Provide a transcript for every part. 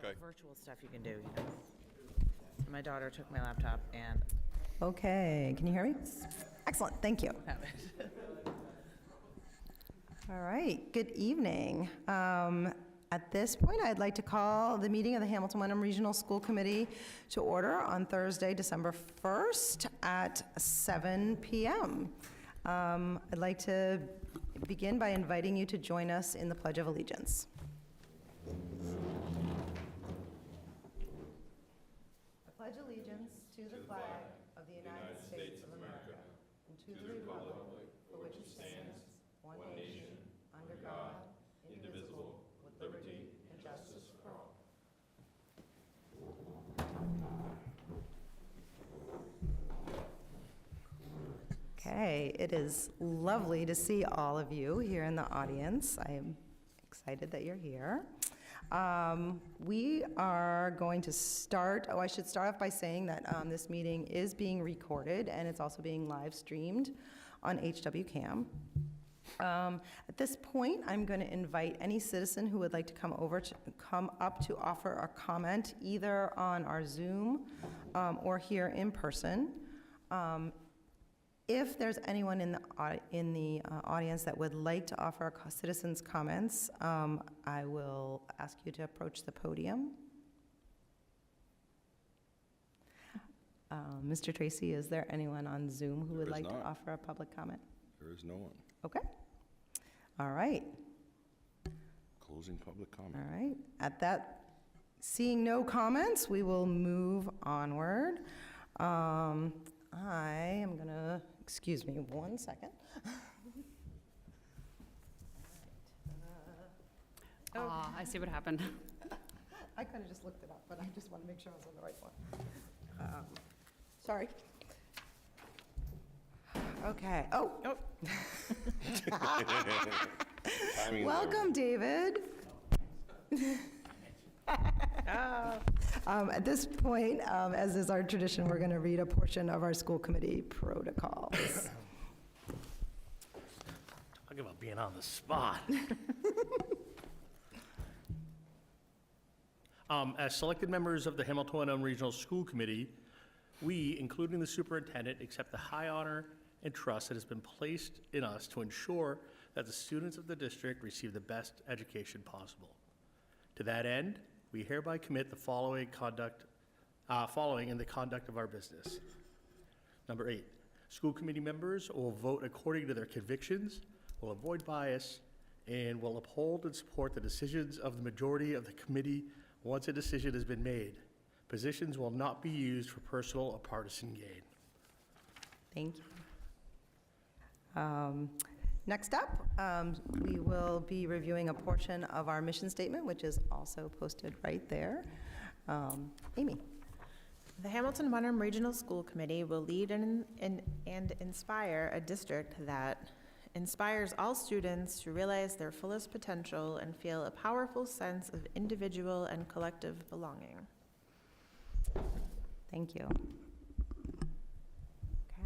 Okay. virtual stuff you can do, you know. My daughter took my laptop and Okay, can you hear me? Excellent, thank you. have it. All right, good evening. At this point, I'd like to call the meeting of the Hamilton Wenham Regional School Committee to order on Thursday, December 1st at 7 p.m. I'd like to begin by inviting you to join us in the Pledge of Allegiance. I pledge allegiance to the flag of the United States of America and to the republic for which it stands, one nation, under God, indivisible, with liberty and justice for all. Okay, it is lovely to see all of you here in the audience. I am excited that you're here. We are going to start, I should start off by saying that this meeting is being recorded and it's also being live streamed on HWCam. At this point, I'm going to invite any citizen who would like to come up to offer a comment either on our Zoom or here in person. If there's anyone in the audience that would like to offer citizens' comments, I will ask you to approach the podium. Mr. Tracy, is there anyone on Zoom who would like to offer a public comment? There is no one. Okay. All right. Closing public comment. All right. At that, seeing no comments, we will move onward. I am going to, excuse me 1 second. I see what happened. I could have just looked it up, but I just want to make sure I was on the right one. Sorry. Okay. Oh. Timing. Welcome, David. At this point, as is our tradition, we're going to read a portion of our school committee protocols. Talk about being on the spot. As selected members of the Hamilton Wenham Regional School Committee, we, including the superintendent, accept the high honor and trust that has been placed in us to ensure that the students of the district receive the best education possible. To that end, we hereby commit the following in the conduct of our business. Number 8, school committee members will vote according to their convictions, will avoid bias, and will uphold and support the decisions of the majority of the committee once a decision has been made. Positions will not be used for personal or partisan gain. Thank you. Next up, we will be reviewing a portion of our mission statement, which is also posted right there. Amy. The Hamilton Wenham Regional School Committee will lead and inspire a district that inspires all students to realize their fullest potential and feel a powerful sense of individual and collective belonging. Thank you.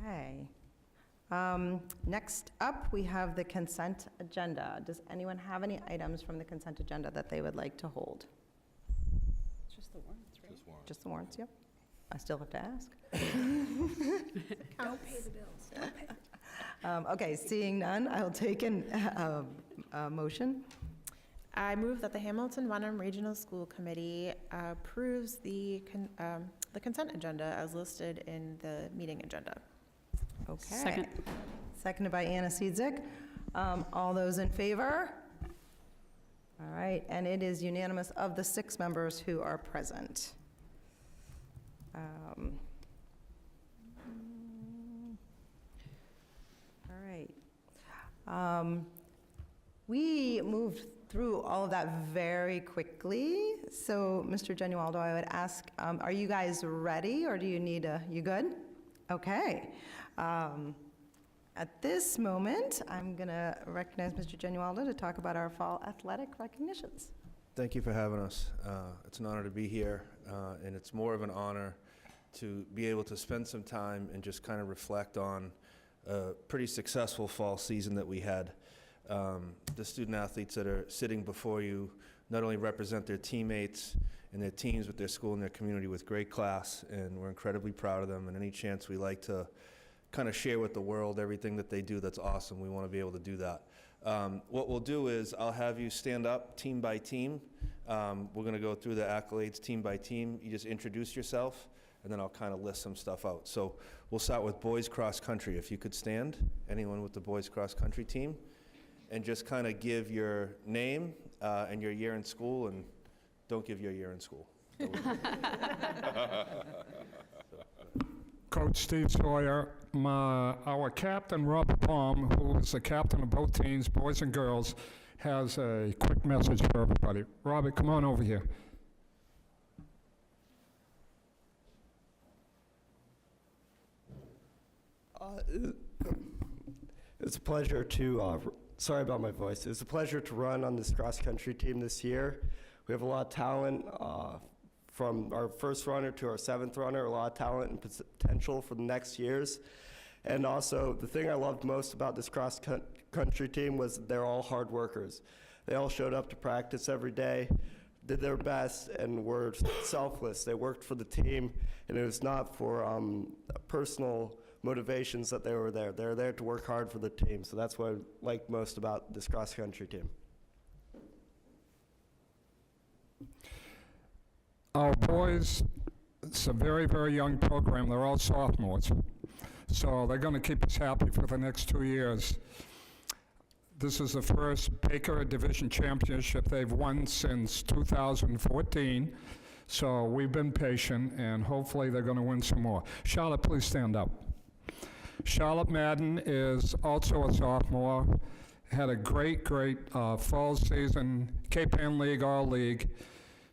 Okay. Next up, we have the consent agenda. Does anyone have any items from the consent agenda that they would like to hold? It's just the warrants, right? Just one. Just the warrants, yep. I still have to ask. Don't pay the bills. Don't pay. Okay, seeing none, I'll take a motion. I move that the Hamilton Wenham Regional School Committee approves the consent agenda as listed in the meeting agenda. Okay. Second. Seconded by Anna Siedzik. All those in favor? All right, and it is unanimous of the 6 members who are present. All right. We moved through all of that very quickly. So, Mr. Genualdo, I would ask, are you guys ready, or do you need you good? Okay. At this moment, I'm going to recognize Mr. Genualdo to talk about our fall athletic recognitions. Thank you for having us. It's an honor to be here, and it's more of an honor to be able to spend some time and just kind of reflect on a pretty successful fall season that we had. The student athletes that are sitting before you not only represent their teammates and their teams with their school and their community with great class, and we're incredibly proud of them. And any chance we like to kind of share with the world everything that they do that's awesome, we want to be able to do that. What we'll do is I'll have you stand up team by team. We're going to go through the accolades team by team. You just introduce yourself, and then I'll kind of list some stuff out. So we'll start with boys cross country. If you could stand, anyone with the boys cross country team, and just kind of give your name and your year in school, and don't give your year in school. Coach Steve Sawyer, our captain, Robert Palm, who is the captain of both teams, boys and girls, has a quick message for everybody. Robert, come on over here. It's a pleasure to, sorry about my voice. It's a pleasure to run on this cross-country team this year. We have a lot of talent, from our first runner to our seventh runner, a lot of talent and potential for the next years. And also, the thing I loved most about this cross-country team was they're all hard workers. They all showed up to practice every day, did their best, and were selfless. They worked for the team, and it was not for personal motivations that they were there. They were there to work hard for the team. So that's what I like most about this cross-country team. Our boys, it's a very, very young program. They're all sophomores. So they're going to keep us happy for the next 2 years. This is the first Baker Division Championship they've won since 2014. So we've been patient, and hopefully they're going to win some more. Charlotte, please stand up. Charlotte Madden is also a sophomore. Had a great fall season, Cape Ann League, All-League.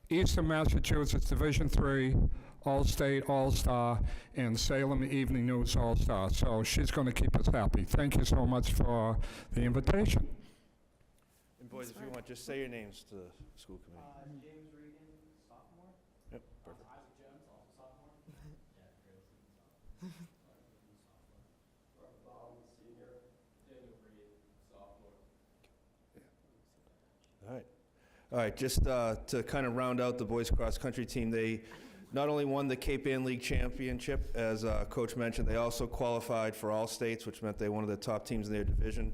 Eastern Massachusetts Division III, All-State, All-Star, and Salem Evening News All-Star. So she's going to keep us happy. Thank you so much for the invitation. And boys, if you want, just say your names to the school committee. James Regan, sophomore. Yep, perfect. Isaac Jones, also sophomore. Jack Grayson, sophomore. Robert Baum, senior. Daniel Reed, sophomore. All right. All right, just to kind of round out the boys cross-country team, they not only won the Cape Ann League Championship, as Coach mentioned, they also qualified for all states, which meant they were one of the top teams in their division.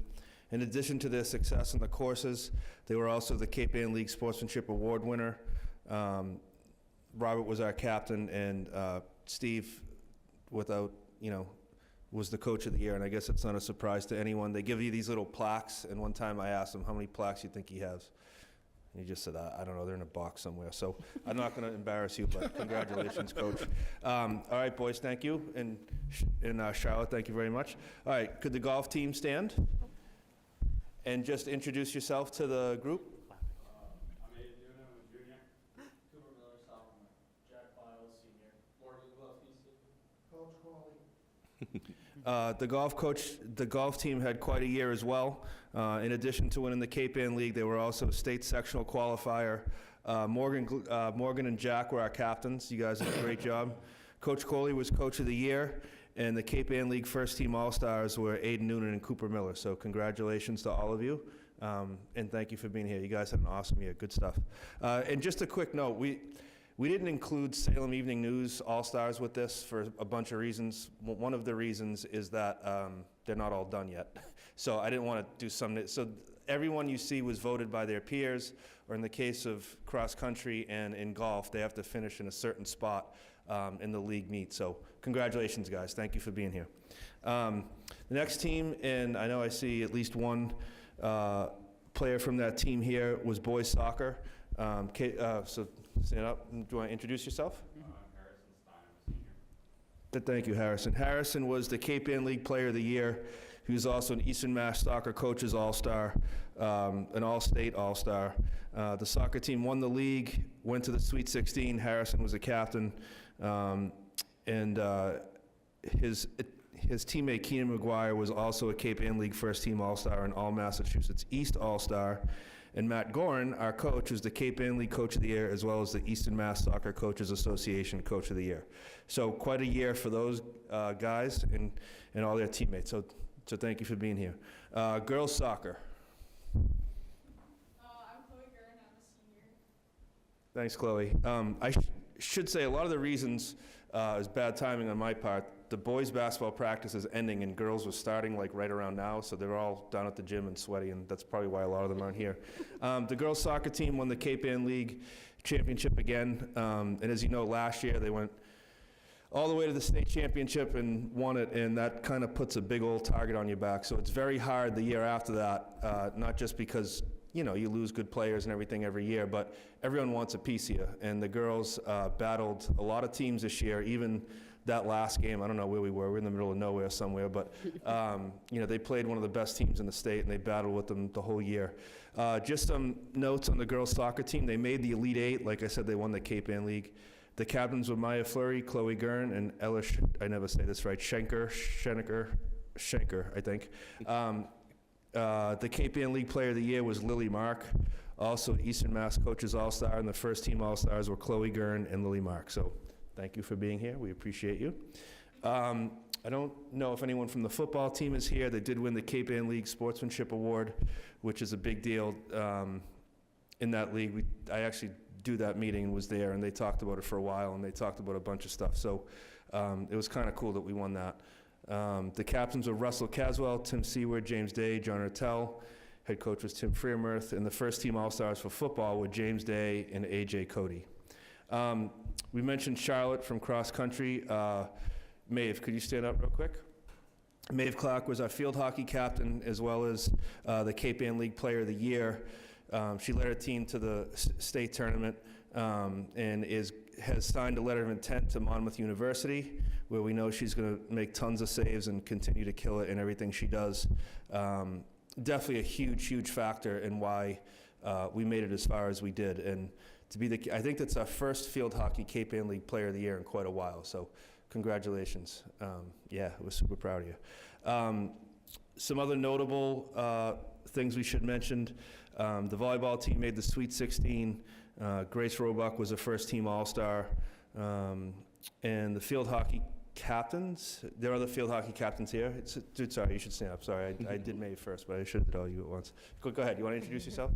In addition to their success in the courses, they were also the Cape Ann League Sportsmanship Award winner. Robert was our captain, and Steve, was the coach of the year, and I guess it's not a surprise to anyone. They give you these little plaques, and one time I asked him, how many plaques do you think he has? And he just said, I don't know, they're in a box somewhere. So I'm not going to embarrass you, but congratulations, Coach. All right, boys, thank you. And Charlotte, thank you very much. All right, could the golf team stand? And just introduce yourself to the group. I'm Aiden Noonan, I'm a junior. Cooper Miller, sophomore. Jack Biles, senior. Morgan Glovsky, senior. Coach Coley. The golf team had quite a year as well. In addition to winning the Cape Ann League, they were also a state sectional qualifier. Morgan and Jack were our captains. You guys did a great job. Coach Coley was coach of the year, and the Cape Ann League first team all-stars were Aiden Noonan and Cooper Miller. So congratulations to all of you, and thank you for being here. You guys had an awesome year. Good stuff. And just a quick note, we didn't include Salem Evening News All-Stars with this for a bunch of reasons. One of the reasons is that they're not all done yet. So I didn't want to do so everyone you see was voted by their peers, or in the case of cross-country and in golf, they have to finish in a certain spot in the league meet. So congratulations, guys. Thank you for being here. The next team, and I know I see at least one player from that team here, was boys soccer. So stand up. Do you want to introduce yourself? Harrison Stein, I'm a senior. Thank you, Harrison. Harrison was the Cape Ann League Player of the Year. He was also an Eastern Mass Soccer Coaches All-Star, an All-State All-Star. The soccer team won the league, went to the Sweet 16. Harrison was a captain. And his teammate, Keenan McGuire, was also a Cape Ann League First Team All-Star and All-Massachusetts East All-Star. And Matt Gorin, our coach, was the Cape Ann League Coach of the Year, as well as the Eastern Mass Soccer Coaches Association Coach of the Year. So quite a year for those guys and all their teammates. So thank you for being here. Girls soccer. I'm Chloe Guerin, I'm a senior. Thanks, Chloe. Should say a lot of the reasons is bad timing on my part. The boys' basketball practice is ending and girls are starting like right around now, so they're all down at the gym and sweaty, and that's probably why a lot of them aren't here. The girls' soccer team won the Cape Ann League championship again, and as you know, last year they went all the way to the state championship and won it, and that kind of puts a big old target on your back. So it's very hard the year after that, not just because you lose good players and everything every year, but everyone wants a piece of you. And the girls battled a lot of teams this year, even that last game. I don't know where we were. We were in the middle of nowhere somewhere, but they played one of the best teams in the state, and they battled with them the whole year. Just some notes on the girls' soccer team. They made the Elite Eight. Like I said, they won the Cape Ann League. The captains were Maya Fleury, Chloe Gurn, and Elish, I never say this right, Schenker, I think. The Cape Ann League Player of the Year was Lily Mark. Also, Eastern Mass Coaches All-Star, and the first team All-Stars were Chloe Gurn and Lily Mark. So thank you for being here. We appreciate you. I don't know if anyone from the football team is here. They did win the Cape Ann League Sportsmanship Award, which is a big deal in that league. I actually do that meeting and was there, and they talked about it for a while, and they talked about a bunch of stuff. So it was kind of cool that we won that. The captains were Russell Caswell, Tim Seward, James Day, John Ertel. Head coach was Tim Freermuth, and the first team All-Stars for football were James Day and A.J. Cody. We mentioned Charlotte from cross country. Maeve, could you stand up real quick? Maeve Clark was our field hockey captain, as well as the Cape Ann League Player of the Year. She led her team to the state tournament and has signed a letter of intent to Monmouth University, where we know she's going to make tons of saves and continue to kill it in everything she does. Definitely a huge, huge factor in why we made it as far as we did. And to be I think that's our first field hockey Cape Ann League Player of the Year in quite a while. So congratulations. Yeah, we're super proud of you. Some other notable things we should mention. The volleyball team made the Sweet 16. Grace Roebuck was a first-team All-Star. And the field hockey captains, there are other field hockey captains here. Dude, sorry, you should stand up. Sorry, I did Maeve first, but I should have did all you at once. Go ahead. You want to introduce yourself?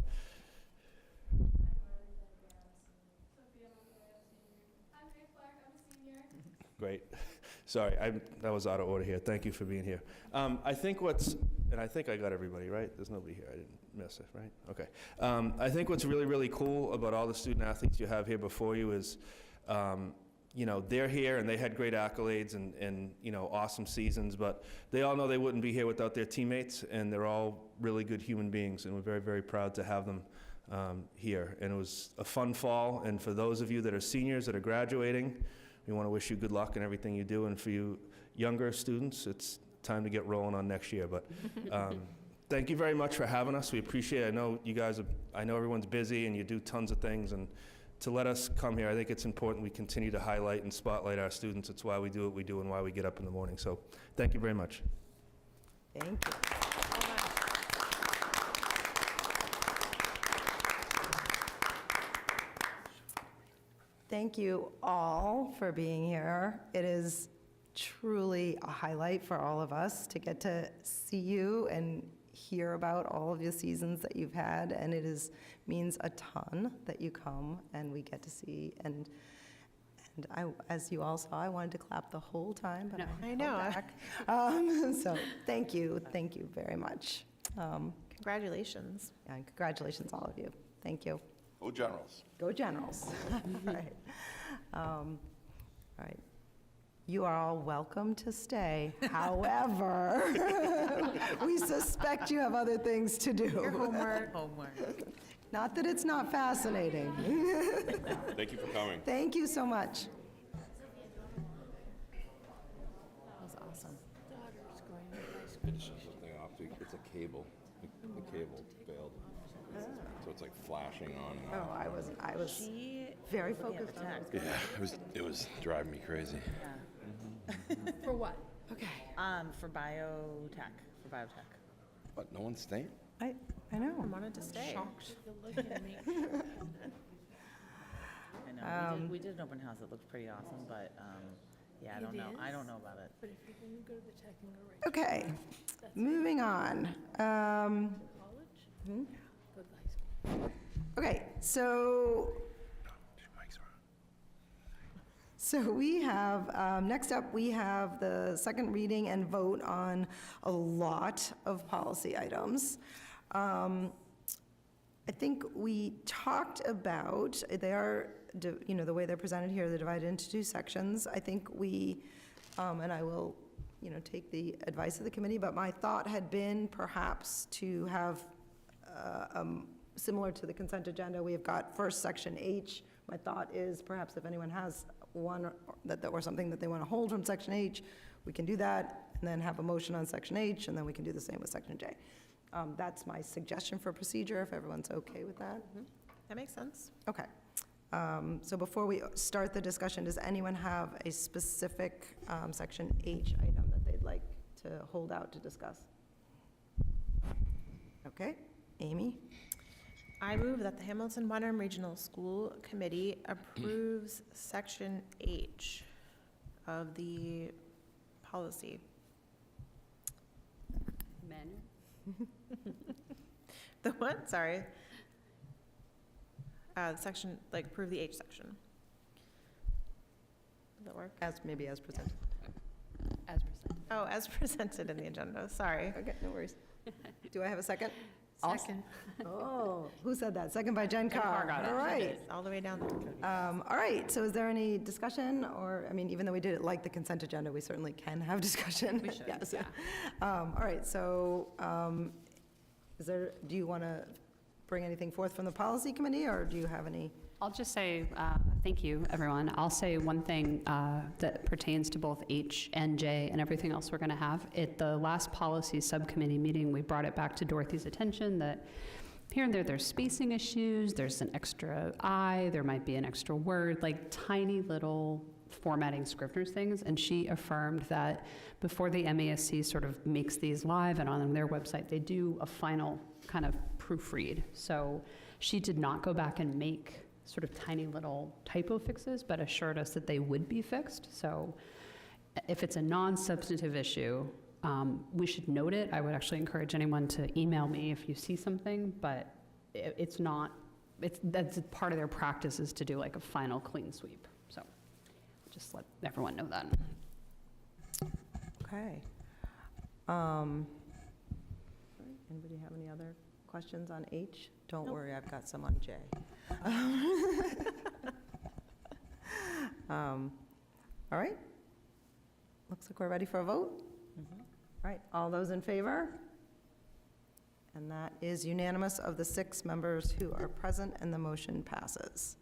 Great. Sorry, that was out of order here. Thank you for being here. I think I got everybody, right? There's nobody here. I didn't miss it, right? Okay. I think what's really, really cool about all the student athletes you have here before you is, they're here and they had great accolades and awesome seasons, but they all know they wouldn't be here without their teammates, and they're all really good human beings, and we're very, very proud to have them here. And it was a fun fall, and for those of you that are seniors that are graduating, we want to wish you good luck in everything you do, and for you younger students, it's time to get rolling on next year. But thank you very much for having us. We appreciate it. I know everyone's busy and you do tons of things, and to let us come here, I think it's important we continue to highlight and spotlight our students. It's why we do what we do and why we get up in the morning. So thank you very much. Thank you. Thank you all for being here. It is truly a highlight for all of us to get to see you and hear about all of the seasons that you've had, and it means a ton that you come and we get to see. And as you all saw, I wanted to clap the whole time, but I know. Back. So thank you very much. Congratulations. And congratulations, all of you. Thank you. Go Generals. Go Generals. All right. All right. You are all welcome to stay. However, we suspect you have other things to do. Your homework. Not that it's not fascinating. Thank you for coming. Thank you so much. That was awesome. Finish something off. It's a cable. The cable failed. So it's like flashing on. Oh, I was very focused on it. Yeah, it was driving me crazy. For what? Okay. For biotech. What, no one's staying? I know. I wanted to stay. I know. We did an open house. It looked pretty awesome, but yeah, I don't know. I don't know about it. But if you're going to go to the tech and go right Okay. Moving on. to college, go to the high school. Okay, so So we have, next up, we have the second reading and vote on a lot of policy items. I think we talked about, they are, the way they're presented here, they're divided into two sections. I think we, and I will, take the advice of the committee, but my thought had been perhaps to have, similar to the consent agenda, we have got first section H. My thought is perhaps if anyone has one or something that they want to hold from section H, we can do that, and then have a motion on section H, and then we can do the same with section J. That's my suggestion for procedure, if everyone's okay with that. That makes sense. Okay. So before we start the discussion, does anyone have a specific section H item that they'd like to hold out to discuss? Okay. Amy? I move that the Hamilton Wenham Regional School Committee approves Section H of the policy. Manual? The what? Sorry. Section, approve the H section. Does that work? Maybe as presented. As presented. Oh, as presented in the agenda, sorry. Okay, no worries. Do I have a second? Second. Oh, who said that? Second by Jen Jen Carr. Carr got it. All right. All the way down. All right, so is there any discussion, or, even though we did it like the consent agenda, we certainly can have discussion. We should, Yes. yeah. All right, so do you want to bring anything forth from the policy committee, or do you have any? I'll just say, thank you, everyone. I'll say one thing that pertains to both H and J and everything else we're going to have. At the last policy subcommittee meeting, we brought it back to Dorothy's attention that here and there's spacing issues, there's an extra I, there might be an extra word, like tiny little formatting Scrivener's things, and she affirmed that before the MASC sort of makes these live and on their website, they do a final kind of proofread. So she did not go back and make sort of tiny little typo fixes, but assured us that they would be fixed. So if it's a non-substantive issue, we should note it. I would actually encourage anyone to email me if you see something, but it's not, that's part of their practice is to do like a final clean sweep. So just let everyone know that. Okay. Anybody have any other questions on H? Don't worry, I've got some on J. All right. Looks like we're ready for a vote. All right, all those in favor? And that is unanimous of the 6 members who are present, and the motion passes.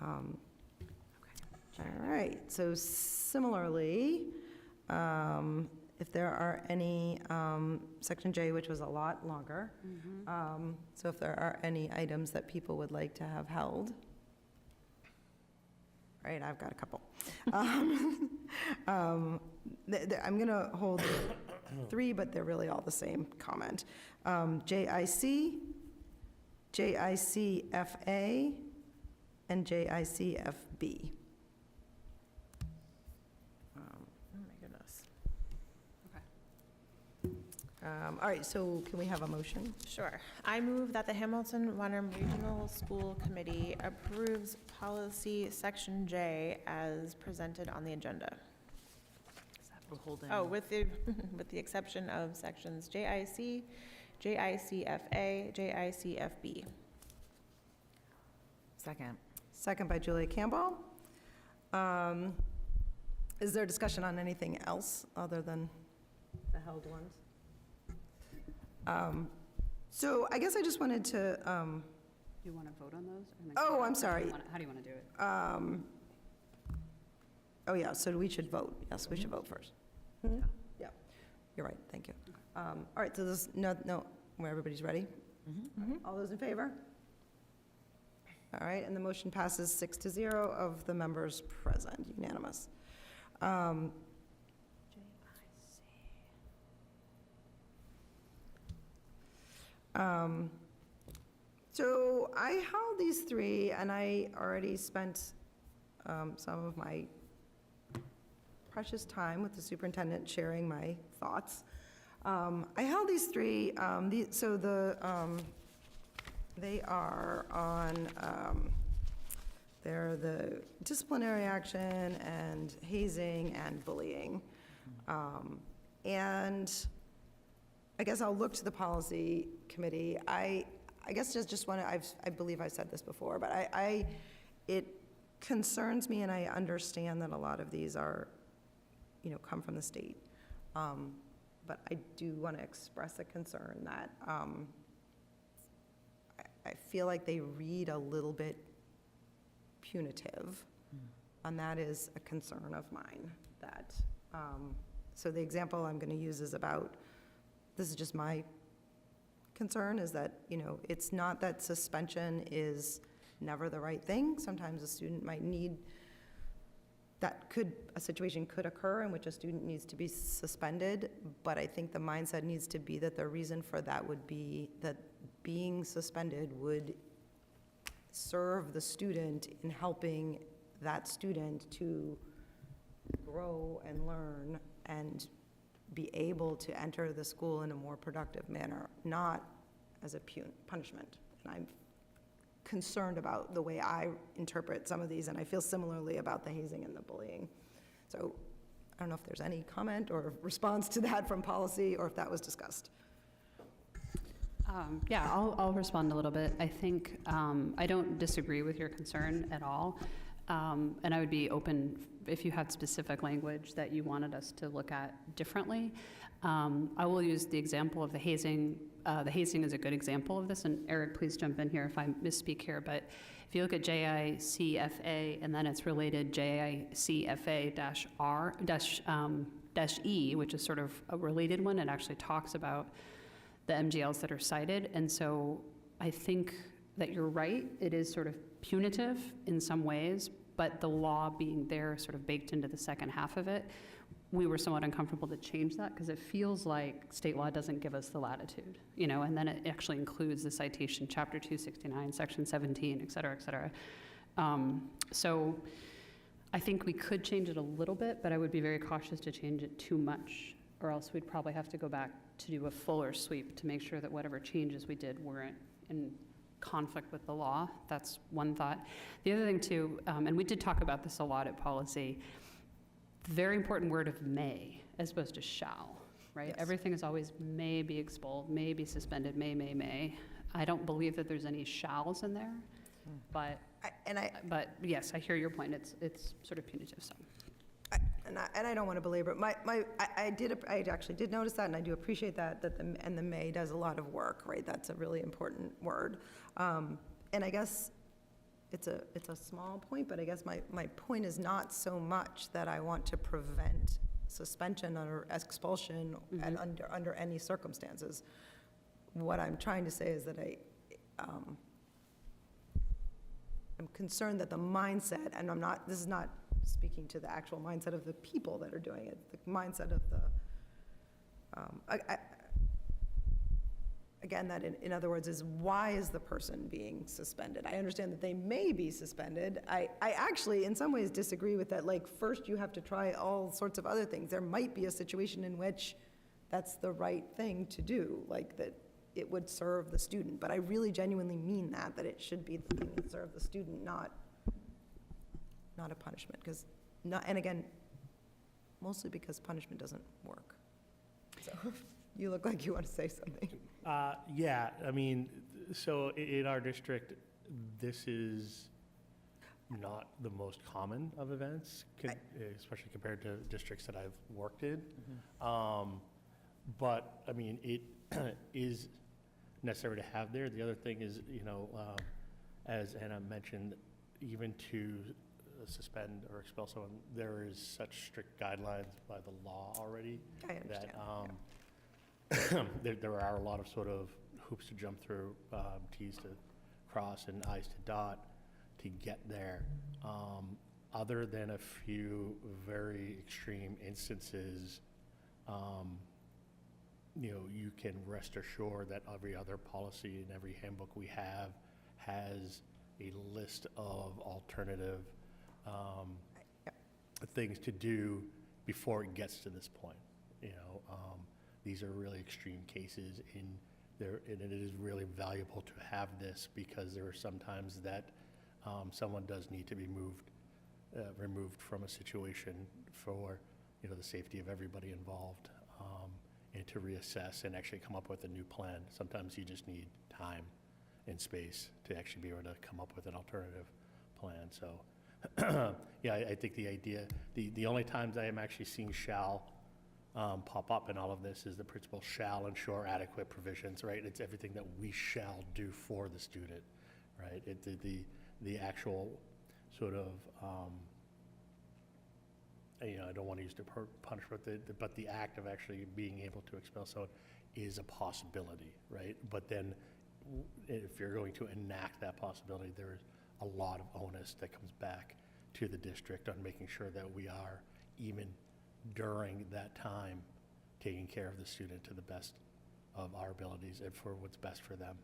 All right, so similarly, if there are any, Section J, which was a lot longer, so if there are any items that people would like to have held. Right, I've got a couple. I'm going to hold 3, but they're really all the same comment. JIC, JICFA, and JICFB. Oh my goodness. All right, so can we have a motion? Sure. I move that the Hamilton Wenham Regional School Committee approves policy Section J as presented on the agenda. Oh, with the, with the exception of sections JIC, JICFA, JICFB. Second. Second by Julia Campbell. Is there discussion on anything else other than the held ones? So I guess I just wanted to, Do you want to vote on those? Oh, I'm sorry. How do you want to do it? Oh, yeah, so we should vote. Yes, we should vote first. Yeah, you're right, thank you. All right, so this, where everybody's ready? All those in favor? All right, and the motion passes 6-0 of the members present, unanimous. So I held these 3, and I already spent some of my precious time with the superintendent sharing my thoughts. I held these 3, they are on They're the disciplinary action and hazing and bullying. And I guess I'll look to the policy committee. I guess just want to, I believe I said this before, but it concerns me, and I understand that a lot of these are, come from the state. But I do want to express a concern that I feel like they read a little bit punitive, and that is a concern of mine. That so the example I'm going to use is about, this is just my concern, is that it's not that suspension is never the right thing. Sometimes a student might need, a situation could occur in which a student needs to be suspended, but I think the mindset needs to be that the reason for that would be that being suspended would serve the student in helping that student to grow and learn and be able to enter the school in a more productive manner, not as a punishment. And I'm concerned about the way I interpret some of these, and I feel similarly about the hazing and the bullying. So I don't know if there's any comment or response to that from policy, or if that was discussed. Yeah, I'll respond a little bit. I think I don't disagree with your concern at all. And I would be open if you had specific language that you wanted us to look at differently. I will use the example of the hazing. The hazing is a good example of this, and Eric, please jump in here if I misspeak here, but if you look at JICFA and then it's related JICFA-R-E, which is sort of a related one, it actually talks about the MGLs that are cited, and so I think that you're right, it is sort of punitive in some ways, but the law being there sort of baked into the second half of it, we were somewhat uncomfortable to change that because it feels like state law doesn't give us the latitude, and then it actually includes the citation, chapter 269, section 17, et cetera, et cetera. So I think we could change it a little bit, but I would be very cautious to change it too much, or else we'd probably have to go back to do a fuller sweep to make sure that whatever changes we did weren't in conflict with the law. That's one thought. The other thing too, and we did talk about this a lot at policy, the very important word of may as opposed to shall, right? Yes. Everything is always may be expelled, may be suspended, may. I don't believe that there's any shalls in there, but yes, I hear your point. It's sort of punitive, so. And I don't want to belabor it. I actually did notice that, and I do appreciate that the may does a lot of work, right? That's a really important word. And I guess it's a small point, but I guess my point is not so much that I want to prevent suspension or expulsion and under any circumstances. What I'm trying to say is that I'm concerned that the mindset, and this is not speaking to the actual mindset of the people that are doing it, the mindset of the, again, that in other words is, why is the person being suspended? I understand that they may be suspended. I actually, in some ways, disagree with that. Like, first you have to try all sorts of other things. There might be a situation in which that's the right thing to do, like that it would serve the student. But I really genuinely mean that it should be the thing that serve the student, not a punishment, and again, mostly because punishment doesn't work. So you look like you want to say something. Yeah, I mean, so in our district, this is not the most common of events, especially compared to districts that I've worked in. But, I mean, it is necessary to have there. The other thing is, as Anna mentioned, even to suspend or expel someone, there is such strict guidelines by the law already. I understand. That there are a lot of sort of hoops to jump through, T's to cross and I's to dot to get there. Other than a few very extreme instances, you can rest assured that every other policy and every handbook we have has a list of alternative things to do before it gets to this point. These are really extreme cases, and it is really valuable to have this because there are sometimes that someone does need to be removed from a situation for, the safety of everybody involved, and to reassess and actually come up with a new plan. Sometimes you just need time and space to actually be able to come up with an alternative plan. So, yeah, I think the idea, the only times I am actually seeing shall pop up in all of this is the principal shall ensure adequate provisions, right? It's everything that we shall do for the student, right? The actual sort of, I don't want to use the punishment, but the act of actually being able to expel someone is a possibility, right? But then if you're going to enact that possibility, there's a lot of onus that comes back to the district on making sure that we are, even during that time, taking care of the student to the best of our abilities and for what's best for them.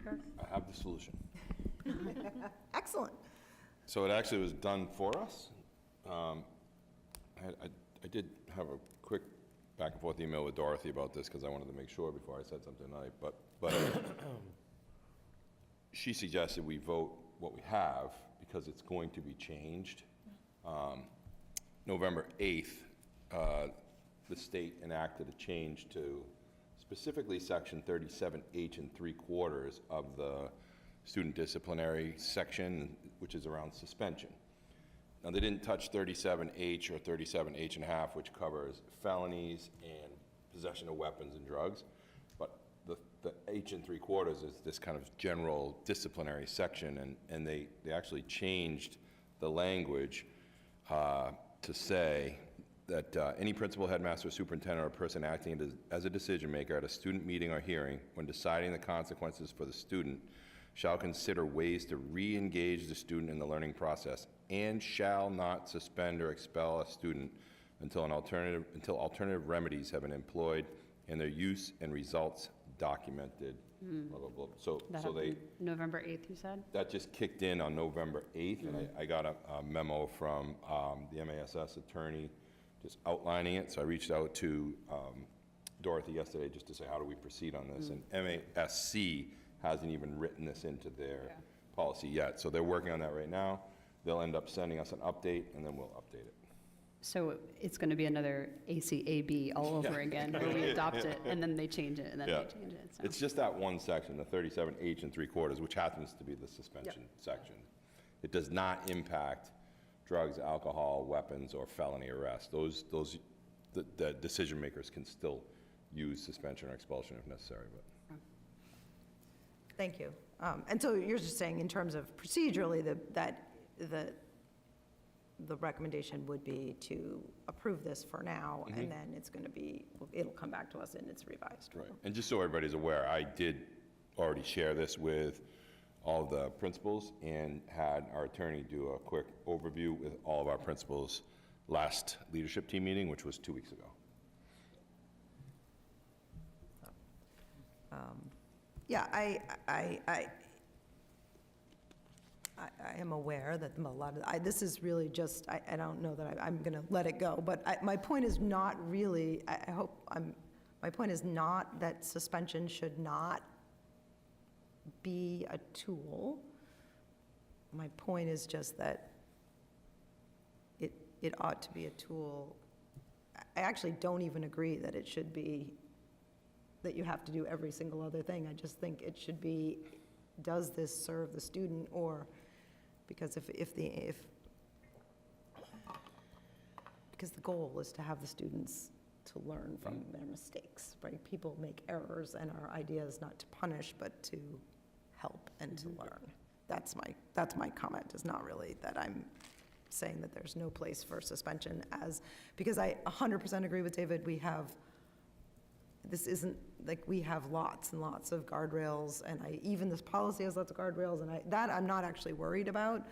I have the solution. Excellent. So it actually was done for us. I did have a quick back and forth email with Dorothy about this because I wanted to make sure before I said something tonight, but she suggested we vote what we have because it's going to be changed. November 8th, the state enacted a change to specifically section 37H and 3/4 of the student disciplinary section, which is around suspension. Now, they didn't touch 37H or 37H and a half, which covers felonies and possession of weapons and drugs, but the H and 3/4 is this kind of general disciplinary section, and they actually changed the language to say that any principal, headmaster, superintendent, or person acting as a decision maker at a student meeting or hearing when deciding the consequences for the student shall consider ways to re-engage the student in the learning process and shall not suspend or expel a student until alternative remedies have been employed and their use and results documented. Blah, blah, blah. So That they happened November 8th, you said? that just kicked in on November 8th, and I got a memo from the MASS attorney just outlining it. So I reached out to Dorothy yesterday just to say, how do we proceed on this? And MASC hasn't even written this into their policy yet. So they're working on that right now. They'll end up sending us an update, and then we'll update it. So it's going to be another ACAB all over again, where we adopt it, and then they change it, and then Yeah. they change it. So. It's just that one section, the 37H and 3/4, which happens to be the suspension section. It does not impact drugs, alcohol, weapons, or felony arrest. The decision makers can still use suspension or expulsion if necessary, but. Thank you. And so you're just saying in terms of procedurally, that the recommendation would be to approve this for now, and then it's going to be, it'll come back to us and it's revised. Right, and just so everybody's aware, I did already share this with all the principals and had our attorney do a quick overview with all of our principals last leadership team meeting, which was 2 weeks ago. Yeah, I am aware that a lot of, this is really just, I don't know that I'm going to let it go, but my point is not really, my point is not that suspension should not be a tool. My point is just that it ought to be a tool. I actually don't even agree that it should be, that you have to do every single other thing. I just think it should be, does this serve the student, or, because because the goal is to have the students to learn from their mistakes, right? People make errors, and our idea is not to punish, but to help and to learn. That's my comment, is not really that I'm saying that there's no place for suspension because I 100% agree with David. This isn't, like, we have lots and lots of guardrails, and even this policy has lots of guardrails, and that I'm not actually worried about.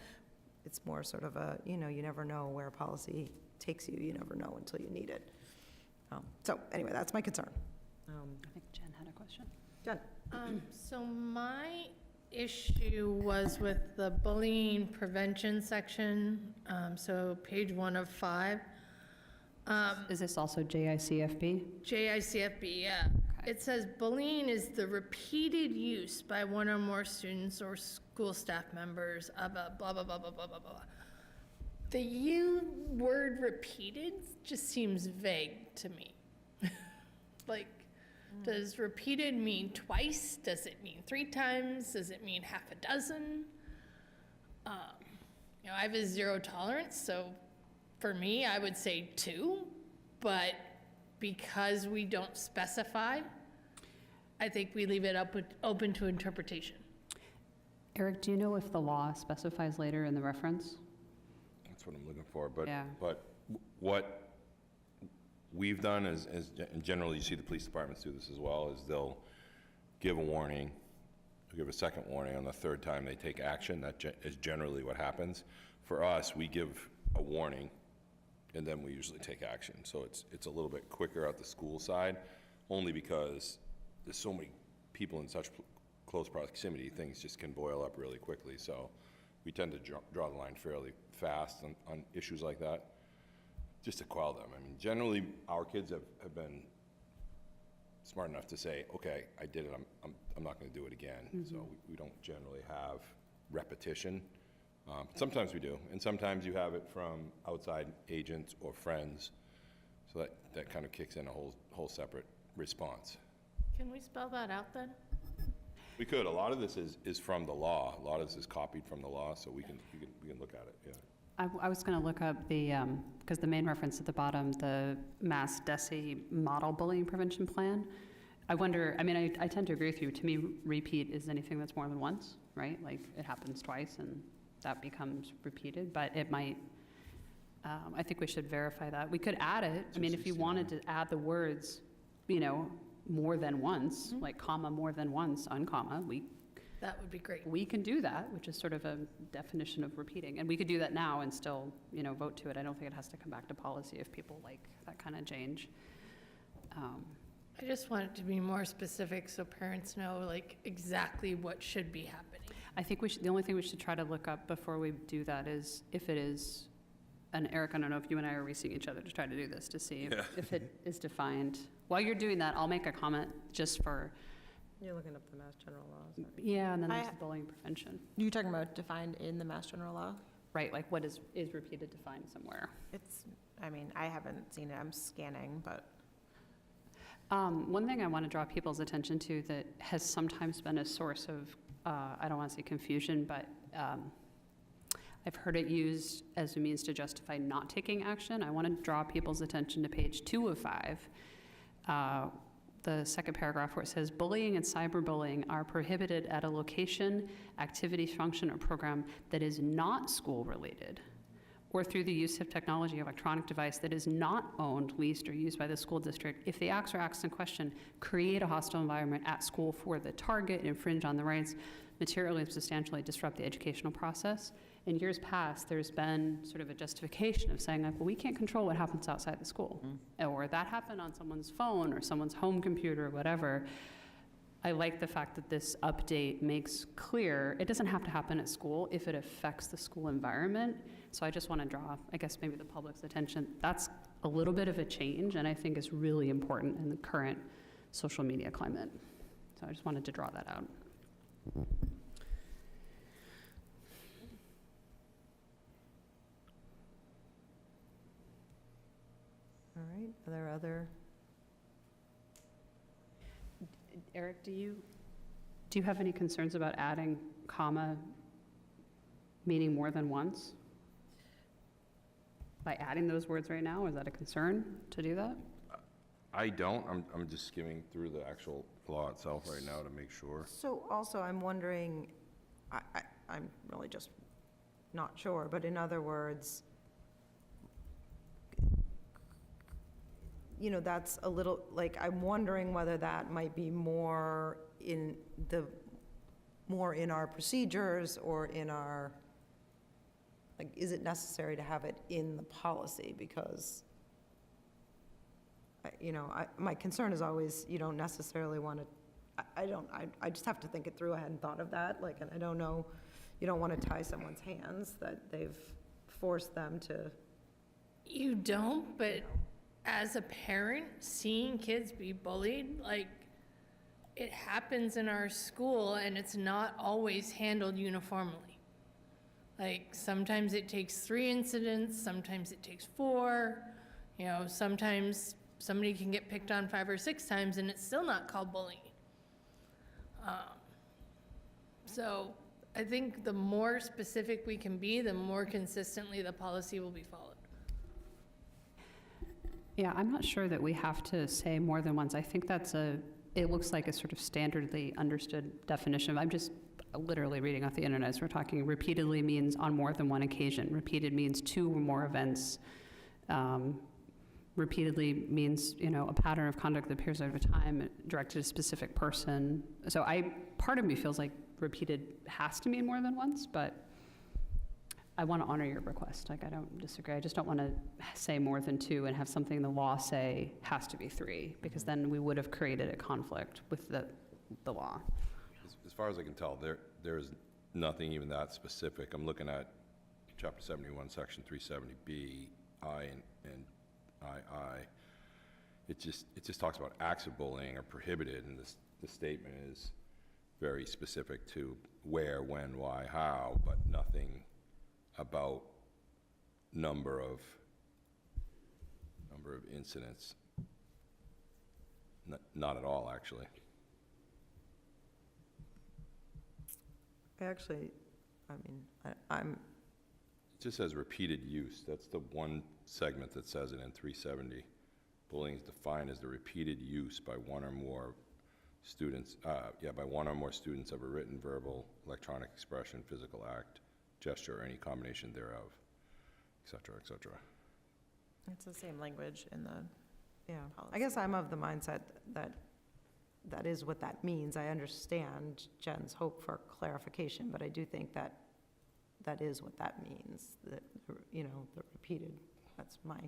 It's more sort of a, you never know where a policy takes you. You never know until you need it. So anyway, that's my concern. I think Jen had a question. Jen? So my issue was with the bullying prevention section, so page 1 of 5. Is this also JICFB? JICFB, yeah. Okay. It says bullying is the repeated use by one or more students or school staff members of a blah, blah, blah, blah, blah, blah, blah. The word repeated just seems vague to me. Like, does repeated mean twice? Does it mean 3 times? Does it mean half a dozen? You know, I have a 0 tolerance, so for me, I would say 2, but because we don't specify, I think we leave it open to interpretation. Eric, do you know if the law specifies later in the reference? That's what I'm looking for, but, Yeah. what we've done is, and generally you see the police departments do this as well, is they'll give a warning, they'll give a second warning, on the third time they take action. That is generally what happens. For us, we give a warning, and then we usually take action. So it's a little bit quicker at the school side, only because there's so many people in such close proximity, things just can boil up really quickly. So we tend to draw the line fairly fast on issues like that, just to quell them. I mean, generally, our kids have been smart enough to say, okay, I did it, I'm not gonna do it again. So we don't generally have repetition. Sometimes we do, and sometimes you have it from outside agents or friends. So that kind of kicks in a whole separate response. Can we spell that out then? We could. A lot of this is from the law. A lot of this is copied from the law, so we can look at it, yeah. I was going to look up the, because the main reference at the bottom, the Mass DESE Model Bullying Prevention Plan. I wonder, I mean, I tend to agree with you. To me, repeat is anything that's more than once, right? Like, it happens twice and that becomes repeated, but it might, I think we should verify that. We could add it. I mean, if you wanted to add the words, you know, more than once, like comma, more than once, uncomma, That would be great. we can do that, which is sort of a definition of repeating. And we could do that now and still, you know, vote to it. I don't think it has to come back to policy if people like that kind of change. I just want it to be more specific so parents know like exactly what should be happening. I think the only thing we should try to look up before we do that is if it is, and Eric, I don't know if you and I are racing each other to try to do this, to see if it is defined. While you're doing that, I'll make a comment just for, You're looking up the Mass General laws. yeah, and then there's I- the bullying prevention. You're talking about defined in the Mass General Law? Right, like what is repeated defined somewhere. It's, I mean, I haven't seen it, I'm scanning, but One thing I want to draw people's attention to that has sometimes been a source of, I don't want to say confusion, but I've heard it used as a means to justify not taking action. I want to draw people's attention to page 2 of 5, the second paragraph where it says, bullying and cyberbullying are prohibited at a location, activity, function, or program that is not school-related, or through the use of technology or electronic device that is not owned, leased, or used by the school district if the acts or acts in question create a hostile environment at school for the target, infringe on the rights, materially and substantially disrupt the educational process. In years past, there's been sort of a justification of saying, like, well, we can't control what happens outside the school, or that happened on someone's phone or someone's home computer or whatever. I like the fact that this update makes clear it doesn't have to happen at school if it affects the school environment. So I just want to draw, I guess, maybe the public's attention. That's a little bit of a change, and I think is really important in the current social media climate. So I just wanted to draw that out. All right, are there other? Eric, do you have any concerns about adding comma meaning more than once? By adding those words right now, is that a concern to do that? I don't. I'm just skimming through the actual law itself right now to make sure. So also, I'm wondering, I'm really just not sure, but in other words, you know, that's a little, like, I'm wondering whether that might be more in our procedures or in our, like, is it necessary to have it in the policy? Because, you know, my concern is always, you don't necessarily want to, I just have to think it through. I hadn't thought of that, like, and I don't know, you don't want to tie someone's hands that they've forced them to. You don't, but as a parent, seeing kids be bullied, like, it happens in our school and it's not always handled uniformly. Like, sometimes it takes 3 incidents, sometimes it takes 4. You know, sometimes somebody can get picked on 5 or 6 times and it's still not called bullying. So I think the more specific we can be, the more consistently the policy will be followed. Yeah, I'm not sure that we have to say more than once. I think it looks like a sort of standardly understood definition. I'm just literally reading off the internet as we're talking. Repeatedly means on more than one occasion. Repeated means 2 or more events. Repeatedly means, a pattern of conduct that appears over time directed at a specific person. So part of me feels like repeated has to mean more than once, but I want to honor your request. Like, I don't disagree. I just don't want to say more than 2 and have something in the law say has to be 3, because then we would have created a conflict with the law. As far as I can tell, there's nothing even that specific. I'm looking at Chapter 71, Section 370B, I and II. It just talks about acts of bullying are prohibited, and the statement is very specific to where, when, why, how, but nothing about number of incidents. Not at all, actually. Actually, I'm, It just says repeated use. That's the one segment that says it in 370. Bullying is defined as the repeated use by one or more students, by one or more students of a written, verbal, electronic expression, physical act, gesture, or any combination thereof, et cetera, et cetera. It's the same language in the yeah. I policy. guess I'm of the mindset that that is what that means. I understand Jen's hope for clarification, but I do think that that is what that means, that, the repeated, that's my,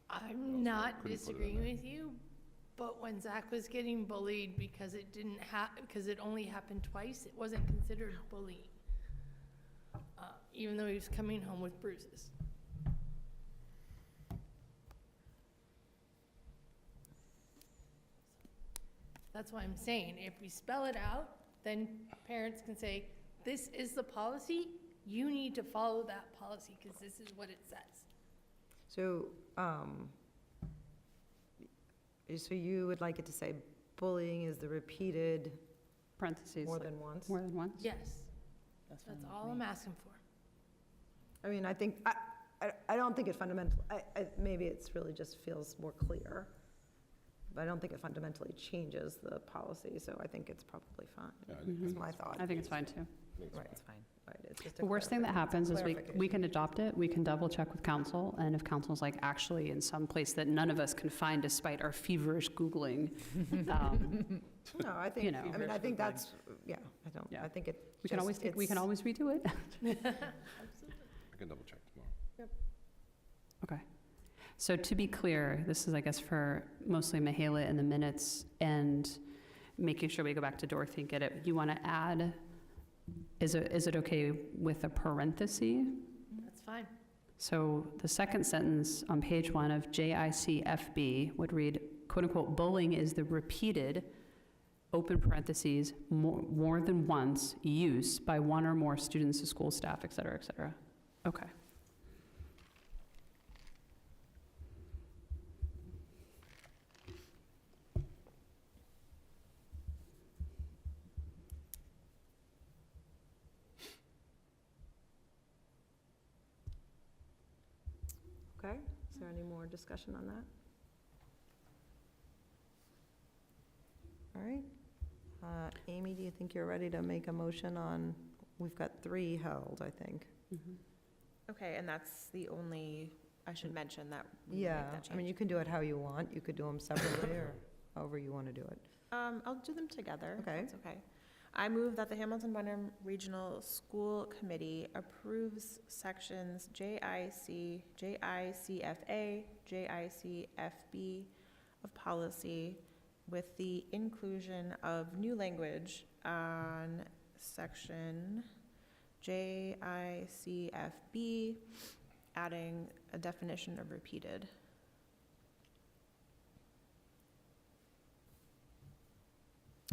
I'm not Couldn't put it in disagreeing there. with you, but when Zach was getting bullied because because it only happened twice, it wasn't considered bullying. Even though he was coming home with bruises. That's why I'm saying, if we spell it out, then parents can say, this is the policy, you need to follow that policy because this is what it says. so, so you would like it to say bullying is the repeated Parentheses. more like, than once? More than once? Yes, that's all I'm asking for. I mean, I think, I don't think it fundamentally, maybe it's really just feels more clear, but I don't think it fundamentally changes the policy, so I think it's probably fine. Yeah, That's my thought. I think it's fine, too. Right, It's fine. right, it's just a The worst thing that happens is we clarification. can adopt it, we can double check with council, and if council's like, actually, in some place that none of us can find despite our feverish Googling, No, I think, I mean, I think that's, yeah, Yeah. I think it we can always, we can always redo it. I can double check tomorrow. Okay. So to be clear, this is, I guess, for mostly Michaela in the minutes and making sure we go back to Dorothy and get it. You want to add, is it okay with a parenthesis? That's fine. So the second sentence on page 1 of JICFB would read, quote unquote, bullying is the repeated, open parentheses, more than once use by one or more students, the school staff, et cetera, et cetera. Okay. Okay, is there any more discussion on that? All right. Amy, do you think you're ready to make a motion on, we've got 3 held, I think. Okay, and that's the only, I should mention that we will make Yeah, that I mean, change. you can do it how you want. You could do them separately or however you want to do it. I'll do them together, if Okay. that's okay. I move that the Hamilton Wenham Regional School Committee approves sections JIC, JICFA, JICFB of policy with the inclusion of new language on section JICFB, adding a definition of repeated.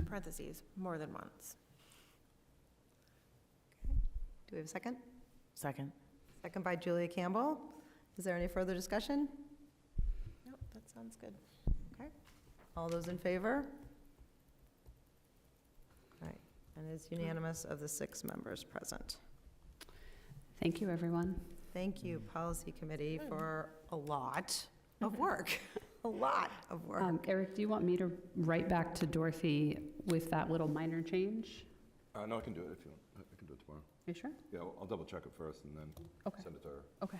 parentheses, more than once. Do we have a second? Second. Second by Julia Campbell. Is there any further discussion? Nope, that sounds good. Okay. All those in favor? All right, and it's unanimous of the 6 members present. Thank you, everyone. Thank you, Policy Committee, for a lot of work. A lot of work. Eric, do you want me to write back to Dorothy with that little minor change? No, I can do it if you want. I can do it tomorrow. Are you sure? Yeah, I'll double check it first and then Okay. send it to her. Okay.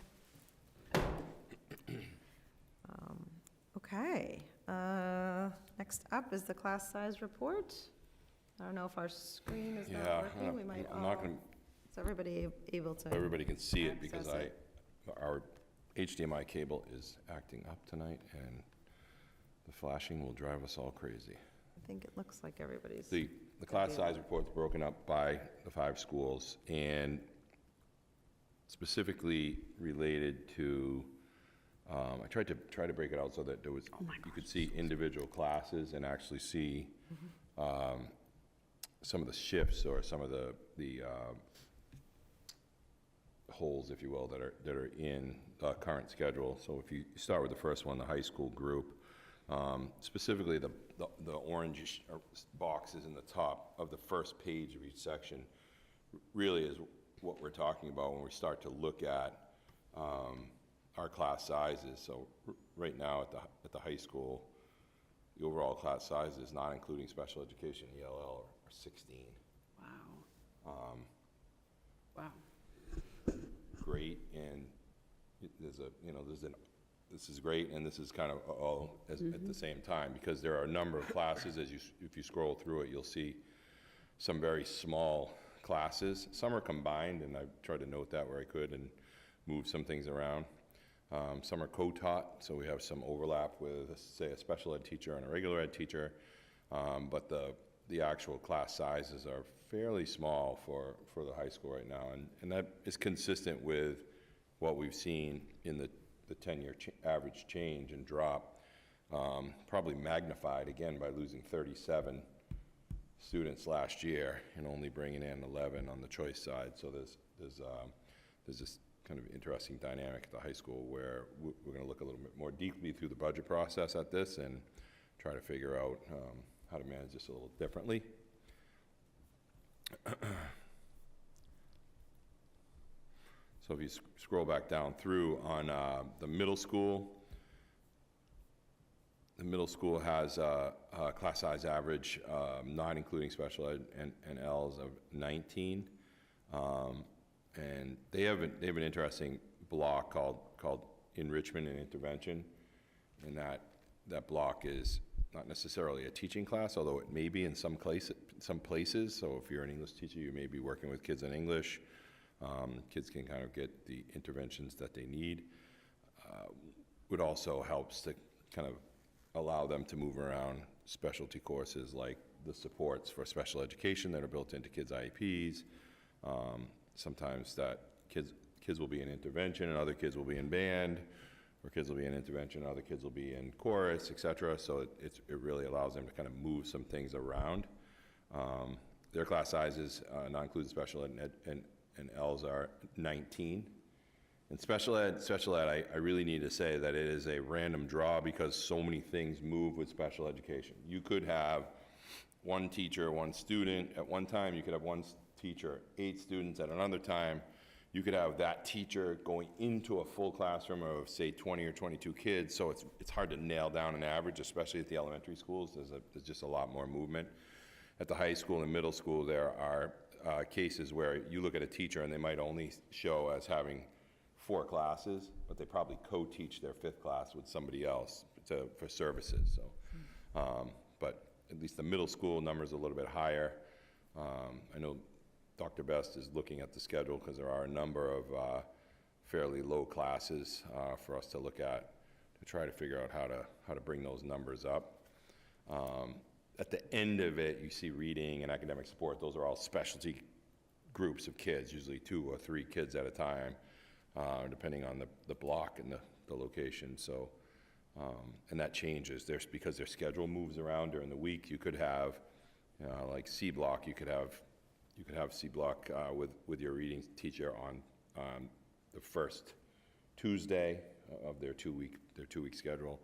Okay. Next up is the class size report. I don't know if our screen is not Yeah, working. We might I'm not all, gonna, is everybody able to? everybody can see it because access our HDMI cable is acting up tonight and the flashing will drive us all crazy. I think it looks like everybody's. The class size report's broken up by the 5 schools and specifically related to, I tried to break it out so that there was, you could see individual classes and actually see some of the shifts or some of the holes, if you will, that are in the current schedule. So if you start with the first one, the high school group, specifically the orange boxes in the top of the first page of each section really is what we're talking about when we start to look at our class sizes. So right now at the high school, the overall class sizes, not including special education, ELL, are 16. Wow. Wow. Great, and this is great, and this is kind of all at the same time, because there are a number of classes, if you scroll through it, you'll see some very small classes. Some are combined, and I've tried to note that where I could and move some things around. Some are co-taught, so we have some overlap with, say, a special ed teacher and a regular ed teacher, but the actual class sizes are fairly small for the high school right now, and that is consistent with what we've seen in the 10-year average change and drop, probably magnified again by losing 37 students last year and only bringing in 11 on the choice side. So there's this kind of interesting dynamic at the high school where we're going to look a little bit more deeply through the budget process at this and try to figure out how to manage this a little differently. So if you scroll back down through on the middle school has a class size average, not including special ed and Ls, of 19. And they have an interesting block called enrichment and intervention, and that block is not necessarily a teaching class, although it may be in some places. So if you're an English teacher, you may be working with kids in English. Kids can kind of get the interventions that they need. It also helps to kind of allow them to move around specialty courses like the supports for special education that are built into kids' IEPs. Sometimes that kids will be in intervention and other kids will be in band, or kids will be in intervention and other kids will be in chorus, et cetera. So it really allows them to kind of move some things around. Their class sizes, not including special ed and Ls, are 19. In special ed, I really need to say that it is a random draw because so many things move with special education. You could have one teacher, one student. At one time, you could have one teacher, 8 students. At another time, you could have that teacher going into a full classroom of, say, 20 or 22 kids. So it's hard to nail down an average, especially at the elementary schools. There's just a lot more movement. At the high school and middle school, there are cases where you look at a teacher and they might only show as having 4 classes, but they probably co-teach their 5th class with somebody else for services. So, but at least the middle school number's a little bit higher. I know Dr. Best is looking at the schedule because there are a number of fairly low classes for us to look at to try to figure out how to bring those numbers up. At the end of it, you see reading and academic support. Those are all specialty groups of kids, usually 2 or 3 kids at a time, depending on the block and the location. So, and that changes. Because their schedule moves around during the week. You could have Like C block, you could have C block with your reading teacher on the first Tuesday of their two-week schedule.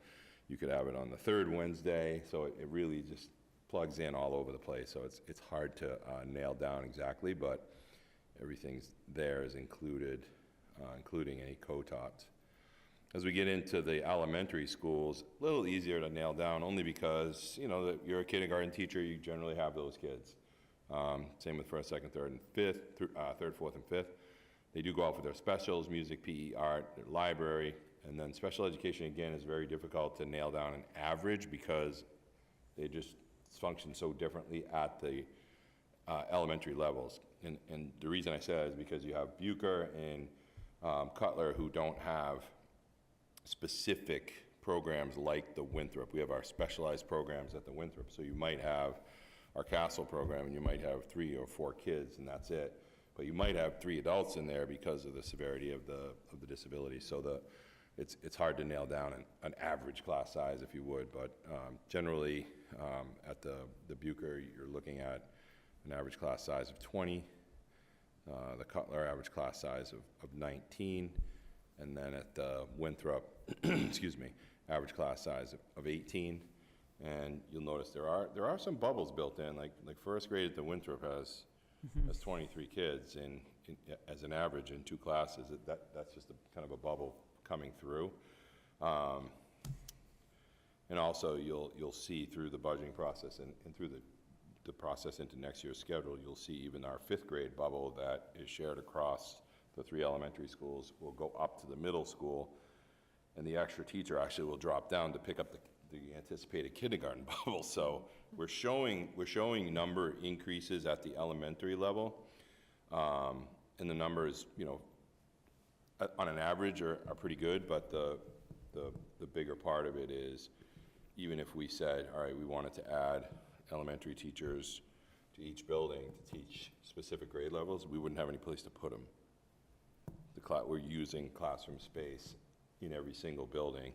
You could have it on the third Wednesday, so it really just plugs in all over the place. So it's hard to nail down exactly, but everything's there is included, including any co-tots. As we get into the elementary schools, a little easier to nail down, only because, you know, that you're a kindergarten teacher, you generally have those kids. Same with first, second, third, and fifth, third, fourth, and fifth. They do go out for their specials, music, PE, art, their library, and then special education, again, is very difficult to nail down an average because they just function so differently at the elementary levels. And the reason I say that is because you have Bucher and Cutler who don't have specific programs like the Winthrop. We have our specialized programs at the Winthrop. So you might have our Castle program and you might have 3 or 4 kids and that's it. But you might have 3 adults in there because of the severity of the disability. So it's hard to nail down an average class size, if you would. But generally, at the Bucher, you're looking at an average class size of 20. The Cutler average class size of 19. And then at the Winthrop, excuse me, average class size of 18. And you'll notice there are some bubbles built in. Like first grade at the Winthrop has 23 kids as an average in 2 classes. That's just kind of a bubble coming through. And also you'll see through the budgeting process and through the process into next year's schedule, you'll see even our 5th grade bubble that is shared across the 3 elementary schools will go up to the middle school, and the extra teacher actually will drop down to pick up the anticipated kindergarten bubble. So we're showing number increases at the elementary level, and the numbers, you know, on an average are pretty good, but the bigger part of it is, even if we said, all right, we wanted to add elementary teachers to each building to teach specific grade levels, we wouldn't have any place to put them. We're using classroom space in every single building.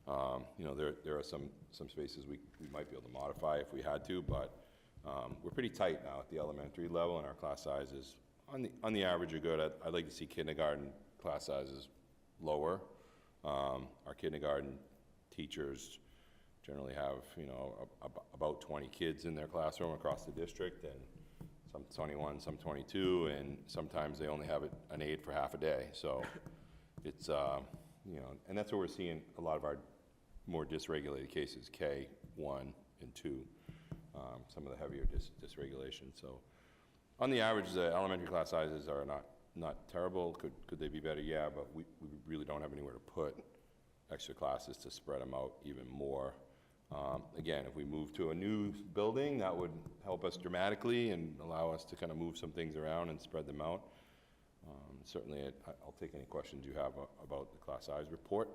You know, there are some spaces we might be able to modify if we had to, but we're pretty tight now at the elementary level, and our class sizes, on the average, are good. I'd like to see kindergarten class sizes lower. Our kindergarten teachers generally have, you know, about 20 kids in their classroom across the district, and some 21, some 22, and sometimes they only have an aide for half a day. So it's, you know, and that's where we're seeing a lot of our more dysregulated cases, K1 and 2, some of the heavier dysregulation. So on the average, the elementary class sizes are not terrible. Could they be better? Yeah, but we really don't have anywhere to put extra classes to spread them out even more. Again, if we move to a new building, that would help us dramatically and allow us to kind of move some things around and spread them out. Certainly, I'll take any questions you have about the class size report.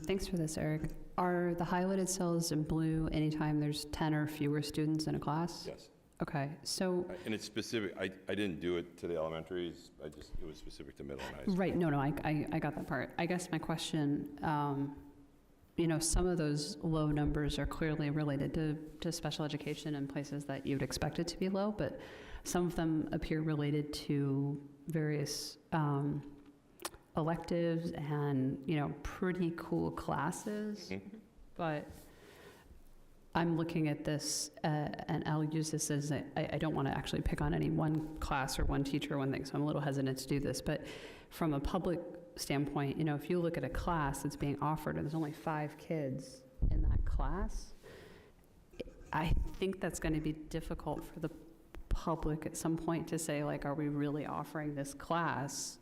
Thanks for this, Eric. Are the highlighted cells in blue anytime there's 10 or fewer students in a class? Yes. Okay, so, And it's specific, I didn't do it to the elementaries, it was specific to middle and high school. right, no, I got that part. I guess my question, you know, some of those low numbers are clearly related to special education in places that you'd expect it to be low, but some of them appear related to various electives and, you know, pretty cool classes. But I'm looking at this, and I'll use this as I don't want to actually pick on any one class or one teacher or one thing, so I'm a little hesitant to do this. But from a public standpoint, you know, if you look at a class that's being offered and there's only 5 kids in that class, I think that's going to be difficult for the public at some point to say, like, are we really offering this class?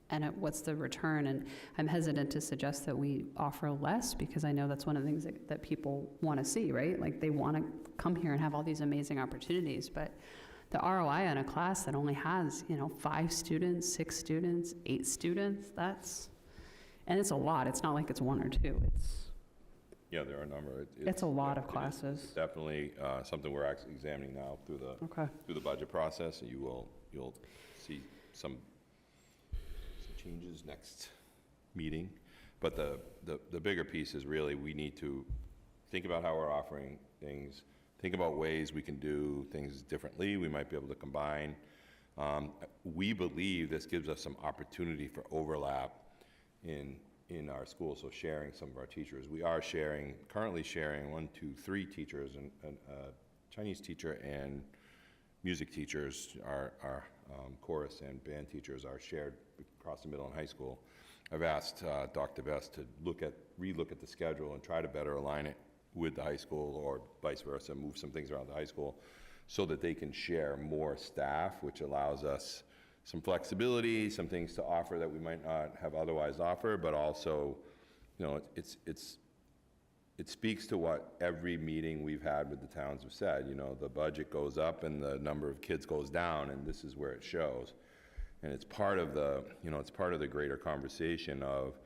And what's the return? And I'm hesitant to suggest that we offer less, because I know that's one of the things that people want to see, right? Like, they want to come here and have all these amazing opportunities. But the ROI on a class that only has, you know, 5 students, 6 students, 8 students, and it's a lot. It's not like it's 1 or 2. Yeah, there are a number. It's a lot of It's classes. definitely something we're actually examining now through the budget process. And you'll see some changes next meeting. But the bigger piece is really, we need to think about how we're offering things, think about ways we can do things differently, we might be able to combine. We believe this gives us some opportunity for overlap in our school, so sharing some of our teachers. We are currently sharing 3 teachers, and a Chinese teacher and music teachers, our chorus and band teachers are shared across the middle and high school. I've asked Dr. Best to relook at the schedule and try to better align it with the high school, or vice versa, move some things around the high school so that they can share more staff, which allows us some flexibility, some things to offer that we might not have otherwise offered, but also, it speaks to what every meeting we've had with the towns have said. The budget goes up and the number of kids goes down, and this is where it shows. And it's part of the greater conversation of,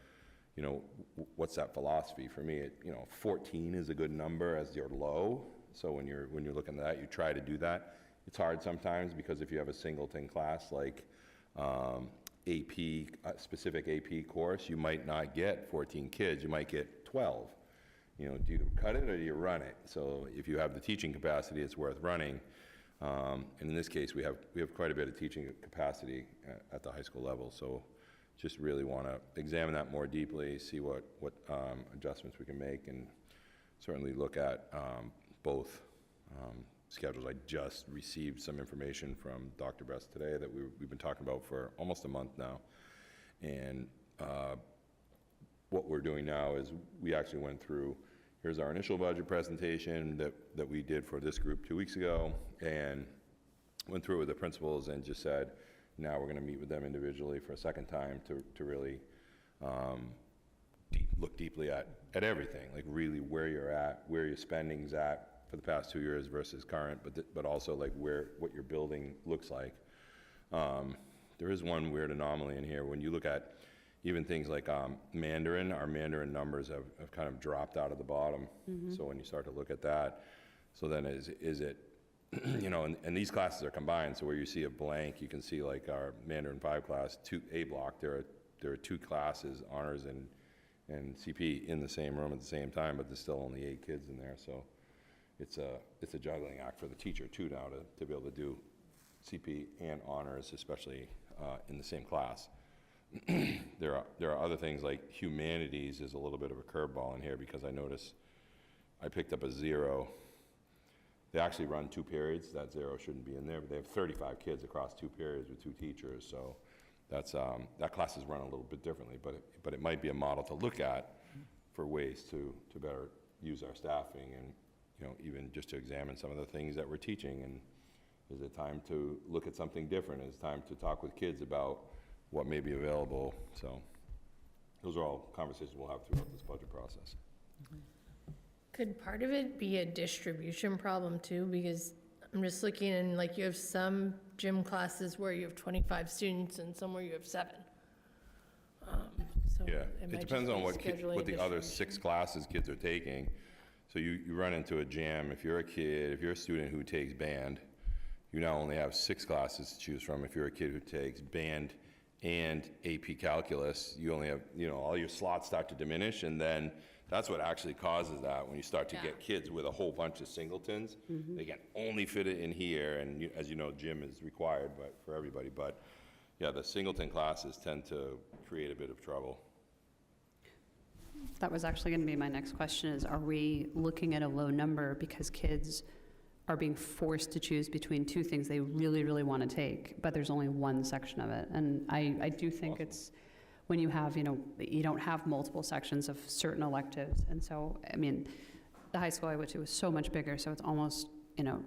what's that philosophy? For me, 14 is a good number as your low. So when you're looking at that, you try to do that. It's hard sometimes because if you have a singleton class like AP, a specific AP course, you might not get 14 kids, you might get 12. Do you cut it or do you run it? So if you have the teaching capacity, it's worth running. And in this case, we have quite a bit of teaching capacity at the high school level. So just really want to examine that more deeply, see what adjustments we can make, and certainly look at both schedules. I just received some information from Dr. Best today that we've been talking about for almost a month now. And what we're doing now is we actually went through, here's our initial budget presentation that we did for this group 2 weeks ago, and went through it with the principals and just said, now we're going to meet with them individually for a second time to really look deeply at everything, like really where you're at, where your spending's at for the past 2 years versus current, but also like what your building looks like. There is one weird anomaly in here. When you look at even things like Mandarin, our Mandarin numbers have kind of dropped out of the bottom. So when you start to look at that, so then is it, and these classes are combined, so where you see a blank, you can see like our Mandarin 5 class, A block, there are 2 classes, honors and CP, in the same room at the same time, but there's still only 8 kids in there, so it's a juggling act for the teacher too now to be able to do CP and honors, especially in the same class. There are other things like humanities is a little bit of a curveball in here, because I noticed I picked up a 0. They actually run 2 periods. That 0 shouldn't be in there, but they have 35 kids across 2 periods with 2 teachers. So that's that class is run a little bit differently, but it might be a model to look at for ways to better use our staffing, and even just to examine some of the things that we're teaching. And is it time to look at something different? Is it time to talk with kids about what may be available? So those are all conversations we'll have throughout this budget process. Could part of it be a distribution problem too? Because I'm just looking, and like you have some gym classes where you have 25 students and some where you have 7. So Yeah, it it might depends just on be scheduling what the other distribution. 6 classes kids are taking. So you run into a jam. If you're a student who takes band, you now only have 6 classes to choose from. If you're a kid who takes band and AP calculus, you only have, all your slots start to diminish, and then that's what actually causes that. When you start to get kids with a whole bunch of singletons, they can only fit it in here, and as you know, gym is required for everybody. But yeah, the singleton classes tend to create a bit of trouble. That was actually going to be my next question, is are we looking at a low number because kids are being forced to choose between 2 things they really, really want to take, but there's only one section of it? And I do think it's, when you have, you don't have multiple sections of certain electives. And so, I mean, the high school I went to was so much bigger, so it's almost,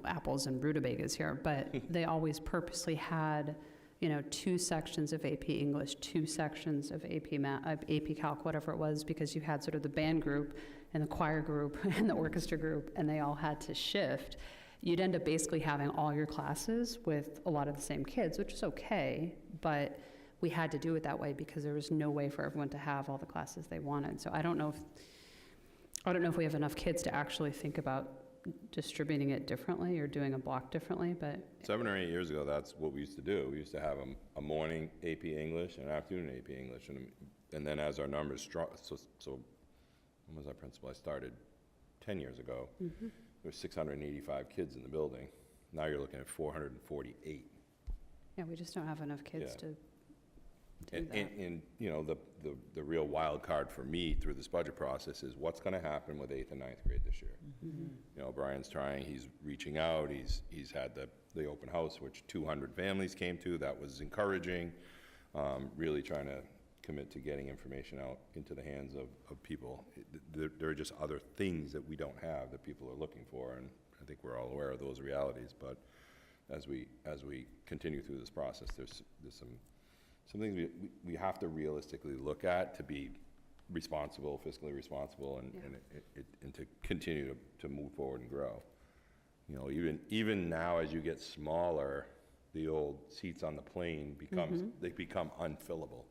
apples and rutabagas here, but they always purposely had, 2 sections of AP English, 2 sections of AP Math, AP Calc, whatever it was, because you had sort of the band group and the choir group and the orchestra group, and they all had to shift. You'd end up basically having all your classes with a lot of the same kids, which is okay, but we had to do it that way because there was no way for everyone to have all the classes they wanted. So I don't know if we have enough kids to actually think about distributing it differently or doing a block differently, but 7 or 8 years ago, that's what we used to do. We used to have a morning AP English and an afternoon AP English. And then as our numbers, so when was our principal? I started 10 years ago. There were 685 kids in the building. Now you're looking at 448. yeah, we just don't have enough kids Yeah. to do And, that. and, you know, the real wild card for me through this budget process is what's gonna happen with 8th and 9th grade this year. You know, Brian's trying, he's reaching out, he's had the open house, which 200 families came to, that was encouraging. Really trying to commit to getting information out into the hands of people. There are just other things that we don't have that people are looking for, and I think we're all aware of those realities, but as we continue through this process, there's some things we have to realistically look at to be responsible, fiscally responsible, and to continue to move forward and grow. You know, even now as you get smaller, the old seats on the plane they become unfillable.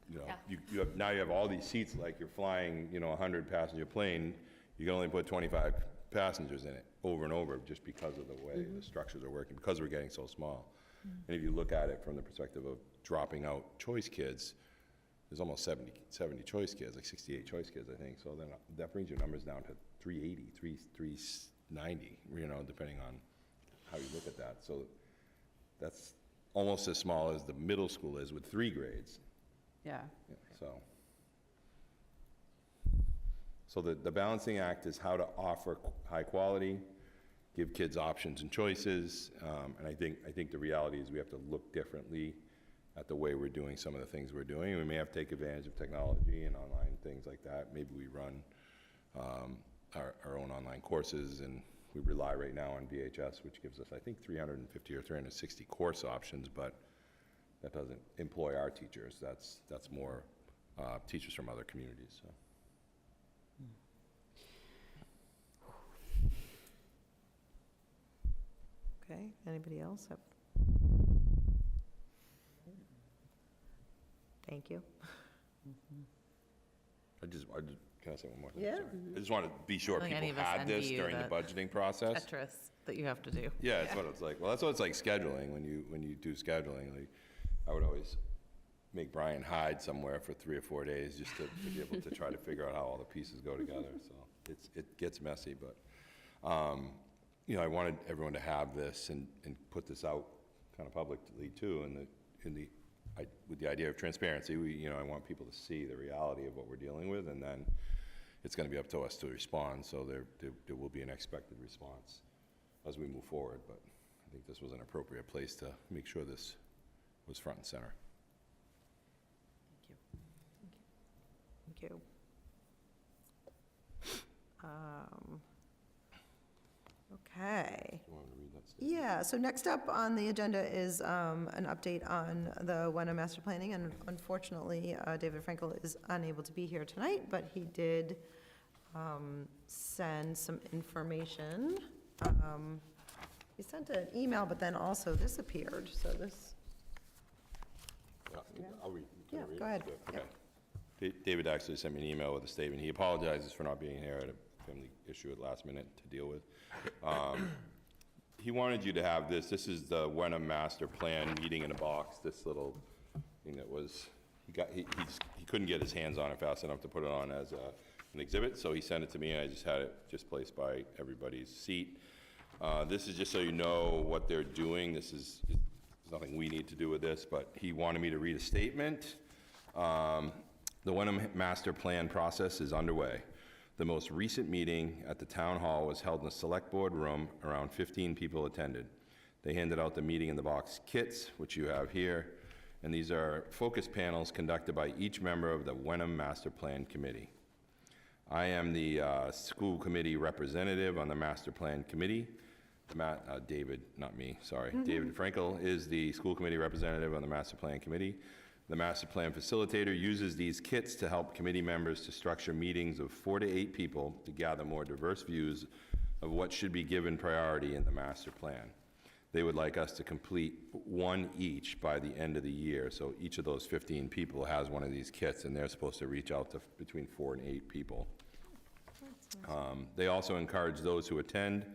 You know, now you have all these seats, like you're flying, you know, a 100-passenger plane, you can only put 25 passengers in it over and over just because of the way the structures are working, because we're getting so small. And if you look at it from the perspective of dropping out choice kids, there's almost 70 choice kids, like 68 choice kids, I think. So then that brings your numbers down to 380, 390, you know, depending on how you look at that. So that's almost as small as the middle school is with 3 grades. Yeah. Yeah, so the balancing act is how to offer high quality, give kids options and choices, and I think the reality is we have to look differently at the way we're doing some of the things we're doing. We may have to take advantage of technology and online things like that. Maybe we run our own online courses, and we rely right now on VHS, which gives us, I think, 350 or 360 course options, but that doesn't employ our teachers. That's more teachers from other communities. So. Okay, anybody else have? Thank you. Can I say one more thing? Yeah. Sorry. I just want to be sure I don't think any people of us had this envy you during the that budgeting process. Tetris that you have to do. Yeah, that's what it's like. Well, that's what it's like scheduling, when you do scheduling. Like, I would always make Brian hide somewhere for 3 or 4 days just to be able to try to figure out how all the pieces go together. So it gets messy, but, you know, I wanted everyone to have this and put this out kind of publicly too, with the idea of transparency. I want people to see the reality of what we're dealing with, and then it's going to be up to us to respond. So there will be an expected response as we move forward, but I think this was an appropriate place to make sure this was front and center. Thank you. Okay. You want me to read that statement? Yeah, so next up on the agenda is an update on the Wenham Master Planning, and unfortunately, David Frankel is unable to be here tonight, but he did send some information. He sent an email, but then also this appeared, so this, Yeah, I'll read. Can I Yeah, read go it? ahead. Okay. David actually sent me an email with a statement. He apologizes for not being here. I had a family issue at last minute to deal with. He wanted you to have this. This is the Wenham Master Plan meeting in a box, this little thing that was, he couldn't get his hands on it fast enough to put it on as an exhibit, so he sent it to me, and I just had it just placed by everybody's seat. This is just so you know what they're doing. There's nothing we need to do with this, but he wanted me to read a statement. The Wenham Master Plan process is underway. The most recent meeting at the town hall was held in the select board room. Around 15 people attended. They handed out the meeting in the box kits, which you have here, and these are focus panels conducted by each member of the Wenham Master Plan Committee. I am the school committee representative on the Master Plan Committee. David, not me, sorry. David Frankel is the school committee representative on the Master Plan Committee. The Master Plan Facilitator uses these kits to help committee members to structure meetings of 4 to 8 people to gather more diverse views of what should be given priority in the Master Plan. They would like us to complete one each by the end of the year, so each of those 15 people has one of these kits, and they're supposed to reach out to between 4 and 8 people. They also encourage those who attend,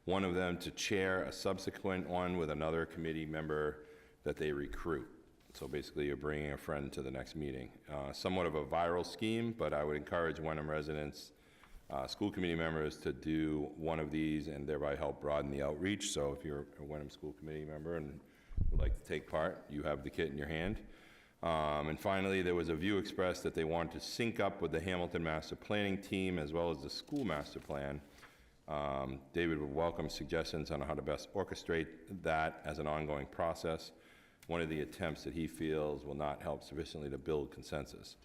one of them to chair a subsequent one with another committee member that they recruit. So basically, you're bringing a friend to the next meeting. Somewhat of a viral scheme, but I would encourage Wenham residents, school committee members to do one of these and thereby help broaden the outreach. So if you're a Wenham school committee member and would like to take part, you have the kit in your hand. And finally, there was a view expressed that they wanted to sync up with the Hamilton Master Planning Team as well as the school master plan. David would welcome suggestions on how to best orchestrate that as an ongoing process. One of the attempts that he feels will not help sufficiently to build consensus.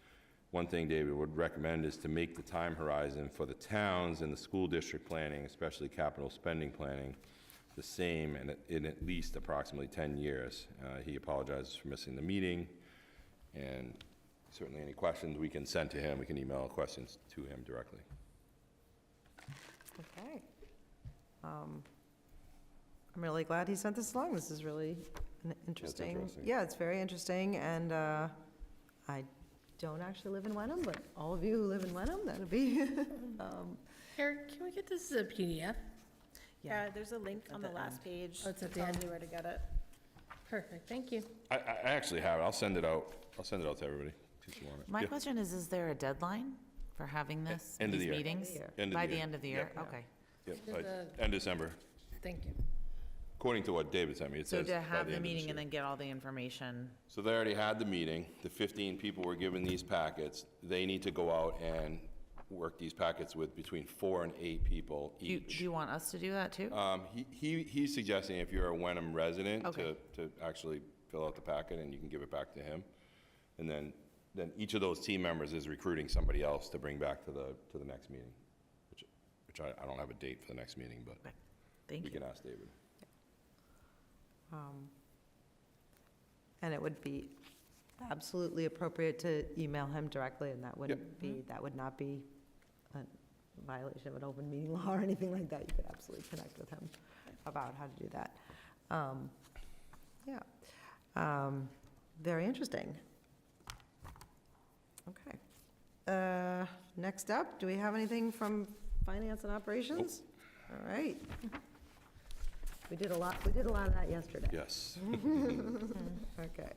One thing David would recommend is to make the time horizon for the towns and the school district planning, especially capital spending planning, the same in at least approximately 10 years. He apologizes for missing the meeting, and certainly any questions we can send to him, we can email questions to him directly. Okay. I'm really glad he sent this along. This is really an interesting. interesting. Yeah, it's very interesting, and I don't actually live in Wenham, but all of you who live in Wenham, that'll be. Eric, can we get this as a PDF? Yeah, there's a link on the last page. Oh, it's at that the end. tells you where to get it. Perfect, thank you. I actually have it. I'll send it out. I'll send it out to everybody in case you want it. My Yeah. question is there a deadline for having this, End of these the year. meetings? End of By the the year. end of the year? Yep. Okay. Yep, To by the- end December. Thank you. According to what David sent me, it So says to by have the the end of this meeting and year. then get all the information, So they already had the meeting. The 15 people were given these packets. They need to go out and work these packets with between 4 and 8 people do each. you want us to do that too? He's suggesting if you're a Wenham resident Okay. to actually fill out the packet and you can give it back to him. And then each of those team members is recruiting somebody else to bring back to the next meeting, which I don't have a date for the next meeting, but Thank we you. can ask David. And it would be absolutely appropriate to email him directly, and that wouldn't be, that would not be a violation of an open meeting law or anything like that. You could absolutely connect with him about how to do that. Yeah. Very interesting. Okay. Next up, do we have anything from finance and operations? All right. We did a lot of that yesterday. Yes. Okay.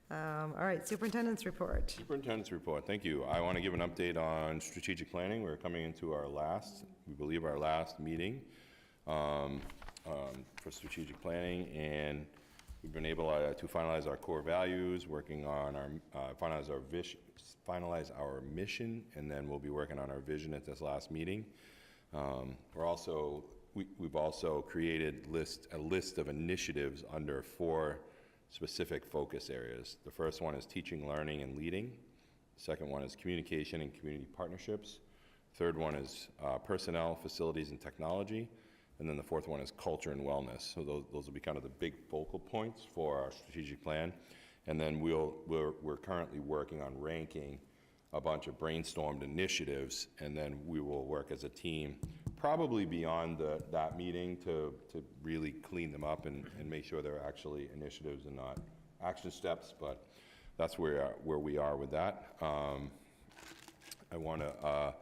All right, superintendent's report. Superintendent's report, thank you. I want to give an update on strategic planning. We're coming into our last, we believe our last meeting for strategic planning, and we've been able to finalize our core values, working on our, finalize our mission, and then we'll be working on our vision at this last meeting. We've also created a list of initiatives under 4 specific focus areas. The first one is teaching, learning, and leading. The second one is communication and community partnerships. Third one is personnel, facilities, and technology. And then the fourth one is culture and wellness. So those will be kind of the big focal points for our strategic plan. And then we're currently working on ranking a bunch of brainstormed initiatives, and then we will work as a team, probably beyond that meeting, to really clean them up and make sure they're actually initiatives and not action steps, but that's where we are with that. I want to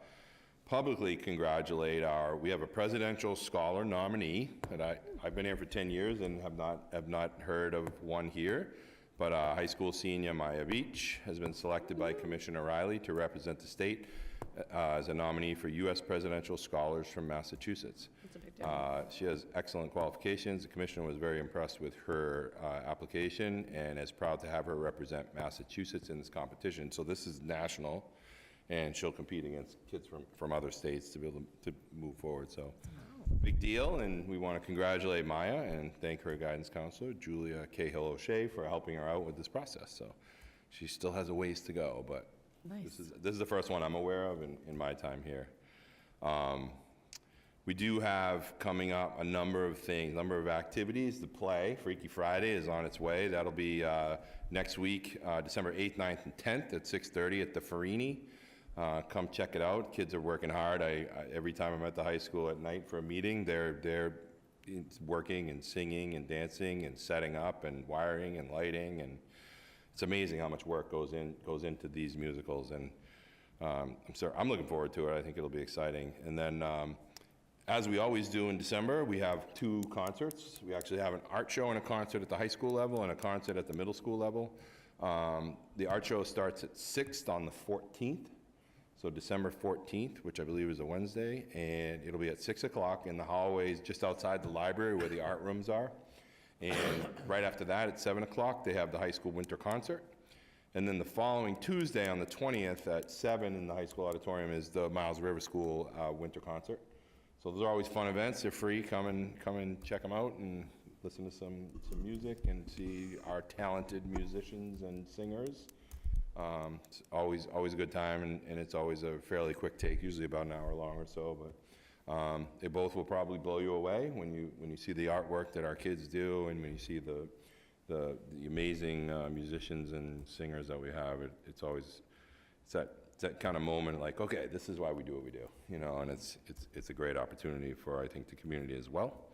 publicly congratulate we have a presidential scholar nominee that I've been here for 10 years and have not heard of one here. But high school senior Maya Beach has been selected by Commissioner Riley to represent the state as a nominee for U.S. Presidential Scholars from Massachusetts. That's a big deal. She has excellent qualifications. The commissioner was very impressed with her application and is proud to have her represent Massachusetts in this competition. So this is national, and she'll compete against kids from other states to be able to move forward. So big deal, and we want to congratulate Maya and thank her guidance counselor, Julia Cahill O'Shea, for helping her out with this process. So she still has a ways to go, but Nice. this is the first one I'm aware of in my time here. We do have coming up a number of things, number of activities. The play, Freaky Friday, is on its way. That'll be next week, December 8th, 9th, and 10th at 6:30 at the Farini. Come check it out. Kids are working hard. Every time I'm at the high school at night for a meeting, they're working and singing and dancing and setting up and wiring and lighting, and it's amazing how much work goes into these musicals. And I'm looking forward to it. I think it'll be exciting. And then, as we always do in December, we have 2 concerts. We actually have an art show and a concert at the high school level and a concert at the middle school level. The art show starts at 6th on the 14th, so December 14th, which I believe is a Wednesday, and it'll be at 6 o'clock in the hallways just outside the library where the art rooms are. And right after that, at 7 o'clock, they have the high school winter concert. And then the following Tuesday, on the 20th, at 7 in the high school auditorium, is the Miles River School winter concert. So those are always fun events. They're free. Come and check them out and listen to some music and see our talented musicians and singers. It's always a good time, and it's always a fairly quick take, usually about an hour long or so. But they both will probably blow you away when you see the artwork that our kids do, and when you see the amazing musicians and singers that we have. It's that kind of moment, like, okay, this is why we do what we do, you know, and it's a great opportunity for, I think, the community as well.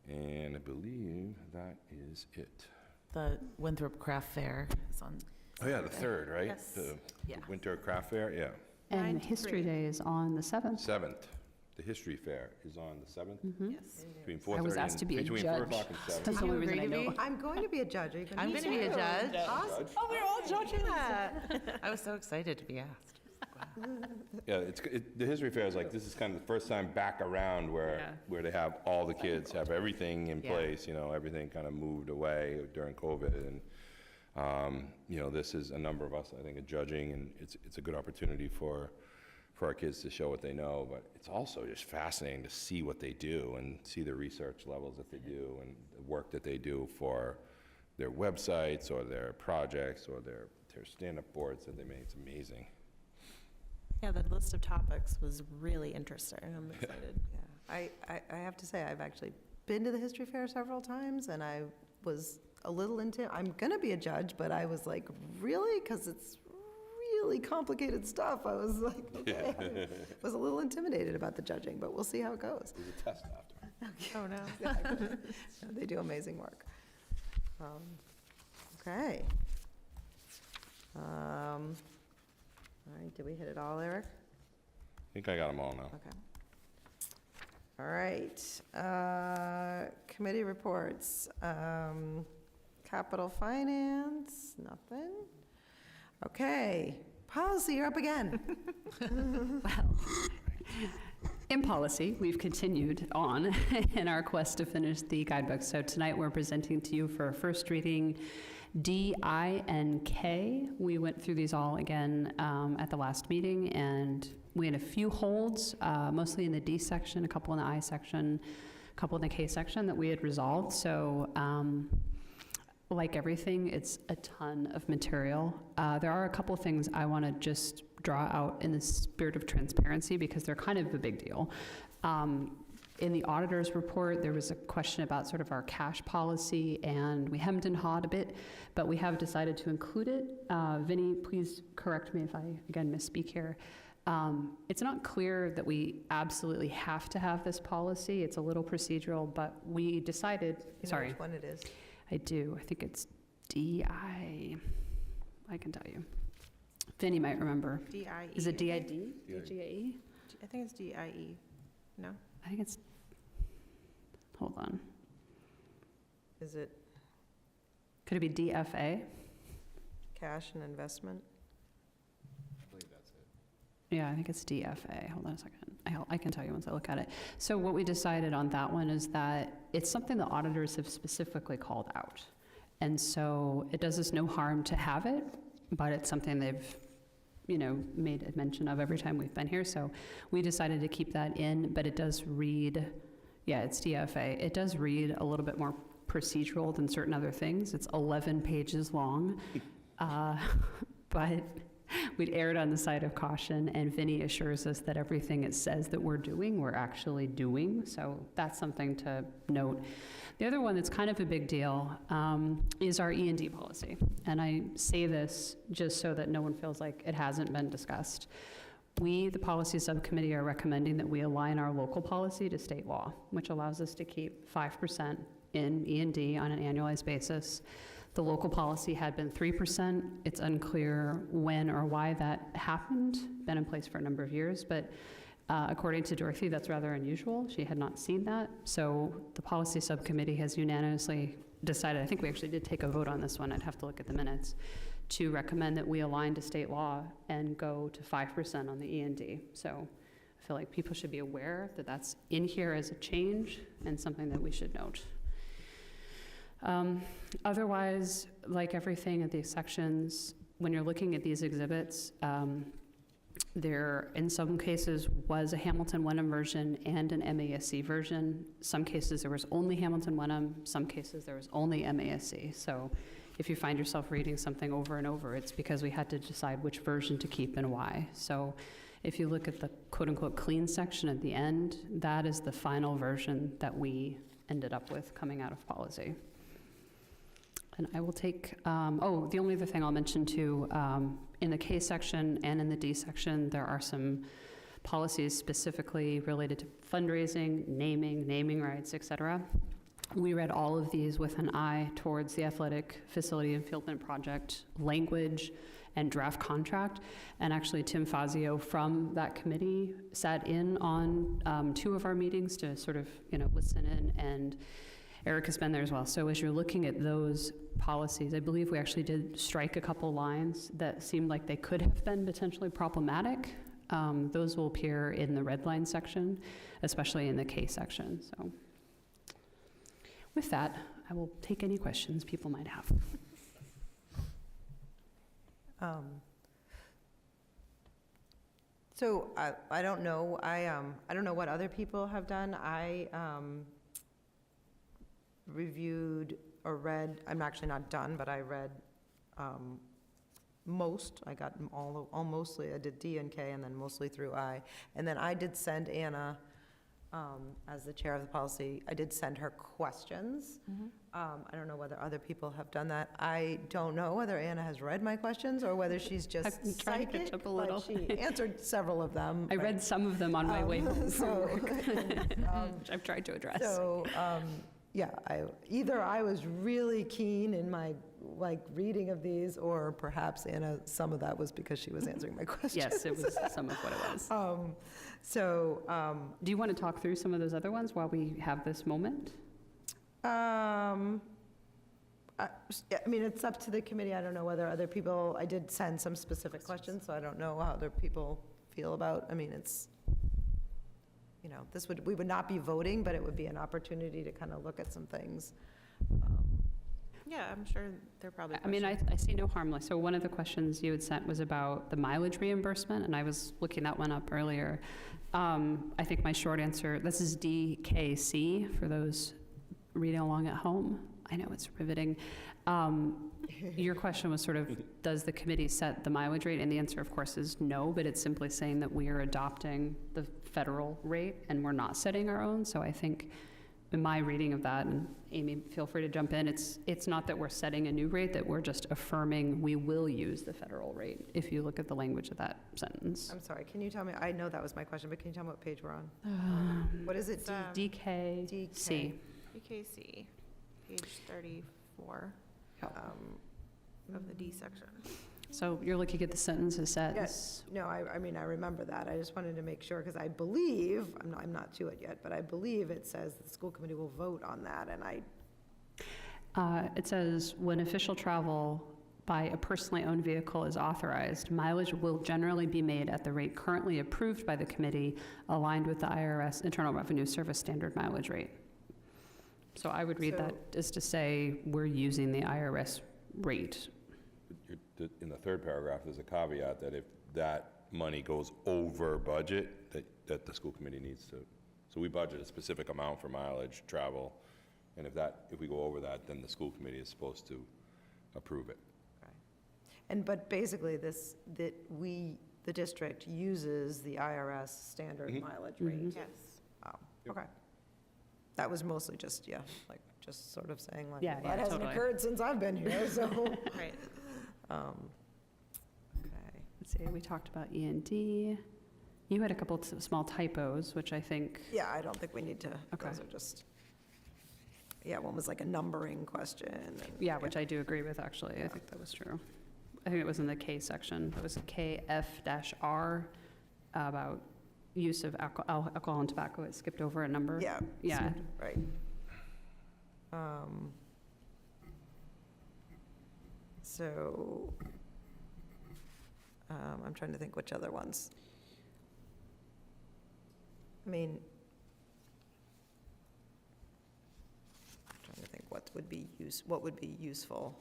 And I believe that is it. The Winthrop Craft Fair is on. Oh yeah, the 3rd, right? Yes. The Yeah. Winter Craft Fair, yeah. And 9 to History 3. Day is on the 7th. 7th. The History Fair is on the 7th, Yes. between 4:30 I was asked to be a between 4 judge. o'clock and 7. That's the only reason I agree to know. be? I'm going to be a judge. Are you going to I'm be? going to be a judge. Awesome. Oh, we're all judges. I was so excited to be asked. Yeah, the History Fair is like, this is kind of the first time back around Yeah. where they have all the kids have everything in Yeah. place, you know, everything kind of moved away during COVID. And, you know, this is a number of us, I think, are judging, and it's a good opportunity for our kids to show what they know. But it's also just fascinating to see what they do and see the research levels that they do and the work that they do for their websites or their projects or their stand-up boards that they make. It's amazing. Yeah, the list of topics was really interesting. I'm excited. Yeah. I have to say, I've actually been to the History Fair several times, and I was a little I'm going to be a judge, but I was like, really? Because it's really complicated stuff. I was like, okay. I was a little intimidated about the judging, but we'll see how it goes. There's a test after. Oh, no. Yeah, they do amazing work. Okay. All right, did we hit it all, Eric? I think I got them all now. Okay. All right, committee reports. Capital Finance, nothing. Okay, policy, you're up again. In policy, we've continued on in our quest to finish the guidebook. So tonight, we're presenting to you for first reading D, I, and K. We went through these all again at the last meeting, and we had a few holds, mostly in the D section, a couple in the I section, a couple in the K section that we had resolved. So like everything, it's a ton of material. There are a couple things I want to just draw out in the spirit of transparency because they're kind of a big deal. In the auditor's report, there was a question about sort of our cash policy, and we hemmed and hawed a bit, but we have decided to include it. Vinny, please correct me if I, again, misspeak here. It's not clear that we absolutely have to have this policy. It's a little procedural, but we decided, You know sorry. which one it is? I do. I think it's DI. I can tell you. Vinny might remember. DIE. Is it DID? DIE. DIE? I think it's DIE. No? I think it's, hold on. Is it Could it be DFA? cash and investment? Yeah, I think it's DFA. Hold on a second. I can tell you once I look at it. So what we decided on that one is that it's something the auditors have specifically called out. And so it does us no harm to have it, but it's something they've, you know, made a mention of every time we've been here. So we decided to keep that in, but it does read, yeah, it's DFA. It does read a little bit more procedural than certain other things. It's 11 pages long, but we'd erred on the side of caution, and Vinny assures us that everything it says that we're doing, we're actually doing. So that's something to note. The other one that's kind of a big deal is our E&D policy. And I say this just so that no one feels like it hasn't been discussed. We, the policy subcommittee, are recommending that we align our local policy to state law, which allows us to keep 5% in E&D on an annualized basis. The local policy had been 3%. It's unclear when or why that happened, been in place for a number of years, but according to Dorothy, that's rather unusual. She had not seen that. So the policy subcommittee has unanimously decided, I think we actually did take a vote on this one, I'd have to look at the minutes, to recommend that we align to state law and go to 5% on the E&D. So I feel like people should be aware that that's in here as a change and something that we should note. Otherwise, like everything at these sections, when you're looking at these exhibits, there, in some cases, was a Hamilton Wenham version and an MASC version. Some cases, there was only Hamilton Wenham. Some cases, there was only MASC. So if you find yourself reading something over and over, it's because we had to decide which version to keep and why. So if you look at the quote-unquote clean section at the end, that is the final version that we ended up with coming out of policy. And I will take, the only other thing I'll mention too, in the K section and in the D section, there are some policies specifically related to fundraising, naming rights, et cetera. We read all of these with an eye towards the athletic facility improvement project language and draft contract. And actually, Tim Fazio from that committee sat in on 2 of our meetings to sort of, listen in, and Eric has been there as well. So as you're looking at those policies, I believe we actually did strike a couple lines that seemed like they could have been potentially problematic. Those will appear in the red line section, especially in the K section. So with that, I will take any questions people might have. So I don't know. I don't know what other people have done. I reviewed or read. I'm actually not done, but I read most. I got them all mostly. I did D and K, and then mostly through I. And then I did send Anna, as the chair of the policy, I did send her questions. I don't know whether other people have done that. I don't know whether Anna has read my questions or whether she's just I'm trying to catch psychic, up a little. but she answered several of them. I read some of them on my way home from so, work, which I've tried to address. So, yeah, either I was really keen in my reading of these, or perhaps Anna, some of that was because she was answering my questions. Yes, it was some of what it was. Do you want to talk through some of those other ones while we have this moment? I mean, it's up to the committee. I don't know whether other people, I did send some specific questions, so I don't know how other people feel about, I mean, it's, we would not be voting, but it would be an opportunity to kind of look at some things. Yeah, I'm sure there are probably I mean, I see no harm. So one of the questions you had sent was about the mileage reimbursement, and I was looking that one up earlier. I think my short answer, this is DKC for those reading along at home. I know it's riveting. Your question was sort of, does the committee set the mileage rate? And the answer, of course, is no, but it's simply saying that we are adopting the federal rate and we're not setting our own. So I think in my reading of that, and Amy, feel free to jump in, it's not that we're setting a new rate, that we're just affirming we will use the federal rate, if you look at the language of that sentence. I'm sorry, can you tell me, I know that was my question, but can you tell me what page we're on? What is it? DKC. DKC, page 34 of the D section. So you're looking at the sentence that says, Yes, no, I mean, I remember that. I just wanted to make sure, because I believe, I'm not to it yet, but I believe it says the school committee will vote on that, and it says, when official travel by a personally owned vehicle is authorized, mileage will generally be made at the rate currently approved by the committee, aligned with the IRS Internal Revenue Service standard mileage rate. So I would read that as to say we're using the IRS rate. In the third paragraph, there's a caveat that if that money goes over budget, that the school committee needs to, so we budget a specific amount for mileage, travel, and if we go over that, then the school committee is supposed to approve it. but basically the district uses the IRS standard mileage rate. Yes. Oh, okay. That was mostly just, just sort of saying Yeah, that hasn't totally. occurred since I've been here, so. Right. Okay. Let's see, we talked about E&D. You had a couple of small typos, which I think, Yeah, I don't think we need to, Okay. those are just, yeah, one was like a numbering question. and- Yeah, which I do agree with, actually. I think that was true. I think it was in the K section. It was KF-R about use of alcohol and tobacco. It skipped over a number. Yeah. Yeah. Right. So, I'm trying to think which other ones. I mean, I'm trying to think what would be useful.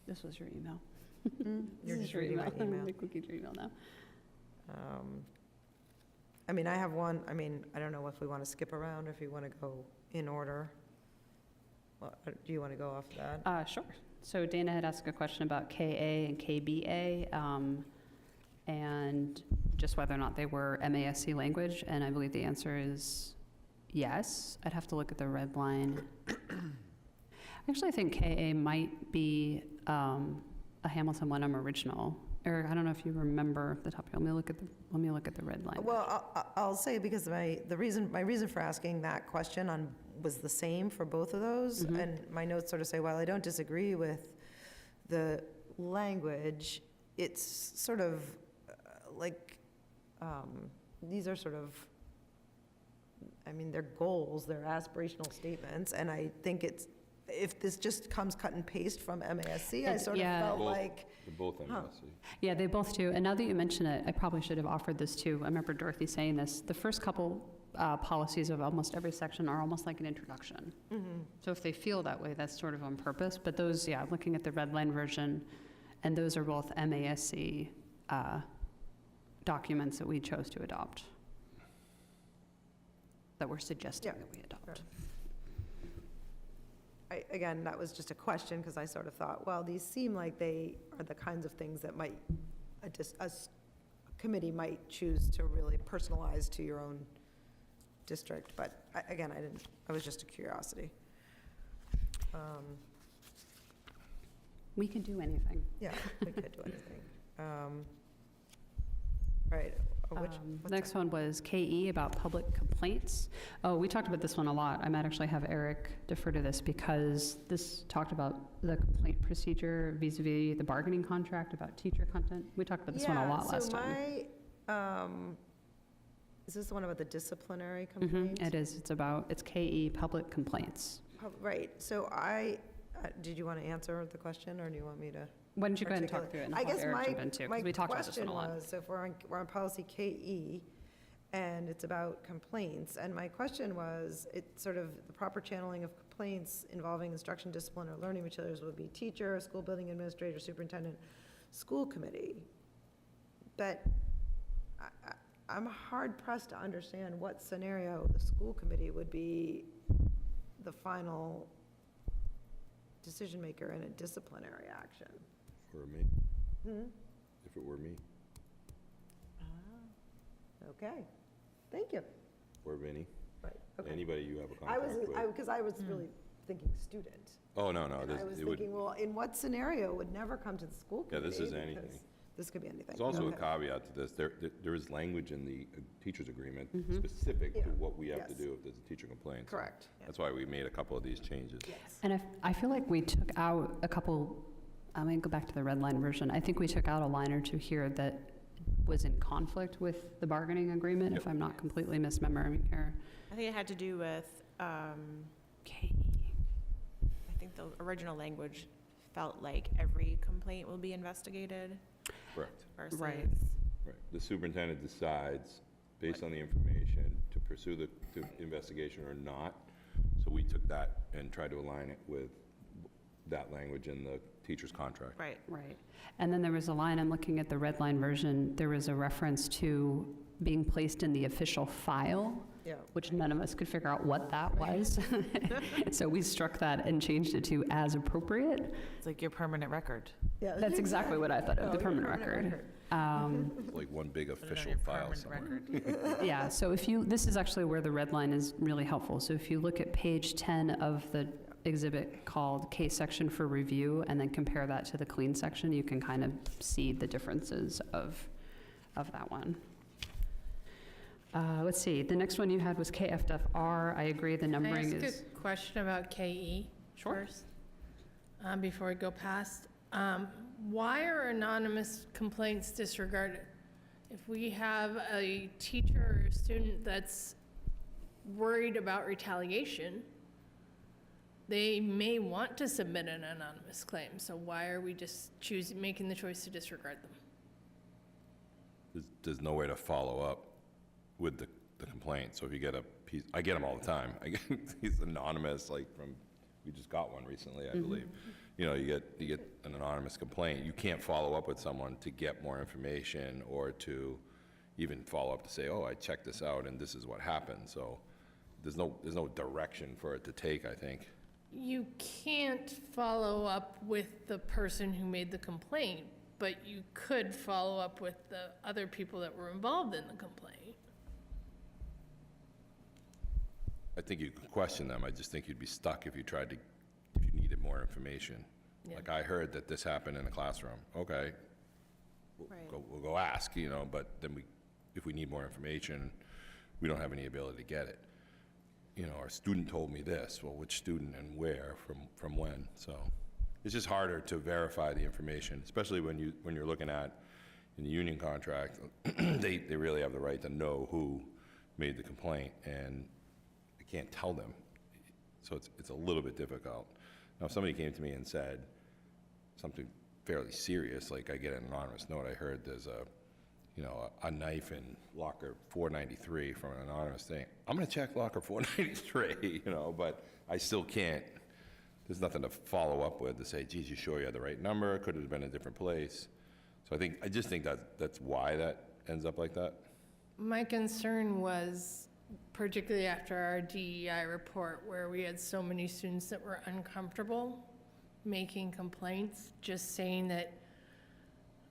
This was your email. You're This just is your reading my email. email. I'm looking at your email now. I mean, I have one, I mean, I don't know if we want to skip around, or if you want to go in order. Well, do you want to go off that? Sure. So Dana had asked a question about KA and KBA, and just whether or not they were MASC language, and I believe the answer is yes. I'd have to look at the red line. Actually, I think KA might be a Hamilton Wenham original. Eric, I don't know if you remember the topic. Let me look at the red line. Well, I'll say, because my reason for asking that question was the same for both of those, and my notes sort of say, while I don't disagree with the language, it's sort of these are sort of, I mean, they're goals, they're aspirational statements, and I think if this just comes cut and paste from MASC, I sort of felt like. They're both MASC. Yeah, they both do. And now that you mention it, I probably should have offered this too. I remember Dorothy saying this. The first couple policies of almost every section are almost like an introduction. So if they feel that way, that's sort of on purpose. But those, yeah, looking at the red line version, and those are both MASC documents that we chose to adopt, that we're suggesting that we adopt. Sure. Again, that was just a question, because I sort of thought, well, these seem like they are the kinds of things that might, a committee might choose to really personalize to your own district, but again, I was just a curiosity. We can do anything. Yeah, we could do anything. Right, what's The next one was KE about public complaints. Oh, we talked about this one a lot. I might actually have Eric defer to this, because this talked about the complaint procedure vis-a-vis the bargaining contract about teacher content. We talked about this one a lot last time. Is this the one about the disciplinary complaints? It is. It's KE, public complaints. Right, so did you want to answer the question, or do you want me to? Why don't you go ahead and talk through it and I have guess Eric jump in too, because we talked about this one a lot. my question was, so if we're on policy KE, and it's about complaints, and my question was, it's sort of the proper channeling of complaints involving instruction, discipline, or learning materials would be teacher, school building administrator, superintendent, school committee. But I'm hard pressed to understand what scenario the school committee would be the final decision maker in a disciplinary action. For me. If it were me, Okay, thank you. or Vinnie, Right, okay. anybody you have a I contract with. because I was really thinking student. Oh, no, And I was it would, thinking, well, in what scenario would never come to the school Yeah, committee? this is because anything. This could be anything. there's also a Okay. caveat to this. There is language in the teacher's agreement specific to Yeah. what we have to Yes. do if there's a teacher complaint. So Correct. That's why we made a couple of these changes. Yes. And I feel like we took out a couple, I'm going to go back to the red line version. I think we took out a line or two here that was in conflict with the bargaining agreement, if I'm not completely misremembering here. I think it had to do with, KE. I think the original language felt like every complaint will be investigated Correct. versus. Right. Right. The superintendent decides, based on the information, to pursue the investigation or not. So we took that and tried to align it with that language in the teacher's contract. Right. Right. And then there was a line, I'm looking at the red line version, there was a reference to being placed in the official file, Yeah. which none of us could figure out what that was. So we struck that and changed it to as appropriate. It's like your permanent record. Yeah. That's exactly what I thought of, the Oh, permanent permanent record. Like one big Put it on official your file permanent somewhere. record. Yeah, so this is actually where the red line is really helpful. So if you look at page 10 of the exhibit called Case Section for Review, and then compare that to the clean section, you can kind of see the differences of that one. Let's see, the next one you had was KFFR. I agree, the Can I numbering ask is. a question about KE Sure. first? Before we go past, why are anonymous complaints disregarded? If we have a teacher or a student that's worried about retaliation, they may want to submit an anonymous claim, so why are we just making the choice to disregard them? There's no way to follow up with the complaint, so if you get a piece, I get them all the time. I get these anonymous, like from, we just got one recently, I believe. You know, you get an anonymous complaint, you can't follow up with someone to get more information or to even follow up to say, oh, I checked this out and this is what happened, so there's no direction for it to take, I think. You can't follow up with the person who made the complaint, but you could follow up with the other people that were involved in the complaint. I think you could question them, I just think you'd be stuck if you needed more information. Yeah. Like, I heard that this happened in the classroom, okay, we'll go ask, you know, but then if we need more information, we don't have any ability to get it. You know, our student told me this, well, which student and where, from when, so. It's just harder to verify the information, especially when you're looking at, in the union contract, they really have the right to know who made the complaint, and I can't tell them. So it's a little bit difficult. Now, if somebody came to me and said something fairly serious, like I get an anonymous note, I heard there's a knife in locker 493 from an anonymous thing, I'm gonna check locker 493, you know, but I still can't, there's nothing to follow up with to say, geez, you sure you had the right number? Could it have been a different place? So I just think that's why that ends up like that. My concern was, particularly after our DEI report, where we had so many students that were uncomfortable making complaints, just saying that,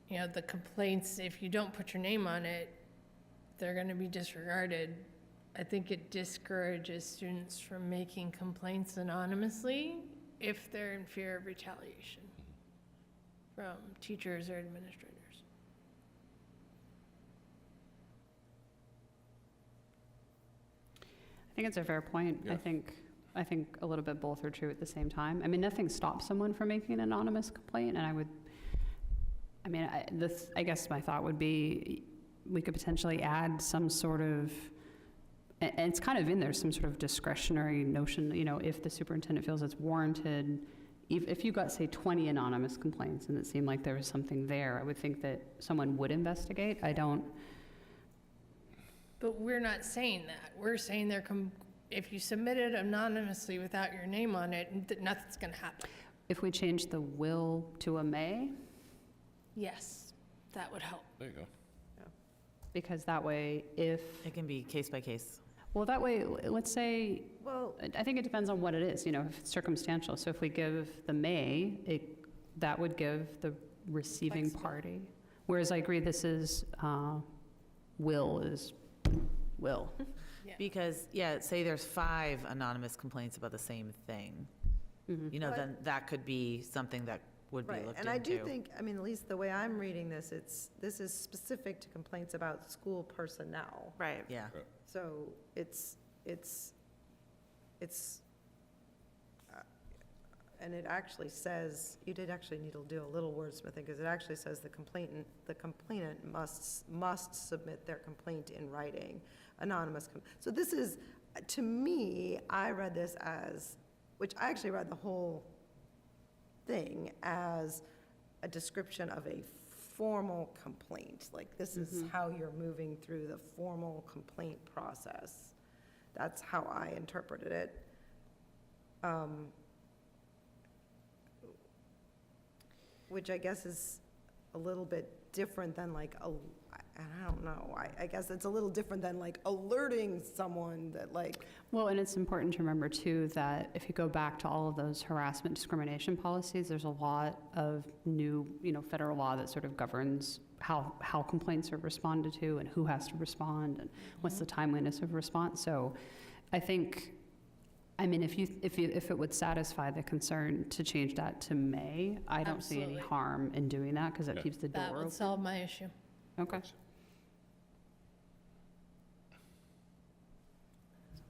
you know, the complaints, if you don't put your name on it, they're gonna be disregarded. I think it discourages students from making complaints anonymously if they're in fear of retaliation from teachers or administrators. I think it's a fair point. Yeah. I think a little bit both are true at the same time. I mean, nothing stops someone from making an anonymous complaint, and I guess my thought would be, we could potentially add some sort of, and it's kind of in there, some sort of discretionary notion, you know, if the superintendent feels it's warranted. If you got, say, 20 anonymous complaints and it seemed like there was something there, I would think that someone would investigate. But we're not saying that. We're saying if you submit it anonymously without your name on it, nothing's gonna happen. If we change the will to a may, Yes, that would help. There you go. because that way, if, It can be case by case. well, that way, let's say, Well, I think it depends on what it is, you know, if it's circumstantial. So if we give the may, that would give the receiving Flexible. party. Whereas I agree, this is, will is will. Because, say there's 5 anonymous complaints about the same thing. Mhm. You know, But- then that could be something that would be right, looked and into. I do think, I mean, at least the way I'm reading this, this is specific to complaints about school personnel. Right. Yeah. So and it actually says, you did actually need to do a little wordsmithing, because it actually says the complainant must submit their complaint in writing, anonymous. So this is, to me, I read this as, which I actually read the whole thing as a description of a formal complaint. Like, this is how you're moving through the formal complaint process. That's how I interpreted it. Which I guess is a little bit different than like, I don't know, I guess it's a little different than like alerting someone that like, Well, and it's important to remember too, that if you go back to all of those harassment discrimination policies, there's a lot of new, you know, federal law that sort of governs how complaints are responded to and who has to respond and what's the timeliness of response. So I think, I mean, if it would satisfy the concern to change that to may, I don't see any Absolutely. harm in doing that, because it Yeah. keeps the door That would open. solve my issue. Okay.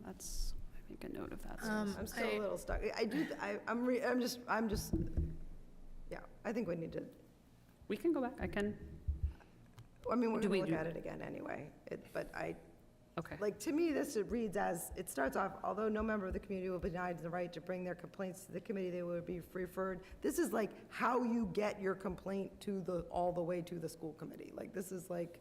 that's, I make a note of that. so I'm still a little stuck. I'm just, yeah, I think we need to, We can go back, I can, I mean, we're Do gonna we look do- at it again anyway. But okay. like, to me, this reads as, it starts off, although no member of the community will be denied the right to bring their complaints to the committee, they will be referred. This is like how you get your complaint all the way to the school committee. Like, this is like,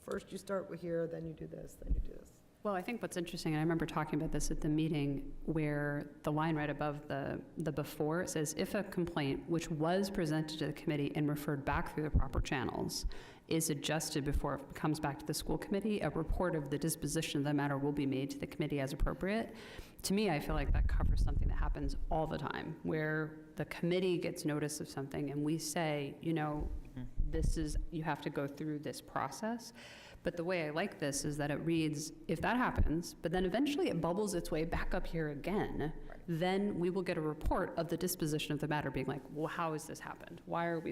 first you start with here, then you do this, then you do this. Well, I think what's interesting, and I remember talking about this at the meeting, where the line right above the before, it says, if a complaint which was presented to the committee and referred back through the proper channels is adjusted before it comes back to the school committee, a report of the disposition of the matter will be made to the committee as appropriate. To me, I feel like that covers something that happens all the time, where the committee gets notice of something and we say, you know, this is, you have to go through this process. But the way I like this is that it reads, if that happens, but then eventually it bubbles its way back up here again, then we will get a report of the disposition of the matter being like, well, how has this happened? Why is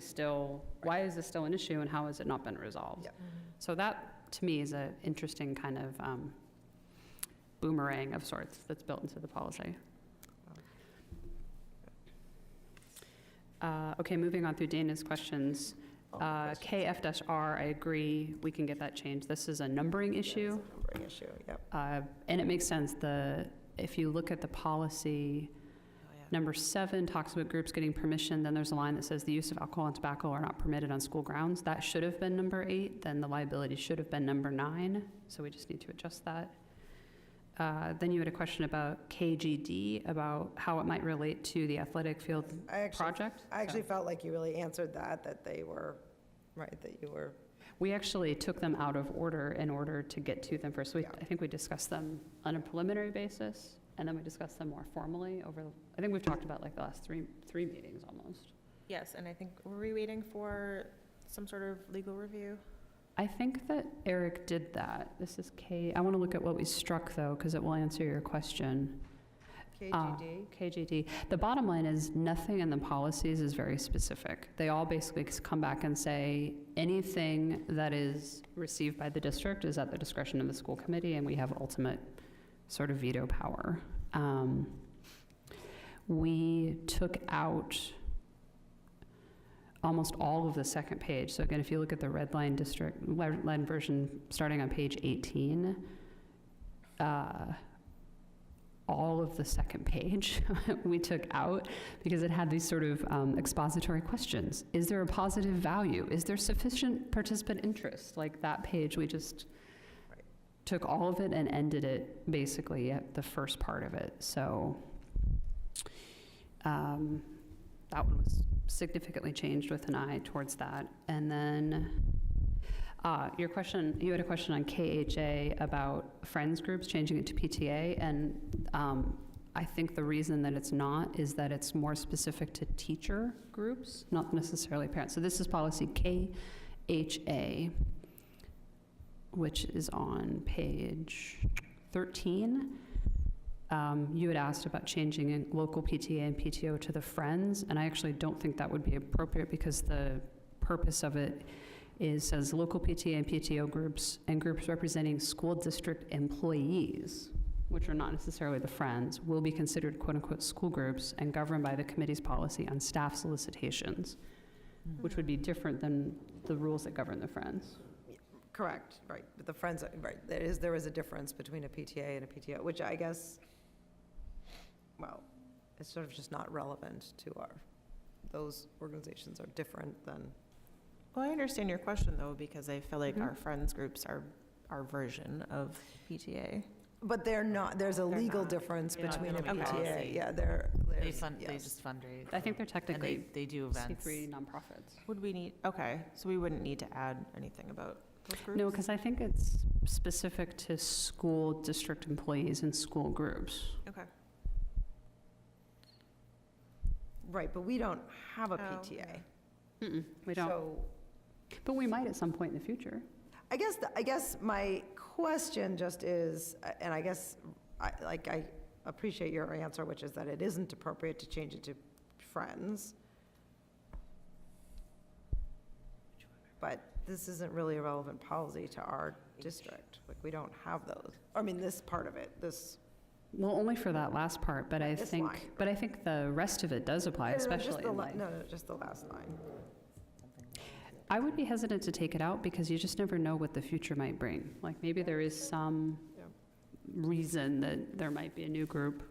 this still an issue and how has it not been resolved? Yep. So that, to me, is an interesting kind of boomerang of sorts that's built into the policy. Okay, moving on through Dana's questions. KF-R, I agree, we can get that changed. This is a numbering issue. It's a numbering issue, yep. And it makes sense, if you look at the policy, number 7 talks about groups getting permission, then there's a line that says the use of alcohol and tobacco are not permitted on school grounds. That should have been number 8, then the liability should have been number 9, so we just need to adjust that. Then you had a question about KGD, about how it might relate to the athletic field project. I actually felt like you really answered that they were, right, that you were. We actually took them out of order in order to get to them first. I think we discussed them on a preliminary basis, and then we discussed them more formally I think we've talked about like the last three meetings almost. Yes, and I think, were we waiting for some sort of legal review? I think that Eric did that. This is I want to look at what we struck though, because it will answer your question. KGD? KGD. The bottom line is nothing in the policies is very specific. They all basically come back and say anything that is received by the district is at the discretion of the school committee, and we have ultimate sort of veto power. We took out almost all of the second page. So again, if you look at the red line version starting on page 18, all of the second page we took out because it had these sort of expository questions. Is there a positive value? Is there sufficient participant interest? Like that page, we just took all of it and ended it basically at the first part of it. So that one was significantly changed with an eye towards that. And then you had a question on KHA about friends groups, changing it to PTA, and I think the reason that it's not is that it's more specific to teacher groups, not necessarily parents. So this is policy KHA, which is on page 13. You had asked about changing in local PTA and PTO to the friends, and I actually don't think that would be appropriate because the purpose of it says local PTA and PTO groups and groups representing school district employees, which are not necessarily the friends, will be considered quote-unquote school groups and governed by the committee's policy on staff solicitations, which would be different than the rules that govern the friends. Correct, right. But the friends, right, there is a difference between a PTA and a PTO, which I guess, well, it's sort of just not relevant to those organizations are different than. Well, I understand your question though, because I feel like our friends groups are our version of PTA. But they're not, there's a They're legal not. difference Yeah, between a we don't have a PTA, policy. yeah, They yes. just fundraise. I think they're And technically they do events. C3 nonprofits. Would we need, okay, so we wouldn't need to add anything about those groups? No, because I think it's specific to school district employees and school groups. Okay. Right, but we don't have a Oh, PTA. Mm-mm, we don't, So but we might at some point in the future. I guess my question just is, and I guess, I appreciate your answer, which is that it isn't appropriate to change it to friends. But this isn't really a relevant policy to our district. Like, we don't have those. I mean, this part of it, this Well, only for that last part, but I This line. think the rest of it does apply, especially in life. No, just the last line. I would be hesitant to take it out because you just never know what the future might bring. Like, maybe there is some reason that there might be a new group,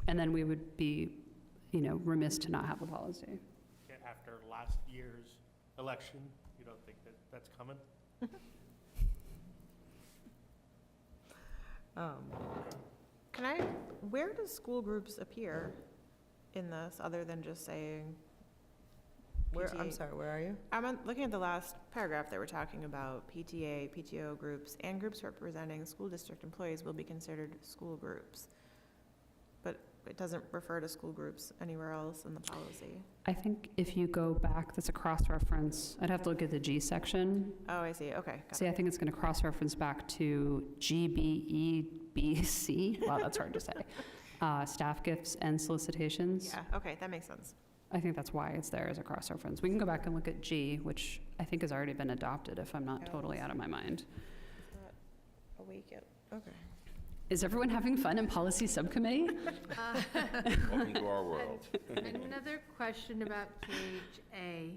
and then we would be, remiss to not have a policy. After last year's election, you don't think that that's coming? Where do school groups appear in this, other than just saying? I'm PTA? sorry, where are you? Looking at the last paragraph, they were talking about PTA, PTO groups, and groups representing school district employees will be considered school groups. But it doesn't refer to school groups anywhere else in the policy. I think if you go back, that's a cross-reference. I'd have to look at the G section. Oh, I see, okay. got See, I think it's going to cross-reference back to GBEBC. Wow, that's hard to say. Staff gifts and solicitations. Yeah, okay, that makes sense. I think that's why it's there as a cross-reference. We can go back and look at G, which I think has already been adopted, if I'm not totally out of my mind. It's not awake yet, okay. Is everyone having fun in policy subcommittee? Welcome to our world. Another question about page A.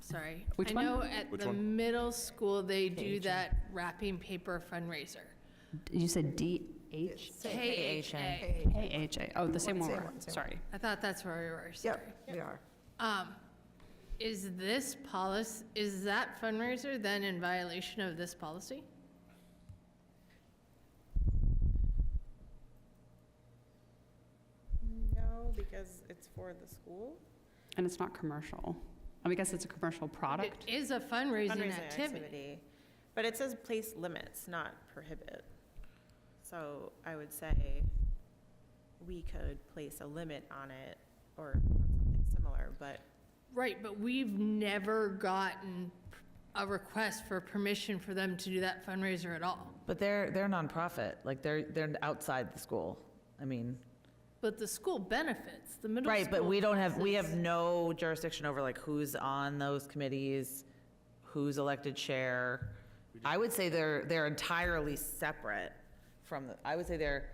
Sorry. Which one? I know at Which the one? middle school, they do that wrapping paper fundraiser. You said DH? KHA. KHA. Oh, the same one. Same we're- one, same Sorry. I thought that's where we were, sorry. Yep, we are. Is this policy, is that fundraiser then in violation of this policy? No, because it's for the school. And it's not commercial. I guess it's a commercial product. It is a fundraising Fundraising activity. But it says place limits, not prohibit. So I would say we could place a limit on it or on something similar, but Right, but we've never gotten a request for permission for them to do that fundraiser at all. But they're nonprofit, like they're outside the school. I mean, But the school benefits, the middle school. right, but we have doesn't. no jurisdiction over like who's on those committees, who's elected chair. I would say they're entirely separate from I would say they're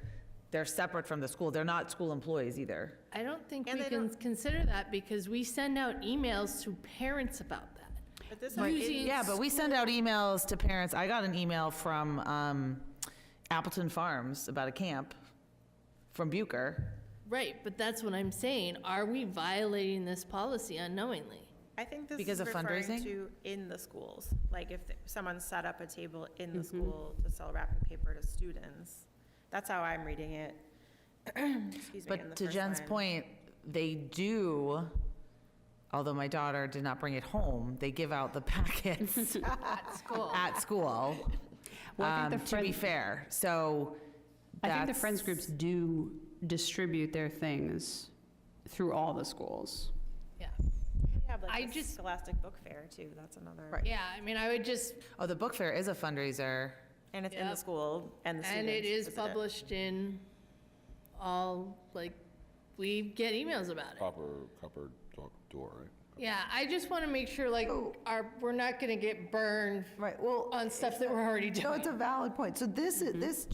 separate from the school. They're not school employees either. I don't think And we they can don't- consider that because we send out emails to parents about that. but this Right. is. Using Yeah, but we send out emails to parents. I got an email from Appleton Farms about a camp from Bucher. Right, but that's what I'm saying. Are we violating this policy unknowingly? I think this Because is of referring fundraising? to in the schools. Like if someone set up a table in the school to sell wrapping paper to students. That's how I'm reading it. Excuse me, in the But to first Jen's line. point, they do, although my daughter did not bring it home, they give out the packets At school. at school, Well, I think the to be friend- fair. So I think the that's- friends groups do distribute their things through all the schools. Yeah. We have I like the just- Scholastic Book Fair too, that's another. Right. Yeah, I mean, I would just, Oh, the book fair is a fundraiser. And it's in the Yep. school and the students. and it is visit published in all, like, we get emails about it. Copper door, right? Yeah, I just want to make sure, like, we're not going to get burned Right, well. on stuff that we're already No, it's a doing. valid point. So this is,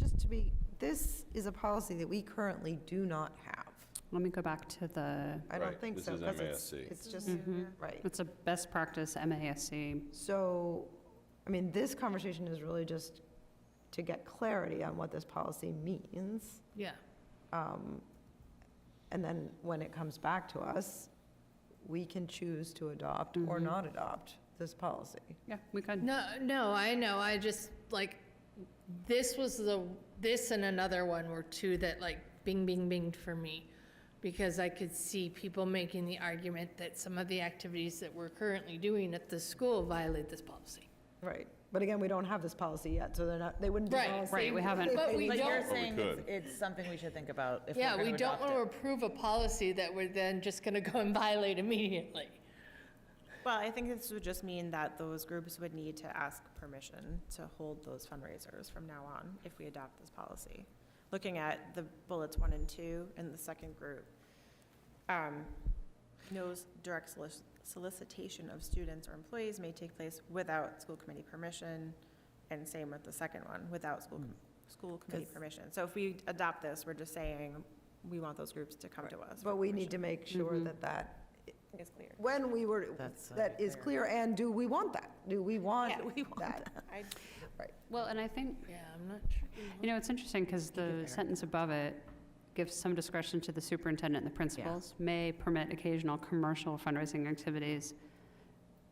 this is a policy that we currently do not have. Let me go back to the, I don't Right, think this so. is 'cause MASC. It's just, right. it's a best practice MASC. So, I mean, this conversation is really just to get clarity on what this policy means. Yeah. And then when it comes back to us, we can choose to adopt or not adopt this policy. Yeah, we could. No, I know, I just, like, this and another one were two that, like, bing, bing, binged for me. Because I could see people making the argument that some of the activities that we're currently doing at the school violate this policy. Right. But again, we don't have this policy yet, so they wouldn't be Right. policy. Right, we haven't. But we But you're don't, saying could. it's something we should think about if we're yeah, going to we don't adopt want to it. approve a policy that we're then just going to go and violate immediately. Well, I think this would just mean that those groups would need to ask permission to hold those fundraisers from now on if we adopt this policy. Looking at the bullets 1 and 2 in the second group, no direct solicitation of students or employees may take place without school committee permission, and same with the second one, without school school committee permission. So if we adopt this, we're just saying, we want those groups to come to us. But we need to make sure that It's clear. when we were, That's, that is clear, and do we want that? Do we want that? I- Well, and I think, Yeah, I'm not sure. you know, it's interesting because the sentence above it gives some discretion to the superintendent and the principals, may permit occasional commercial fundraising activities.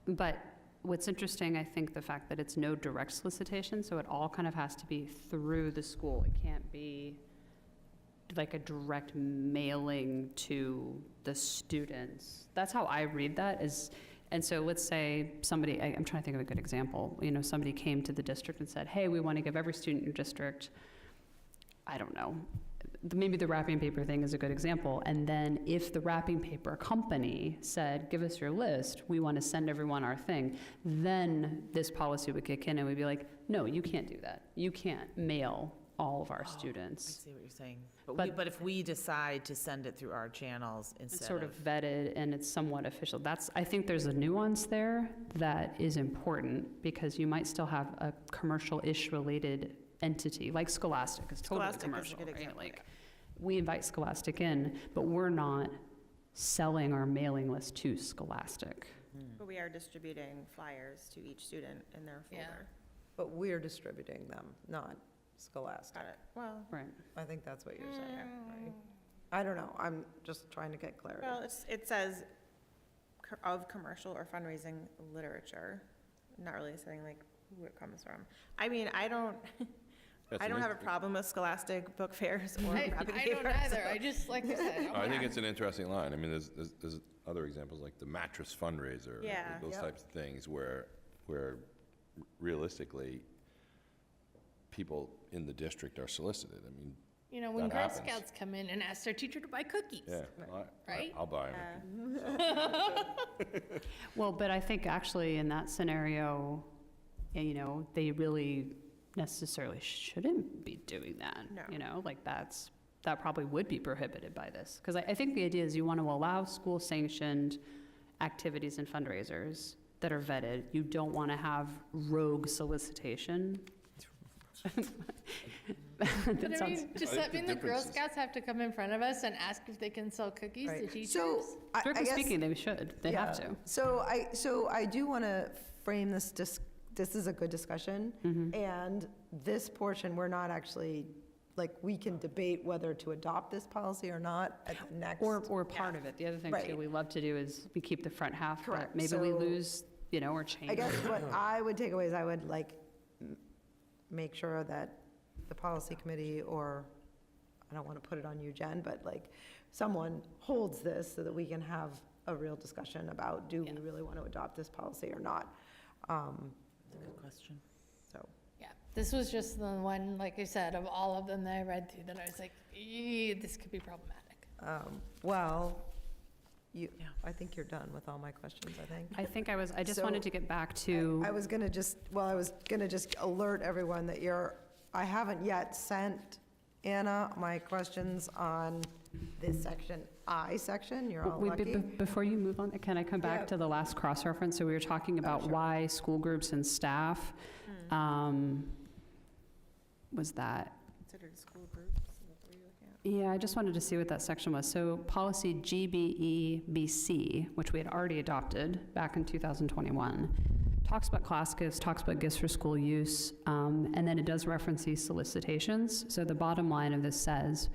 But what's interesting, I think, the fact that it's no direct solicitation, so it all kind of has to be through the school. It can't be like a direct mailing to the students. That's how I read that is, and so let's say somebody, I'm trying to think of a good example, you know, somebody came to the district and said, hey, we want to give every student in your district, I don't know, maybe the wrapping paper thing is a good example. And then if the wrapping paper company said, give us your list, we want to send everyone our thing, then this policy would kick in and we'd be like, no, you can't do that. You can't mail all of our I students. see what you're saying. But But- but if we decide to send it through our channels It's instead sort of vetted and it's somewhat official. I think there's a nuance there that is important because you might still have a commercial-ish related entity, like Scholastic is totally Scholastic is a commercial, good right? example, Like, we invite Scholastic in, but we're not selling our mailing list to Scholastic. But we are distributing flyers to each student in their Yeah. folder. But we're distributing them, not Scholastic. Got it. Well, Right. I think that's what you're saying, right? I don't know, I'm just trying to get clarity. well, it says of commercial or fundraising literature, not really saying like who it comes from. I mean, I don't have a problem with Scholastic book fairs or I wrapping don't paper, either, so- I just, like I said, I think it's an interesting line. I mean, there's other examples like the mattress fundraiser. Yeah. Those Yep. types of things where realistically, people in the district are solicited. I mean, you know, when That Girl happens. Scouts come in and ask their teacher to buy cookies. yeah, Right? I'll buy them. Well, but I think actually in that scenario, you know, they really necessarily shouldn't be doing that. No. You know, like that probably would be prohibited by this. Because I think the idea is you want to allow school-sanctioned activities and fundraisers that are vetted. You don't want to have rogue solicitation. But That I sounds- mean, does I that think mean the the Girl difference is- Scouts have to come in front of us and ask if they can sell cookies to Right. teachers? So, I Strictly guess. speaking, they should. They have Yeah. to. So I do want to frame this, this is a good discussion. Mm-hmm. And this portion, we're not actually, like, we can debate whether to adopt this policy or not at the next. Or part of it. The other thing too Right. we love to do is we keep the front half, but Correct. maybe we So- lose, you know, or change. I guess what I would take away is I would like make sure that the policy committee, or, I don't want to put it on you, Jen, but like, someone holds this so that we can have a real discussion about, do we really want to adopt this policy or not? That's a good question. So, Yeah, this was just the one, like I said, of all of them that I read through that I was like, this could be problematic. well, Yeah. I think you're done with all my questions, I think. I just So, wanted to get back to, I was going to just, I was going to just alert everyone that I haven't yet sent Anna my questions on this section, you're all wait, lucky. before you move on, can I come Yeah. back to the last cross-reference? So we were talking about sure. why school groups and staff, was that? Considered school groups, is that what you're looking at? Yeah, I just wanted to see what that section was. So policy GBEBC, which we had already adopted back in 2021, talks about class gifts, talks about gifts for school use, and then it does reference these solicitations. So the bottom line of this says,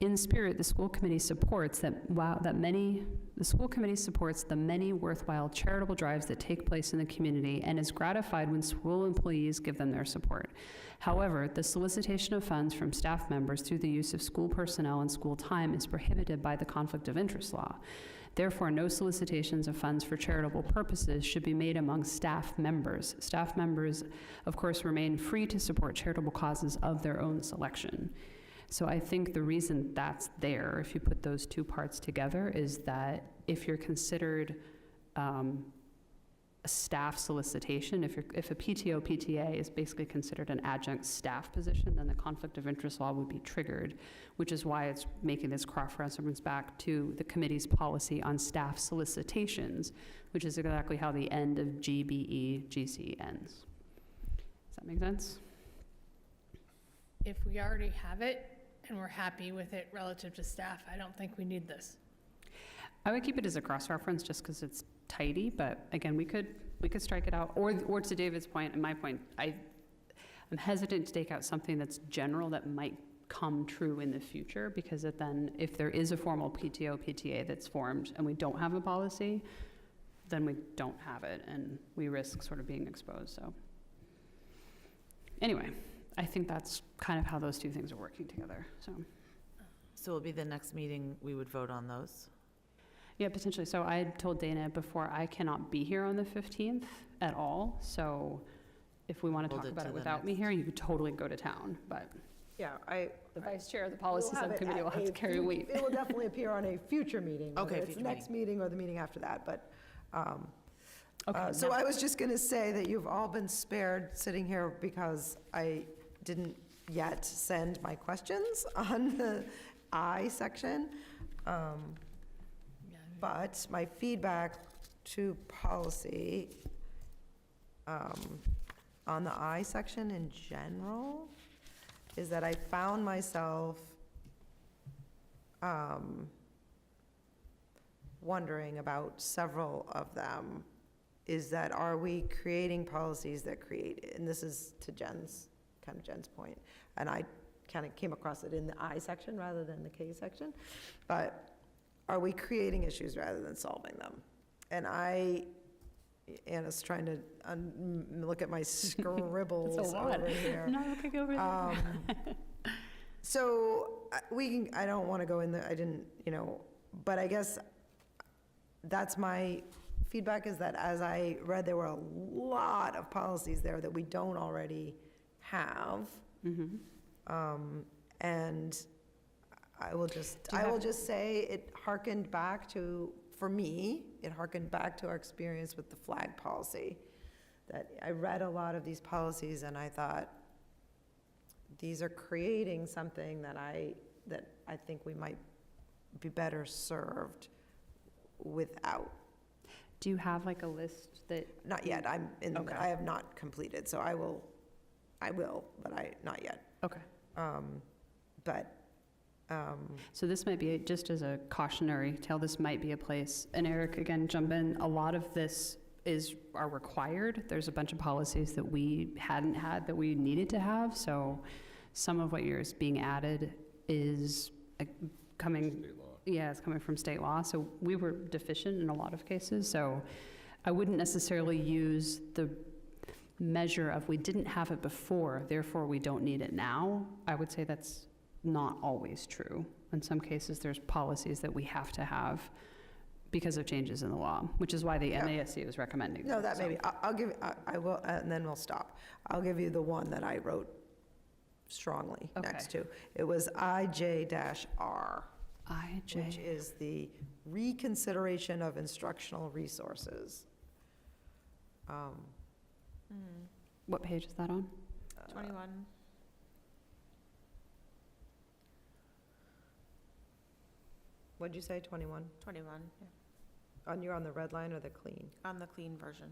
in spirit, the school committee supports the many worthwhile charitable drives that take place in the community and is gratified when school employees give them their support. However, the solicitation of funds from staff members through the use of school personnel and school time is prohibited by the conflict of interest law. Therefore, no solicitations of funds for charitable purposes should be made among staff members. Staff members, of course, remain free to support charitable causes of their own selection. So I think the reason that's there, if you put those two parts together, is that if you're considered a staff solicitation, if a PTO, PTA is basically considered an adjunct staff position, then the conflict of interest law would be triggered, which is why it's making this cross-reference back to the committee's policy on staff solicitations, which is exactly how the end of GBEGC ends. Does that make sense? if we already have it and we're happy with it relative to staff, I don't think we need this. I would keep it as a cross-reference just because it's tidy, but again, we could strike it out. Or to David's point and my point, I'm hesitant to take out something that's general that might come true in the future, because then if there is a formal PTO, PTA that's formed and we don't have a policy, then we don't have it and we risk sort of being exposed, so. Anyway, I think that's kind of how those two things are working together, so. So it'll be the next meeting, we would vote on those? Yeah, potentially. So I had told Dana before, I cannot be here on the 15th at all, so if we want to Hold talk it about to it the without me next. here, you could totally go to town, but Yeah, the vice chair of the policy we'll have it subcommittee at will have a to carry fu- weight. It will definitely appear on a future meeting. Okay, whether it's future next meeting or the meeting after that, but, Okay, so now- I was just going to say that you've all been spared sitting here because I didn't yet send my questions on the I section. But my feedback to policy on the I section in general is that I found myself wondering about several of them, is that are we creating policies that create, and this is to Jen's point, and I kind of came across it in the I section rather than the K section, but are we creating issues rather than solving them? And Anna's trying to look at my scribbles It's a lot. over here. No, looking over there. So I don't want to go in there, I didn't, but I guess that's my feedback, is that as I read, there were a lot of policies there that we don't already have. And I will just say it harkened back to, for me, it harkened back to our experience with the flag policy. That I read a lot of these policies and I thought, these are creating something that I think we might be better served without. Do you have like a list that? Not yet, Okay. I have not completed, so I will, but not yet. Okay. So this might be, just as a cautionary tale, this might be a place, and Eric, again, jump in, a lot of this are required. There's a bunch of policies that we hadn't had that we needed to have, so some of what is being added is coming. State law. Yeah, it's coming from state law, so we were deficient in a lot of cases, so I wouldn't necessarily use the measure of we didn't have it before, therefore we don't need it now. I would say that's not always true. In some cases, there's policies that we have to have because of changes in the law, which is why the MASC is recommending. No, that so. may be, I will, and then we'll stop. I'll give you the one that I wrote strongly next to. It was IJ-R. Which is the reconsideration of instructional resources. What page is that on? 21. What'd you say, 21? 21, yeah. You're on the red line or the clean? On the clean version.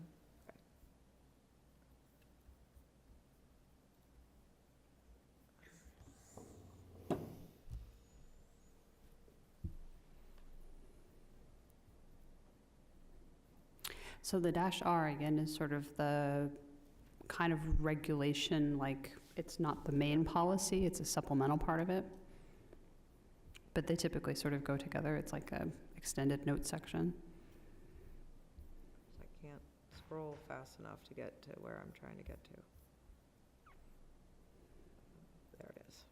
So the -R, again, is sort of the kind of regulation, like, it's not the main policy, it's a supplemental part of it. But they typically sort of go together. It's like a extended note section. I can't scroll fast enough to get to where I'm trying to get to. There it is.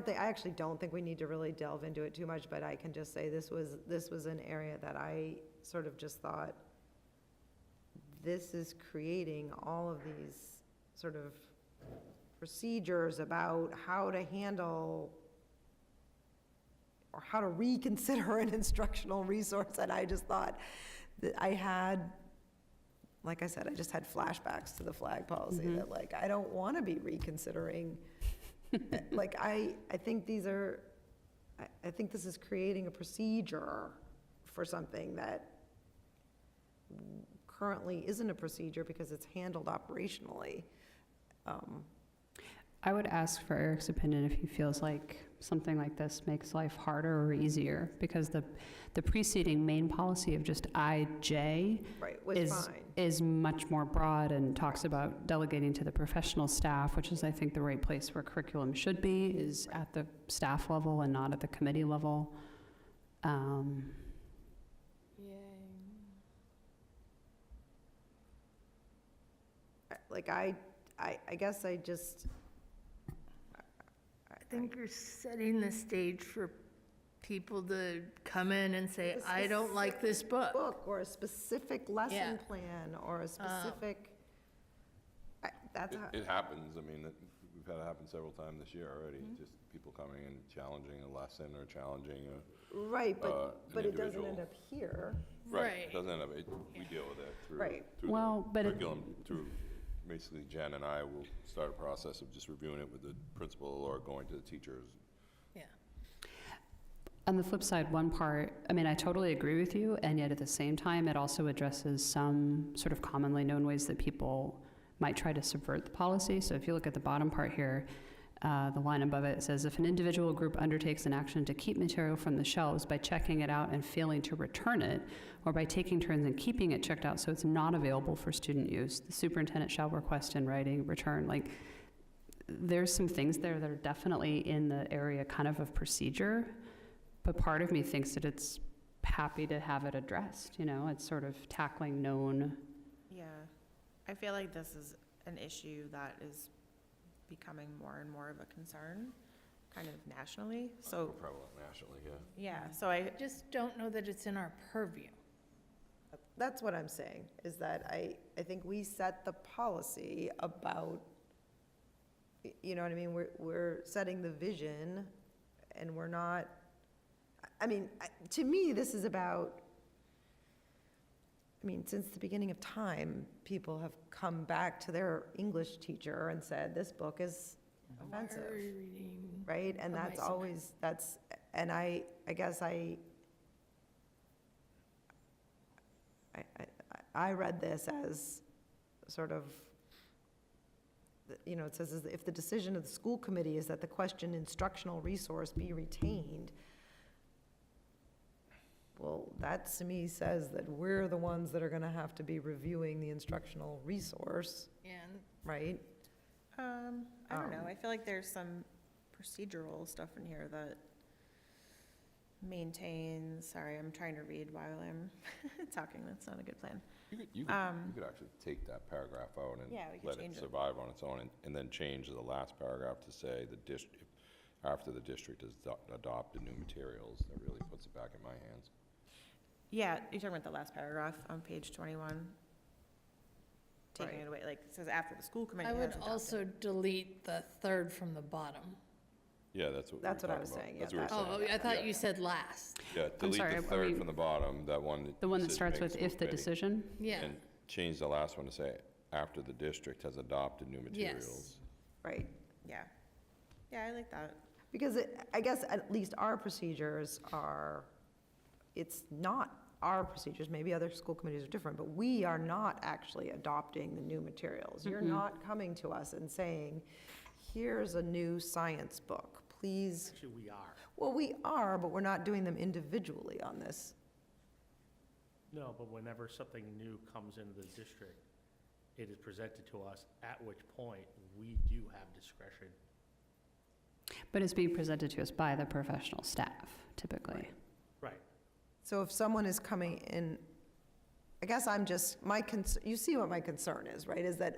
I actually don't think we need to really delve into it too much, but I can just say this was an area that I sort of just thought, this is creating all of these sort of procedures about how to handle or how to reconsider an instructional resource, and I just thought that like I said, I just had flashbacks to the flag policy, that like, I don't want to be reconsidering. Like, I think I think this is creating a procedure for something that currently isn't a procedure because it's handled operationally. I would ask for Eric's opinion if he feels like something like this makes life harder or easier, because the preceding main policy of just IJ Right, was is, fine. is much more broad and talks about delegating to the professional staff, which is, I think, the right place where curriculum should be, is at the staff level and not at the committee level. Like, I guess I just, I think you're setting the stage for people to come in and say, I don't like this book. book or a specific Yeah. lesson plan or a specific, that's how, It happens, I mean, we've had it happen several times this year already, Mm-hmm. just people coming and challenging a lesson or challenging a, right, an but it doesn't individual. end up here. right, it doesn't end up, we deal with it through, Right. through Well, the but it- curriculum, through, basically Jen and I will start a process of just reviewing it with the principal or going to the teachers. Yeah. On the flip side, one part, I mean, I totally agree with you, and yet at the same time, it also addresses some sort of commonly known ways that people might try to subvert the policy. So if you look at the bottom part here, the line above it says, if an individual group undertakes an action to keep material from the shelves by checking it out and failing to return it, or by taking turns in keeping it checked out so it's not available for student use, the superintendent shall request in writing return. Like, there's some things there that are definitely in the area kind of procedure, but part of me thinks that it's happy to have it addressed, you know? It's sort of tackling known. Yeah, I feel like this is an issue that is becoming more and more of a concern, kind of nationally, so, Prevalent nationally, yeah. yeah, so I, Just don't know that it's in our purview. That's what I'm saying, is that I think we set the policy about, you know what I mean? We're setting the vision, and we're not, I mean, to me, this is about, I mean, since the beginning of time, people have come back to their English teacher and said, this book is offensive, Why are we reading? right? And from that's my always, and I guess I read this as sort of, you know, it says, is if the decision of the school committee is that the question instructional resource be retained, well, that to me says that we're the ones that are gonna have to be reviewing the instructional resource, And right? I don't know, I feel like there's some procedural stuff in here that maintains, sorry, I'm trying to read while I'm talking, that's not a good plan. You could actually take that paragraph out and Yeah, we could let it change it. survive on its own, and then change the last paragraph to say the district, after the district has adopted new materials, that really puts it back in my hands. Yeah, you're talking about the last paragraph on page 21? Taking Right. it away, like, it says after the school committee I has would adopted. also delete the third from the bottom. Yeah, that's what we were That's what I talking was about. saying, That's yeah, what we were Oh, saying. I thought Yeah. you said last. Yeah, delete sorry, the are third we- from the bottom, that one. The one that decision starts with makes if the committee, decision? Yeah. And change the last one to say, after the district has adopted new materials. Right, Yeah. Yeah, I like that. because I guess at least our procedures are, it's not our procedures, maybe other school committees are different, but we are not actually adopting the new materials. You're not coming to us and saying, here's a new science book, please. Actually, we are. Well, we are, but we're not doing them individually on this. No, but whenever something new comes into the district, it is presented to us, at which point we do have discretion. But it's being presented to us by the professional staff, typically. Right. So if someone is coming in, I guess I'm just, you see what my concern is, right? Is that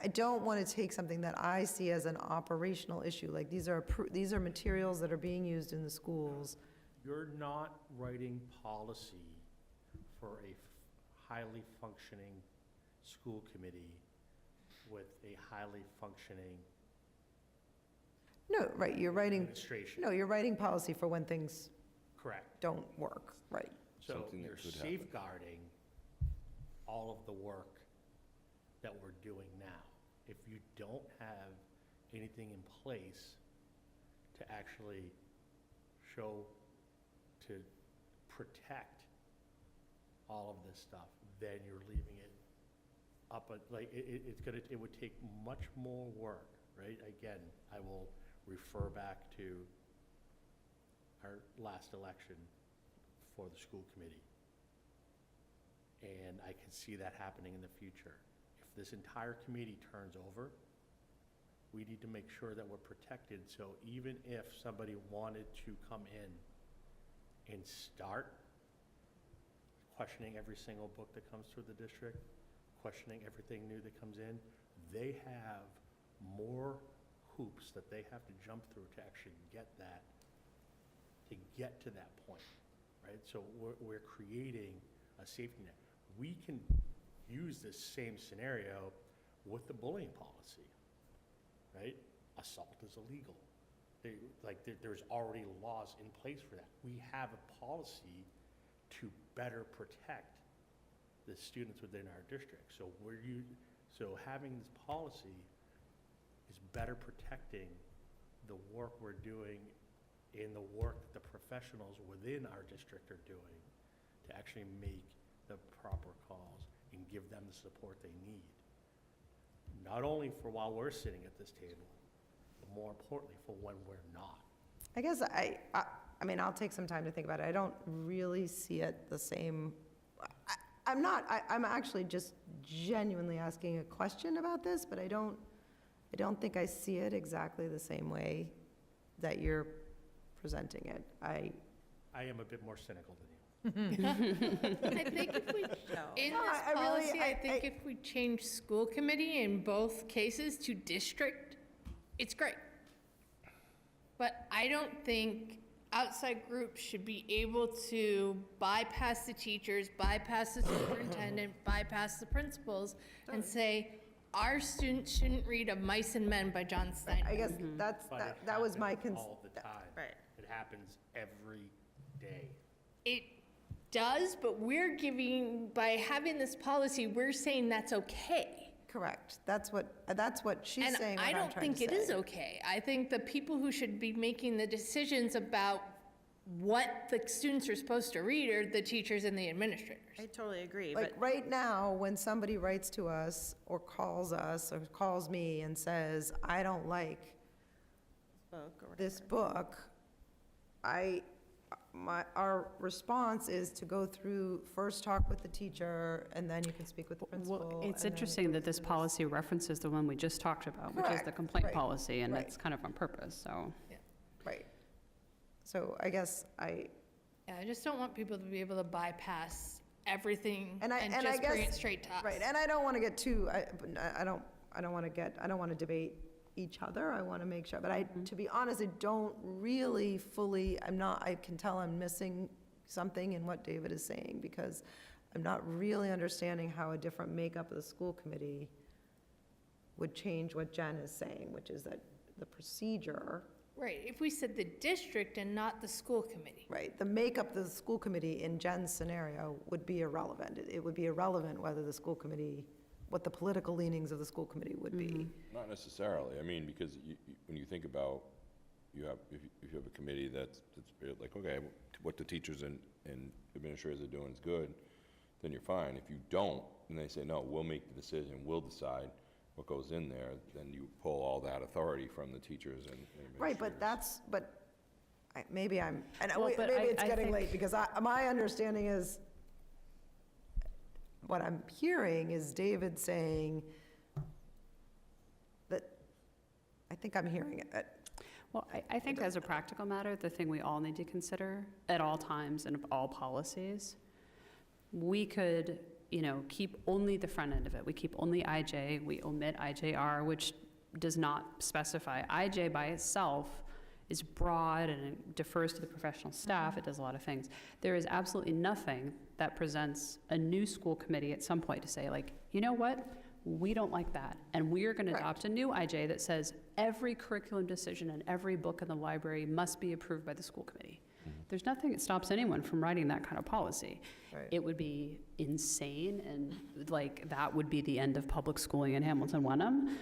I don't want to take something that I see as an operational issue, like these are materials that are being used in the schools. You're not writing policy for a highly functioning school committee with a highly functioning No, right, you're writing, administration. no, you're writing policy for when things Correct. don't work, right? So Something that you're could happen. safeguarding all of the work that we're doing now. If you don't have anything in place to actually show, to protect all of this stuff, then you're leaving it up, like, it would take much more work, right? Again, I will refer back to our last election for the school committee. And I can see that happening in the future. If this entire committee turns over, we need to make sure that we're protected, so even if somebody wanted to come in and start questioning every single book that comes through the district, questioning everything new that comes in, they have more hoops that they have to jump through to actually get to that point, right? So we're creating a safety net. We can use this same scenario with the bullying policy, right? Assault is illegal. There's already laws in place for that. We have a policy to better protect the students within our district. So having this policy is better protecting the work we're doing and the work that the professionals within our district are doing to actually make the proper calls and give them the support they need. Not only for while we're sitting at this table, but more importantly for when we're not. I guess I mean, I'll take some time to think about it. I don't really see it the same. I'm actually just genuinely asking a question about this, but I don't think I see it exactly the same way that you're presenting it. I am a bit more cynical than you. I think if we, in this policy, I think if we change school committee in both cases to district, it's great. But I don't think outside groups should be able to bypass the teachers, bypass the superintendent, bypass the principals, and say, our students shouldn't read Of Mice and Men by John Steinbeck. I guess But it that was my happens concern. all the time. Right. It happens every day. It does, but by having this policy, we're saying that's okay. Correct. That's what she's saying, And what I I'm don't trying think to it is say. okay. I think the people who should be making the decisions about what the students are supposed to read are the teachers and the administrators. I totally agree, Like, but right now, when somebody writes to us or calls me and says, I don't like this book, our response is to go through, first talk with the teacher, and then you can speak with the principal. Well, it's and then interesting go that this through policy references the one we just talked about, which is the Correct, complaint right, policy, and right. it's kind of on purpose, so. Right. So I guess Yeah, I just don't want people to be able to bypass everything And and I just bring guess- it straight to us. Right, and I don't want to get too, I don't want to debate each other, I want to make sure, but to be honest, I don't really fully, I can tell I'm missing something in what David is saying, because I'm not really understanding how a different makeup of the school committee would change what Jen is saying, which is that the procedure, Right, if we said the district and not the school committee. right, the makeup of the school committee in Jen's scenario would be irrelevant. It would be irrelevant whether the school committee, what the political leanings of the school committee would be. Not necessarily. I mean, because when you think about, if you have a committee that's like, okay, what the teachers and administrators are doing is good, then you're fine. If you don't, and they say, no, we'll make the decision, we'll decide what goes in there, then you pull all that authority from the teachers and administrators. Right, but maybe I'm, and Well, but maybe it's I getting think- late, because my understanding is, what I'm hearing is David saying that, I think I'm hearing it, that Well, I think as a practical matter, the thing we all need to consider at all times and of all policies, we could, keep only the front end of it. We keep only IJ, we omit IJR, which does not specify. IJ by itself is broad and it defers to the professional staff. It does a lot of things. There is absolutely nothing that presents a new school committee at some point to say, like, you know what? We don't like that. And we are going to Correct. adopt a new IJ that says every curriculum decision and every book in the library must be approved by the school committee. There's nothing that stops anyone from writing that kind of policy. Right. It would be insane, and that would be the end of public schooling in Hamilton Wenham,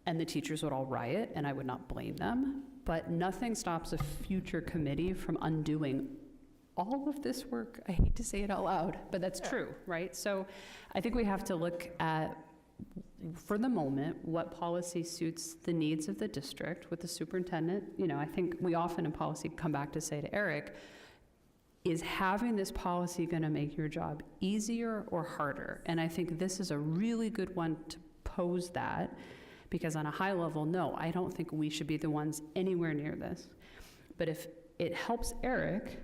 and the teachers would all riot, and I would not blame them. But nothing stops a future committee from undoing all of this work, I hate to say it out loud, but that's true, right? So I think we have to look at, for the moment, what policy suits the needs of the district with the superintendent. You know, I think we often in policy come back to say to Eric, is having this policy going to make your job easier or harder? And I think this is a really good one to pose that, because on a high level, no, I don't think we should be the ones anywhere near this. But if it helps Eric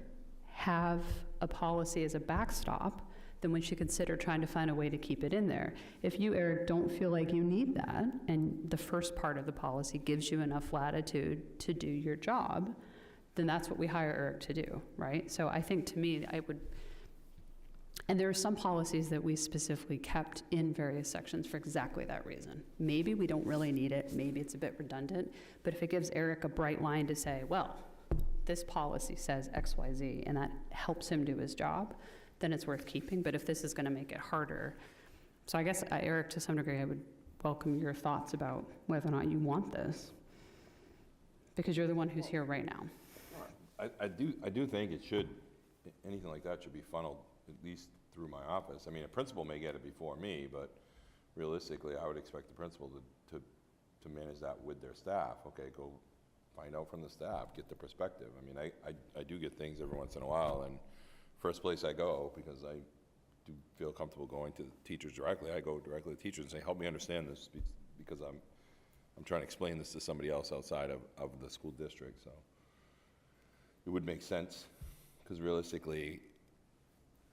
have a policy as a backstop, then we should consider trying to find a way to keep it in there. If you, Eric, don't feel like you need that, and the first part of the policy gives you enough latitude to do your job, then that's what we hire Eric to do, right? So I think, to me, I would, and there are some policies that we specifically kept in various sections for exactly that reason. Maybe we don't really need it, maybe it's a bit redundant, but if it gives Eric a bright line to say, well, this policy says X, Y, Z, and that helps him do his job, then it's worth keeping. But if this is going to make it harder, so I guess, Eric, to some degree, I would welcome your thoughts about whether or not you want this, because you're the one who's here right now. I do think it should, anything like that should be funneled at least through my office. I mean, a principal may get it before me, but realistically, I would expect the principal to manage that with their staff. Okay, go find out from the staff, get the perspective. I mean, I do get things every once in a while, and first place I go, because I do feel comfortable going to the teachers directly, I go directly to teachers and say, help me understand this, because I'm trying to explain this to somebody else outside of the school district, so. It would make sense, because realistically,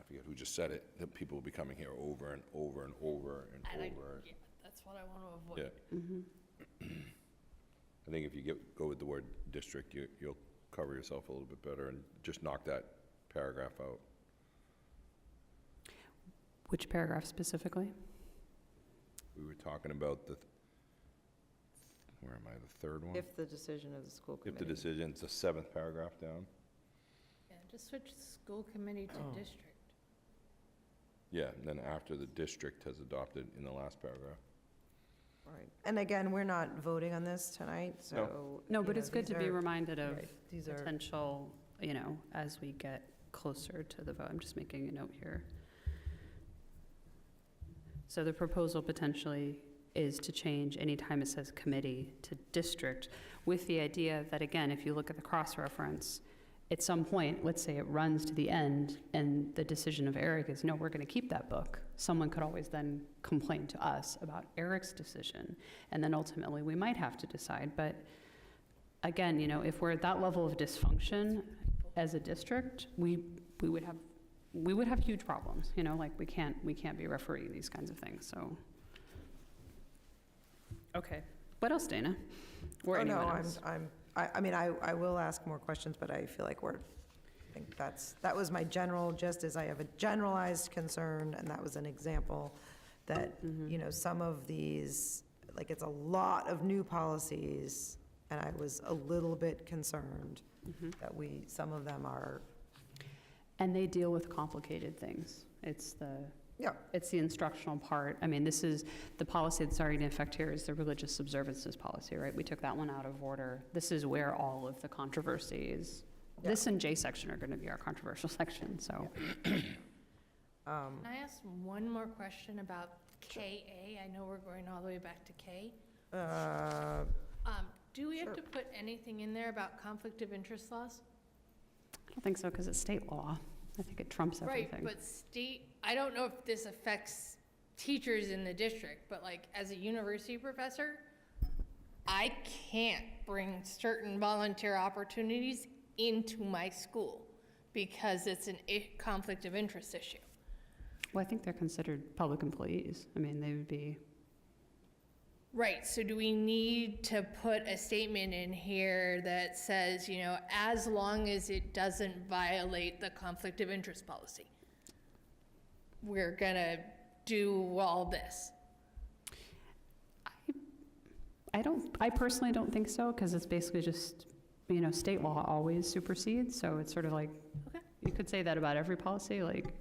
I forget who just said it, that people will be coming here over and over and over and over. Yeah, that's what I want to avoid. Yeah. I think if you go with the word district, you'll cover yourself a little bit better and just knock that paragraph out. Which paragraph specifically? We were talking about where am I, the third one? If the decision of the school If the decision, it's the 7th paragraph down. Yeah, just switch school committee to district. Yeah, and then after the district has adopted in the last paragraph. Right. And again, we're not voting on this tonight, so. No, you but know, it's good these to be are- reminded of right, these are- potential, you know, as we get closer to the vote. I'm just making a note here. So the proposal potentially is to change anytime it says committee to district, with the idea that, again, if you look at the cross-reference, at some point, let's say it runs to the end, and the decision of Eric is, no, we're going to keep that book. Someone could always then complain to us about Eric's decision, and then ultimately we might have to decide. But again, you know, if we're at that level of dysfunction as a district, we would have huge problems. You know, like we can't be refereeing these kinds of things. So, okay, what else, Dana? Or Oh, no, anyone else? I mean, I will ask more questions, but I feel like I think that was my general, just as I have a generalized concern, and that was an example that, you know, some of these, like, it's a lot of new policies, and I was a little bit concerned that some of them are. And they deal with complicated things. It's the Yeah. It's the instructional part. I mean, this is, the policy that's already in effect here is the religious observances policy, right? We took that one out of order. This is where all of the controversies, this and J section are going to be our controversial section, so. Can I ask one more question about KA? I know we're going all the way back to K. Do we have to put anything in there about conflict of interest laws? I don't think so, because it's state law. I think it trumps everything. Right, but I don't know if this affects teachers in the district, but like as a university professor, I can't bring certain volunteer opportunities into my school because it's a conflict of interest issue. Well, I think they're considered public employees. I mean, they would be, Right, so do we need to put a statement in here that says, you know, as long as it doesn't violate the conflict of interest policy, we're gonna do all this? I personally don't think so, because it's basically just, you know, state law always supersedes, so it's sort of like, Okay. you could say that about every policy, like,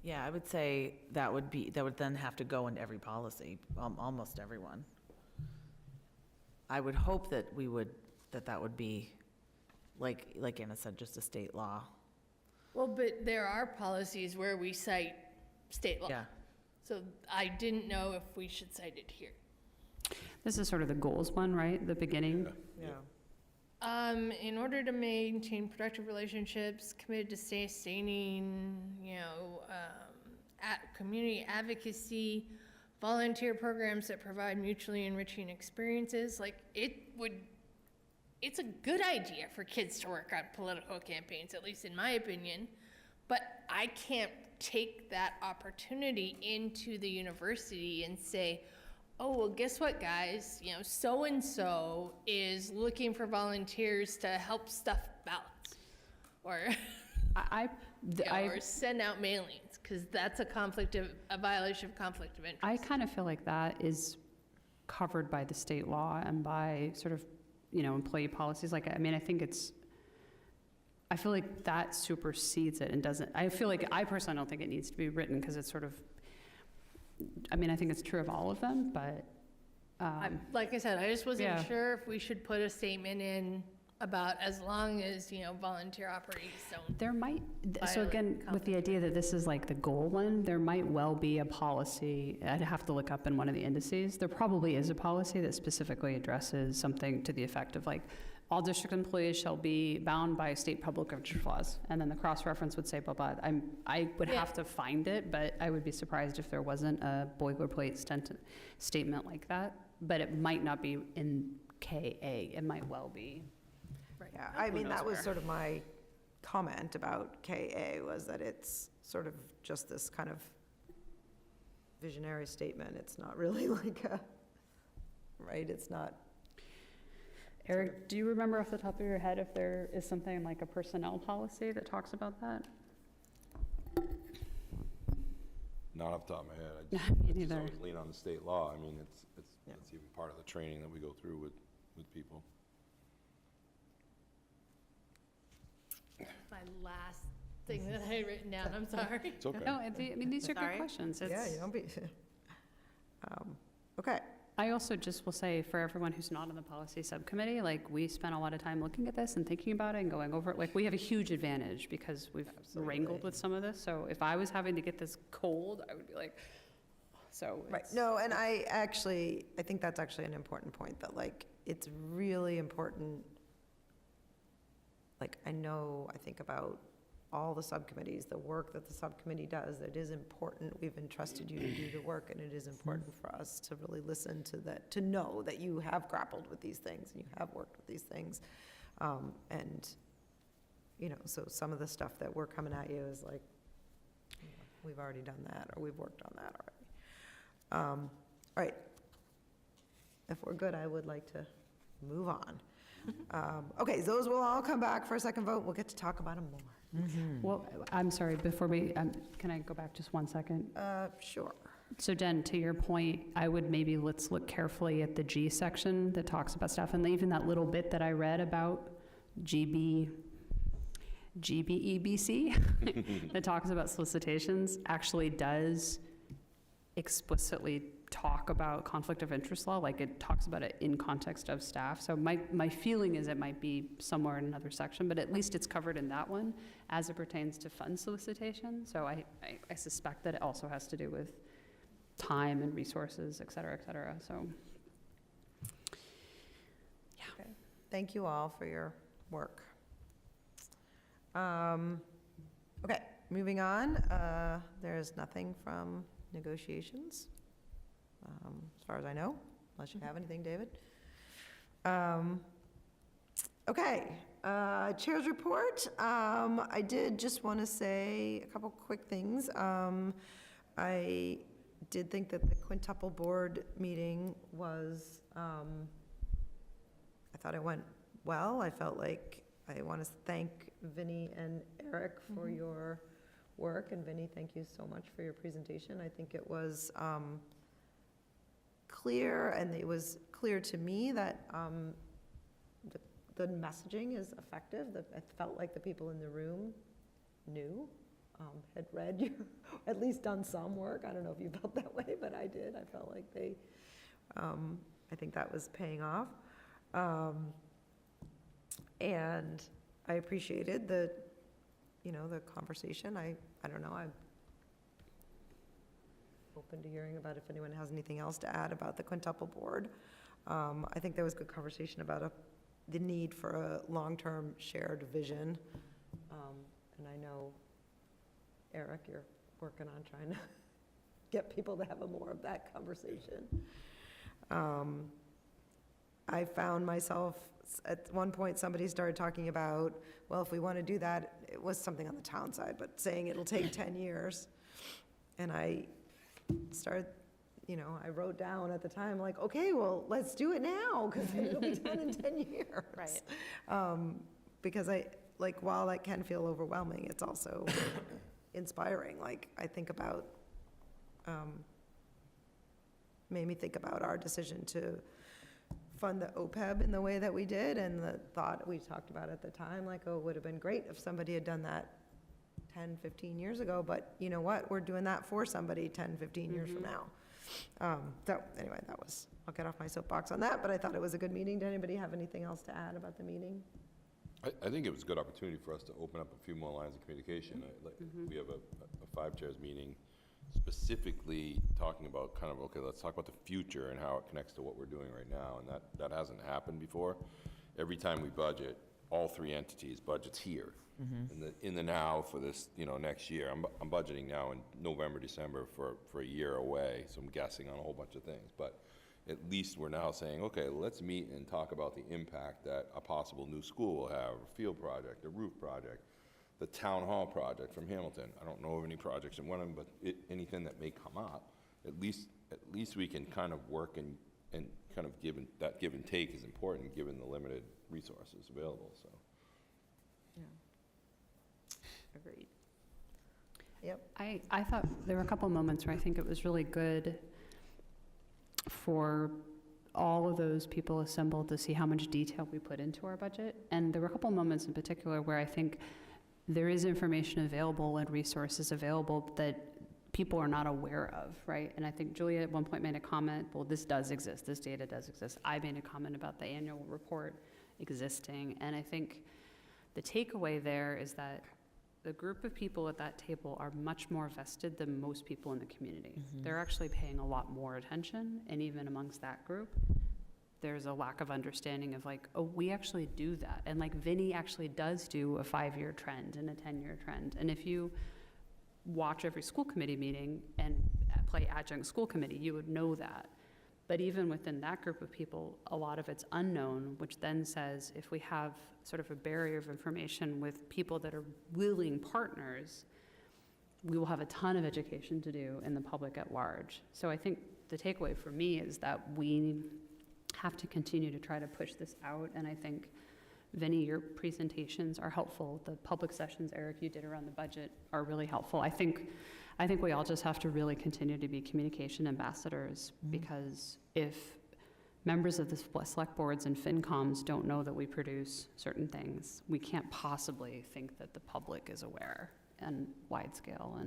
Yeah, I would say that would then have to go into every policy, almost everyone. I would hope that that would be, like Anna said, just a state law. Well, but there are policies where we cite state law. Yeah. So I didn't know if we should cite it here. This is sort of the goals one, right? The beginning? In order to maintain productive relationships, committed to sustaining, community advocacy, volunteer programs that provide mutually enriching experiences, it's a good idea for kids to work on political campaigns, at least in my opinion, but I can't take that opportunity into the university and say, oh, well, guess what, guys? So-and-so is looking for volunteers to help stuff ballots. Or, or send out mailings, because that's a violation of conflict of interest. I kind of feel like that is covered by the state law and by sort of, employee policies. I feel like that supersedes it and doesn't, I personally don't think it needs to be written because it's sort of, I think it's true of all of them, but. Like I said, I just wasn't Yeah. sure if we should put a statement in about as long as, volunteer operators don't. There might, so violate again, with the idea that this is like the goal one, there might well be a policy, I'd have to look up in one of the indices, there probably is a policy that specifically addresses something to the effect of all district employees shall be bound by state public interest laws, and then the cross-reference would say blah, blah. I would have to find it, but I would be surprised if there wasn't a boilerplate statement like that, but it might not be in KA, it might well be. Yeah, that was sort of my comment about KA, was that it's sort of just this kind of visionary statement. It's not really right? It's not. Eric, do you remember off the top of your head if there is something like a personnel policy that talks about that? Not off the top of my head. Me I just neither. always lean on the state law. It's even part of the training that we go through with people. My last thing that I had written down, I'm sorry. It's okay. No, these are good Sorry? questions. Yeah, It's- you don't be. Okay. I also just will say, for everyone who's not on the policy subcommittee, we spent a lot of time looking at this and thinking about it and going over it. We have a huge advantage because we've wrangled with some of this. So if I was having to get this cold, I would be like, so. Right, it's- no, and I think that's actually an important point, that it's really important. I think about all the subcommittees, the work that the subcommittee does, it is important. We've entrusted you to do the work, and it is important for us to really listen to that, to know that you have grappled with these things and you have worked with these things. So some of the stuff that we're coming at you is we've already done that, or we've worked on that already. All right. If we're good, I would like to move on. Okay, those will all come back for a second vote. We'll get to talk about them more. Well, I'm sorry, before we, can I go back just 1 second? Sure. So Jen, to your point, I would let's look carefully at the G section that talks about stuff, and even that little bit that I read about GBEBC that talks about solicitations actually does explicitly talk about conflict of interest law, it talks about it in context of staff. So my feeling is it might be somewhere in another section, but at least it's covered in that one as it pertains to fund solicitation. So I suspect that it also has to do with time and resources, et cetera, so. Yeah. Okay. Thank you all for your work. Okay, moving on. There is nothing from negotiations, as far as I know, unless you have anything, David. Okay, Chair's report. I did just want to say a couple quick things. I did think that the quintuple board meeting was, I thought it went well. I felt like I want to thank Vinnie and Eric for your work. And Vinnie, thank you so much for your presentation. I think it was clear, and it was clear to me that the messaging is effective. I felt like the people in the room knew, had read your, at least done some work. I don't know if you felt that way, but I did. I felt like they, I think that was paying off. And I appreciated the the conversation. I don't know, I'm open to hearing about if anyone has anything else to add about the quintuple board. I think there was good conversation about the need for a long-term shared vision. And I know, Eric, you're working on trying to get people to have more of that conversation. I found myself, at one point, somebody started talking about, well, if we want to do that, it was something on the town side, but saying it'll take 10 years. And I started, I wrote down at the time, like, okay, well, let's do it now, because it'll be done in 10 years. Right. Because while that can feel overwhelming, it's also inspiring. Like, I think about, made me think about our decision to fund the OPEB in the way that we did, and the thought we talked about at the time, like, oh, it would have been great if somebody had done that 10, 15 years ago, but you know what? We're doing that for somebody 10, 15 years from now. So anyway, I'll get off my soapbox on that, but I thought it was a good meeting. Did anybody have anything else to add about the meeting? I think it was a good opportunity for us to open up a few more lines of communication. We have a five chairs meeting specifically talking about kind of, okay, let's talk about the future and how it connects to what we're doing right now, and that hasn't happened before. Every time we budget, all three entities budgets here in the now for this, next year. I'm budgeting now in November, December for a year away, so I'm guessing on a whole bunch of things, but at least we're now saying, okay, let's meet and talk about the impact that a possible new school will have, a field project, a roof project, the town hall project from Hamilton. I don't know of any projects in Wenham, but anything that may come up, at least we can kind of work and kind of that give and take is important given the limited resources available, so. Agreed. Yep. I thought there were a couple moments where I think it was really good for all of those people assembled to see how much detail we put into our budget. And there were a couple moments in particular where I think there is information available and resources available that people are not aware of, right? And I think Julia at one point made a comment, well, this does exist, this data does exist. I made a comment about the annual report existing. And I think the takeaway there is that the group of people at that table are much more vested than most people in the community. They're actually paying a lot more attention, and even amongst that group, there's a lack of understanding of like, oh, we actually do that. And like Vinny actually does do a 5-year trend and a 10-year trend. And if you watch every school committee meeting and play adjunct school committee, you would know that. But even within that group of people, a lot of it's unknown, which then says if we have sort of a barrier of information with people that are willing partners, we will have a ton of education to do in the public at large. So I think the takeaway for me is that we have to continue to try to push this out. And I think, Vinny, your presentations are helpful. The public sessions, Eric, you did around the budget are really helpful. I think we all just have to really continue to be communication ambassadors, because if members of the select boards and FinComs don't know that we produce certain things, we can't possibly think that the public is aware and wide scale.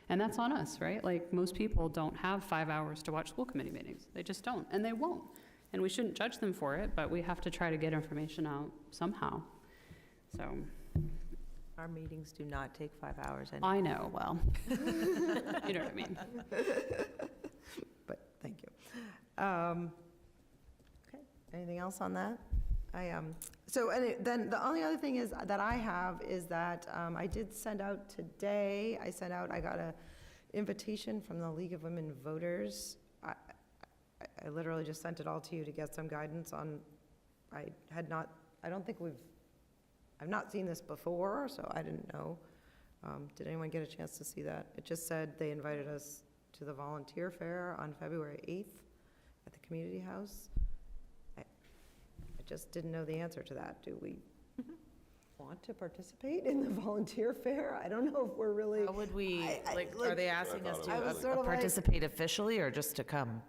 And that's on us, right? Like, most people don't have 5 hours to watch school committee meetings. They just don't, and they won't. And we shouldn't judge them for it, but we have to try to get information out somehow. So. Our meetings do not take 5 hours. I know, well, you know what I mean. But thank you. Okay, anything else on that? Then the only other thing is that I have is that I did send out today, I got a invitation from the League of Women Voters. I literally just sent it all to you to get some guidance on, I've not seen this before, so I didn't know. Did anyone get a chance to see that? It just said they invited us to the volunteer fair on February 8th at the community house. I just didn't know the answer to that. Do we want to participate in the volunteer fair? I don't know if we're really. How would we, are they asking us I was to sort of like- participate officially or just to come?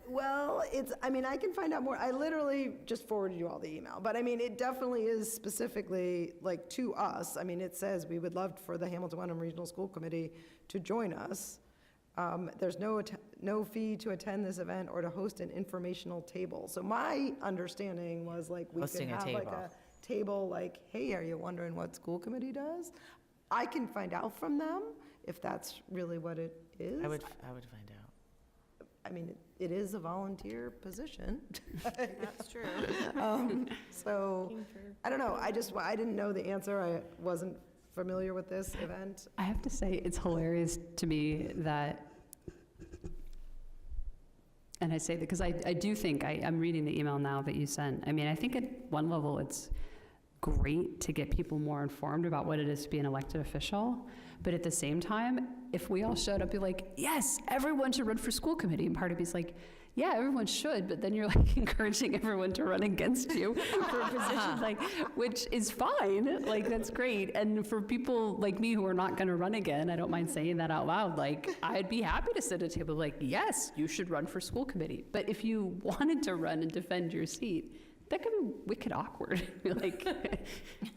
Well, I can find out more. I literally just forwarded you all the email, but it definitely is specifically like to us. It says we would love for the Hamilton Wenham Regional School Committee to join us. There's no fee to attend this event or to host an informational table. So my understanding was like we could Hosting a have like table. a table, like, hey, are you wondering what school committee does? I can find out from them if that's really what it is. I would find out. I mean, it is a volunteer position. That's true. So, I don't know, I didn't know the answer, I wasn't familiar with this event. I have to say, it's hilarious to me that, and I say that because I do think, I'm reading the email now that you sent. I mean, I think at one level, it's great to get people more informed about what it is to be an elected official. But at the same time, if we all showed up and be like, yes, everyone should run for school committee, and part of me is like, yeah, everyone should, but then you're like encouraging everyone to run against you for a position, like, which is fine, like, that's great. And for people like me who are not gonna run again, I don't mind saying that out loud, like, I'd be happy to sit at a table like, yes, you should run for school committee. But if you wanted to run and defend your seat, that could be wicked awkward. Like,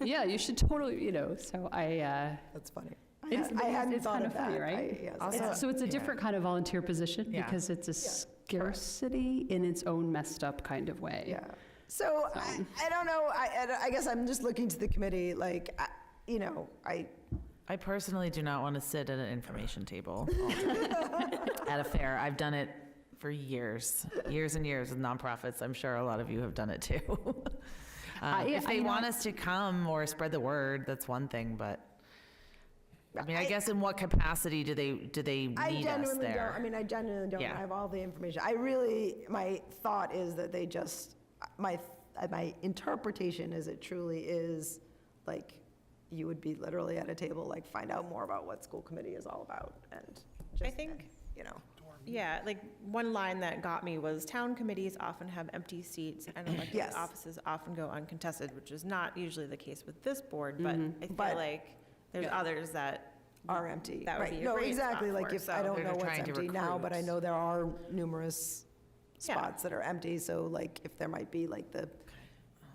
yeah, you should totally, so That's funny. It's I hadn't it's thought kind of of funny, that. right? Yes. Also- So it's a different kind of volunteer position Yeah. because it's a scarcity in its own messed up kind of way. Yeah. So I don't know, I guess I'm just looking to the committee, like, I personally do not want to sit at an information table all day at a fair. I've done it for years and years with nonprofits. I'm sure a lot of you have done it too. If they want us to come or spread the word, that's one thing, but I mean, I guess in what capacity do they I need us genuinely don't, there? I mean, I genuinely don't Yeah. have all the information. My thought is that they just, my interpretation is it truly is, like, you would be literally at a table, like, find out more about what school committee is all about, and just, think- you know. Yeah, like, one line that got me was, town committees often have empty seats and elected Yes. offices often go uncontested, which is not usually the case with this board, but I But- feel like there's others that Are empty. That would Right. be a No, great exactly, spot like, for, if, I so- don't They're know what's trying to empty now, but I recruit. know there are numerous Yeah. spots that are empty, so like, if there might be like the,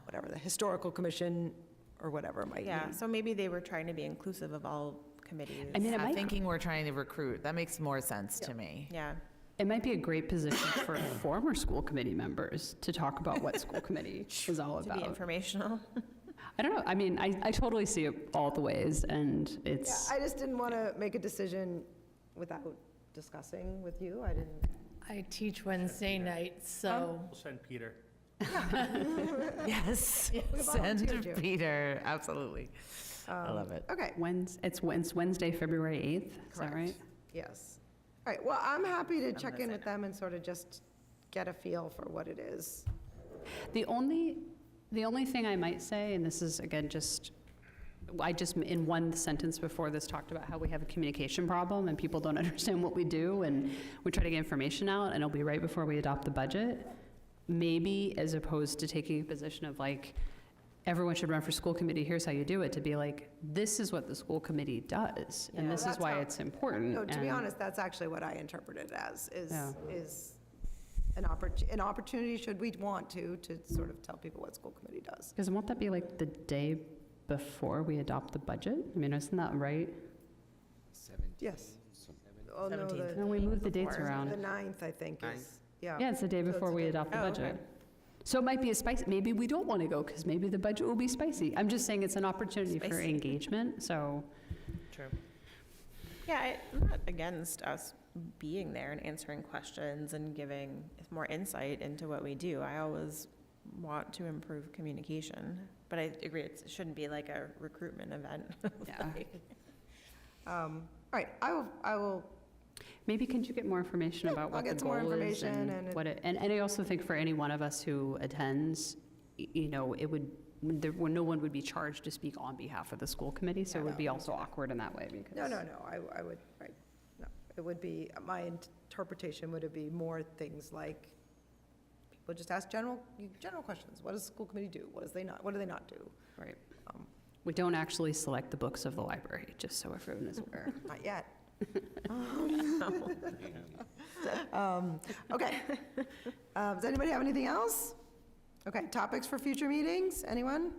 whatever, the historical commission or whatever it might Yeah, need. so maybe they were trying to be inclusive of all committees. I mean, it I'm might, thinking we're trying to recruit. That makes more sense to me. Yeah, it might be a great position for former school committee members to talk about what school committee is all to be about. informational. I don't know, I mean, I totally see it all the ways, and Yeah, it's, I just didn't want to make a decision without discussing with you, I didn't. I teach Wednesday nights, so We'll send Peter. Yes, We send volunteered you. Peter, absolutely. I love it. Okay, it's Wednesday, February 8th, is that right? yes. All right, well, I'm happy to check gonna in say with them and sort of just get a feel for what it is. The only thing I might say, and this is again in one sentence before this talked about how we have a communication problem and people don't understand what we do and we try to get information out and it'll be right before we adopt the budget. Maybe as opposed to taking a position of like, everyone should run for school committee, here's how you do it, to be like, this is what the school committee does and this is That's why how- it's important. No, to be and- honest, that's actually what I interpret it as, Yeah. is an opportunity, should we want to sort of tell people what school committee does. Because won't that be like the day before we adopt the budget? I mean, isn't that right? Yes. Oh, no, 17th. No, we moved the dates the around. 9th, I think, is, yeah. Yeah, it's the day So it's before the we day adopt the before. budget. So it might be a spicy, maybe we don't want to go because maybe the budget will be spicy. I'm just saying it's an opportunity for Spicy. engagement, so. True. Yeah, I'm not against us being there and answering questions and giving more insight into what we do. I always want to improve communication, but I agree, it shouldn't be like a recruitment event. Yeah. All right, I will, Maybe can you get more information about I'll what the get some more goal is information and and what it, and I also think for any one of us who attends, it would, no one would be charged to speak on behalf of the school committee, so it would be also awkward in that way because. no, I would, right, no. It would be, my interpretation would be more things like, people just ask general questions. What does the school committee do? What do they not do? Right. We don't actually select the books of the library, just so everyone is aware. Not yet. Okay. Does anybody have anything else? Okay, topics for future meetings? Anyone?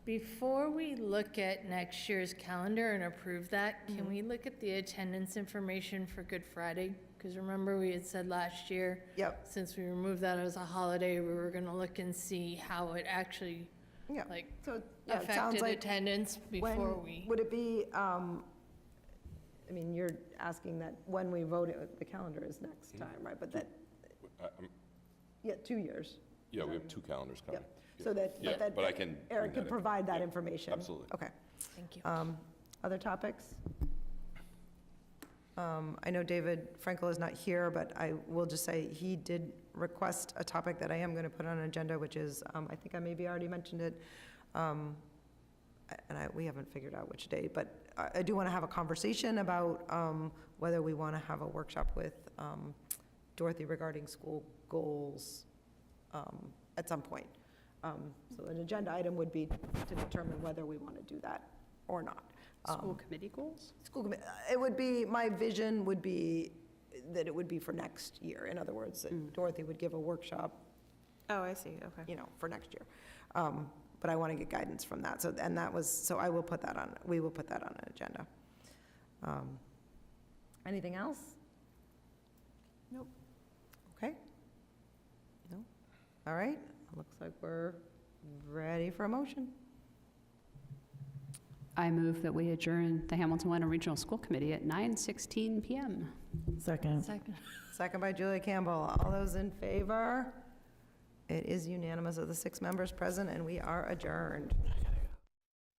Before we look at next year's calendar and approve that, can we look at the attendance information for Good Friday? Because remember, we had said last year, Yep. since we removed that as a holiday, we were gonna look and see how it actually Yeah. like, So, yeah, it sounds affected like attendance before when, we. would it be, I mean, you're asking that when we vote it, the calendar is next time, right? But that, yeah, 2 years. Yeah, we have 2 calendars coming. So that, Yeah, but but I that can Eric bring could that provide that Yeah, information. absolutely. Okay. Thank you. Other topics? I know David Frankel is not here, but I will just say he did request a topic that I am going to put on an agenda, which is, I think I maybe already mentioned it, we haven't figured out which day, but I do want to have a conversation about whether we want to have a workshop with Dorothy regarding school goals at some point. So an agenda item would be to determine whether we want to do that or not. School committee goals? It would be, my vision would be that it would be for next year. In other words, that Dorothy would give a workshop, Oh, I see, okay. you know, for next year. But I want to get guidance from that. So, and that was, so I will put that on, we will put that on an agenda. Anything else? Nope. Okay. No? All right. Looks like we're ready for a motion. I move that we adjourn the Hamilton Wenham Regional School Committee at 9:16 PM. Second. Second by Julia Campbell. All those in favor? It is unanimous of the 6 members present, and we are adjourned.